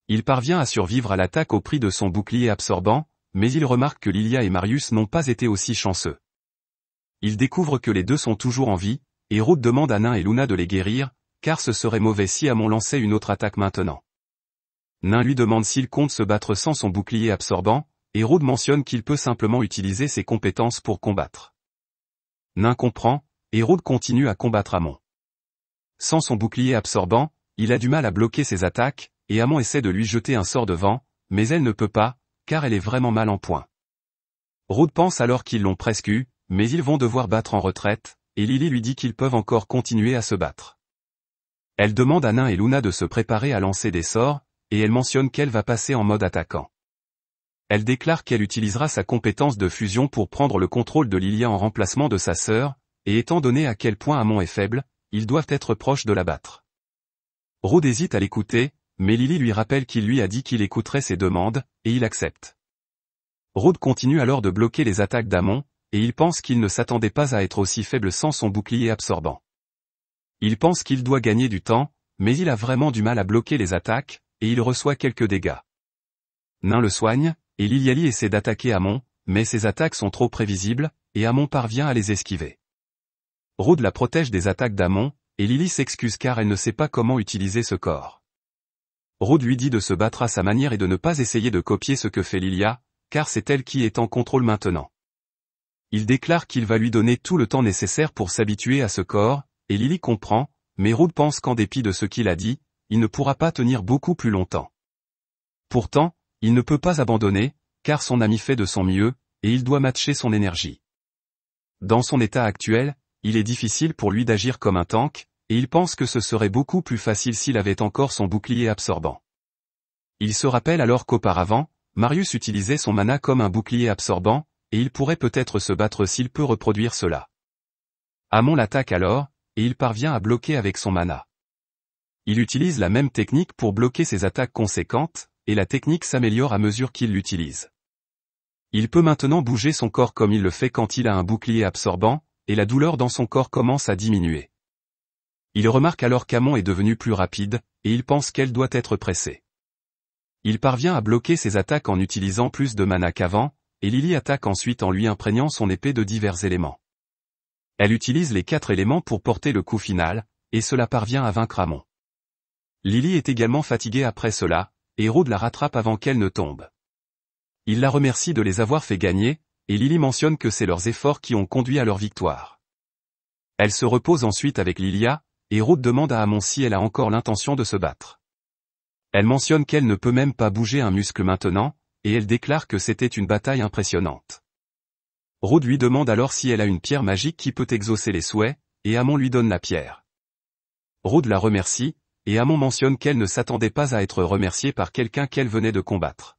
Il parvient à survivre à l'attaque au prix de son bouclier absorbant, mais il remarque que Lilia et Marius n'ont pas été aussi chanceux. Il découvre que les deux sont toujours en vie, et Rude demande à Nain et Luna de les guérir, car ce serait mauvais si Amon lançait une autre attaque maintenant. Nain lui demande s'il compte se battre sans son bouclier absorbant, et Rude mentionne qu'il peut simplement utiliser ses compétences pour combattre. Nain comprend, et Rude continue à combattre Amon. Sans son bouclier absorbant, il a du mal à bloquer ses attaques, et Amon essaie de lui jeter un sort de vent, mais elle ne peut pas, car elle est vraiment mal en point. Rude pense alors qu'ils l'ont presque eu, mais ils vont devoir battre en retraite, et Lily lui dit qu'ils peuvent encore continuer à se battre. Elle demande à Nain et Luna de se préparer à lancer des sorts, et elle mentionne qu'elle va passer en mode attaquant. Elle déclare qu'elle utilisera sa compétence de fusion pour prendre le contrôle de Lilia en remplacement de sa sœur, et étant donné à quel point Amon est faible, ils doivent être proches de la battre. Rude hésite à l'écouter, mais Lily lui rappelle qu'il lui a dit qu'il écouterait ses demandes, et il accepte. Rude continue alors de bloquer les attaques d'Amon, et il pense qu'il ne s'attendait pas à être aussi faible sans son bouclier absorbant. Il pense qu'il doit gagner du temps, mais il a vraiment du mal à bloquer les attaques, et il reçoit quelques dégâts. Nain le soigne, et Liliali essaie d'attaquer Amon, mais ses attaques sont trop prévisibles, et Amon parvient à les esquiver. Rude la protège des attaques d'Amon, et Lily s'excuse car elle ne sait pas comment utiliser ce corps. Rude lui dit de se battre à sa manière et de ne pas essayer de copier ce que fait Lilia, car c'est elle qui est en contrôle maintenant. Il déclare qu'il va lui donner tout le temps nécessaire pour s'habituer à ce corps, et Lily comprend, mais Rude pense qu'en dépit de ce qu'il a dit, il ne pourra pas tenir beaucoup plus longtemps. Pourtant, il ne peut pas abandonner, car son ami fait de son mieux, et il doit matcher son énergie. Dans son état actuel, il est difficile pour lui d'agir comme un tank, et il pense que ce serait beaucoup plus facile s'il avait encore son bouclier absorbant. Il se rappelle alors qu'auparavant, Marius utilisait son mana comme un bouclier absorbant, et il pourrait peut-être se battre s'il peut reproduire cela. Amon l'attaque alors, et il parvient à bloquer avec son mana. Il utilise la même technique pour bloquer ses attaques conséquentes, et la technique s'améliore à mesure qu'il l'utilise. Il peut maintenant bouger son corps comme il le fait quand il a un bouclier absorbant, et la douleur dans son corps commence à diminuer. Il remarque alors qu'Amon est devenu plus rapide, et il pense qu'elle doit être pressée. Il parvient à bloquer ses attaques en utilisant plus de mana qu'avant, et Lily attaque ensuite en lui imprégnant son épée de divers éléments. Elle utilise les 4 éléments pour porter le coup final, et cela parvient à vaincre Amon. Lily est également fatiguée après cela, et Rude la rattrape avant qu'elle ne tombe. Il la remercie de les avoir fait gagner, et Lily mentionne que c'est leurs efforts qui ont conduit à leur victoire. Elle se repose ensuite avec Lilia, et Rude demande à Amon si elle a encore l'intention de se battre. Elle mentionne qu'elle ne peut même pas bouger un muscle maintenant, et elle déclare que c'était une bataille impressionnante. Rude lui demande alors si elle a une pierre magique qui peut exaucer les souhaits, et Amon lui donne la pierre. Rude la remercie, et Amon mentionne qu'elle ne s'attendait pas à être remerciée par quelqu'un qu'elle venait de combattre.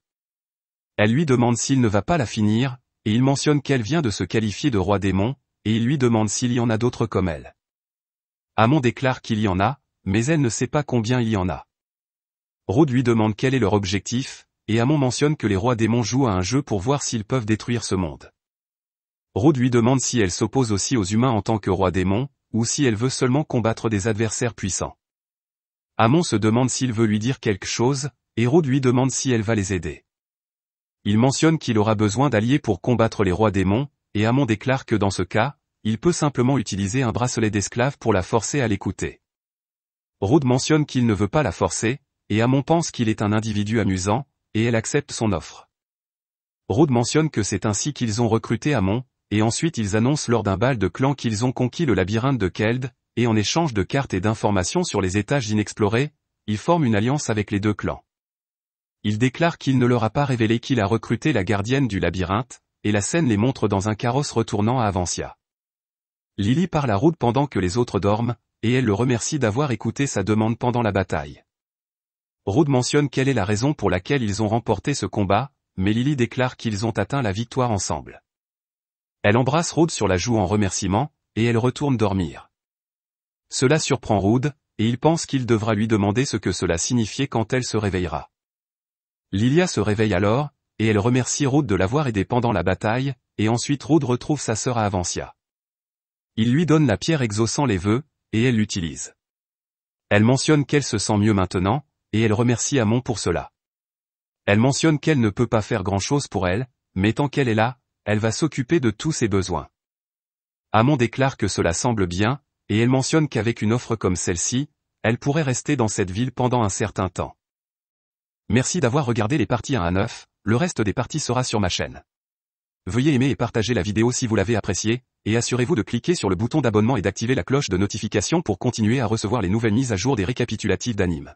Elle lui demande s'il ne va pas la finir, et il mentionne qu'elle vient de se qualifier de roi démon, et il lui demande s'il y en a d'autres comme elle. Amon déclare qu'il y en a, mais elle ne sait pas combien il y en a. Rude lui demande quel est leur objectif, et Amon mentionne que les rois démons jouent à un jeu pour voir s'ils peuvent détruire ce monde. Rude lui demande si elle s'oppose aussi aux humains en tant que roi démon, ou si elle veut seulement combattre des adversaires puissants. Amon se demande s'il veut lui dire quelque chose, et Rude lui demande si elle va les aider. Il mentionne qu'il aura besoin d'alliés pour combattre les rois démons, et Amon déclare que dans ce cas, il peut simplement utiliser un bracelet d'esclave pour la forcer à l'écouter. Rude mentionne qu'il ne veut pas la forcer, et Amon pense qu'il est un individu amusant, et elle accepte son offre. Rude mentionne que c'est ainsi qu'ils ont recruté Amon, et ensuite ils annoncent lors d'un bal de clan qu'ils ont conquis le labyrinthe de Keld, et en échange de cartes et d'informations sur les étages inexplorés, ils forment une alliance avec les deux clans. Il déclare qu'il ne leur a pas révélé qu'il a recruté la gardienne du labyrinthe, et la scène les montre dans un carrosse retournant à Avancia. Lily parle à Rude pendant que les autres dorment, et elle le remercie d'avoir écouté sa demande pendant la bataille. Rude mentionne quelle est la raison pour laquelle ils ont remporté ce combat, mais Lily déclare qu'ils ont atteint la victoire ensemble. Elle embrasse Rude sur la joue en remerciement, et elle retourne dormir. Cela surprend Rude, et il pense qu'il devra lui demander ce que cela signifiait quand elle se réveillera. Lilia se réveille alors, et elle remercie Rude de l'avoir aidé pendant la bataille, et ensuite Rude retrouve sa sœur à Avancia. Il lui donne la pierre exaucant les vœux, et elle l'utilise. Elle mentionne qu'elle se sent mieux maintenant, et elle remercie Amon pour cela. Elle mentionne qu'elle ne peut pas faire grand-chose pour elle, mais tant qu'elle est là, elle va s'occuper de tous ses besoins. Amon déclare que cela semble bien, et elle mentionne qu'avec une offre comme celle-ci, elle pourrait rester dans cette ville pendant un certain temps. Merci d'avoir regardé les parties 1 à 9, le reste des parties sera sur ma chaîne. Veuillez aimer et partager la vidéo si vous l'avez appréciée, et assurez-vous de cliquer sur le bouton d'abonnement et d'activer la cloche de notification pour continuer à recevoir les nouvelles mises à jour des récapitulatifs d'anime.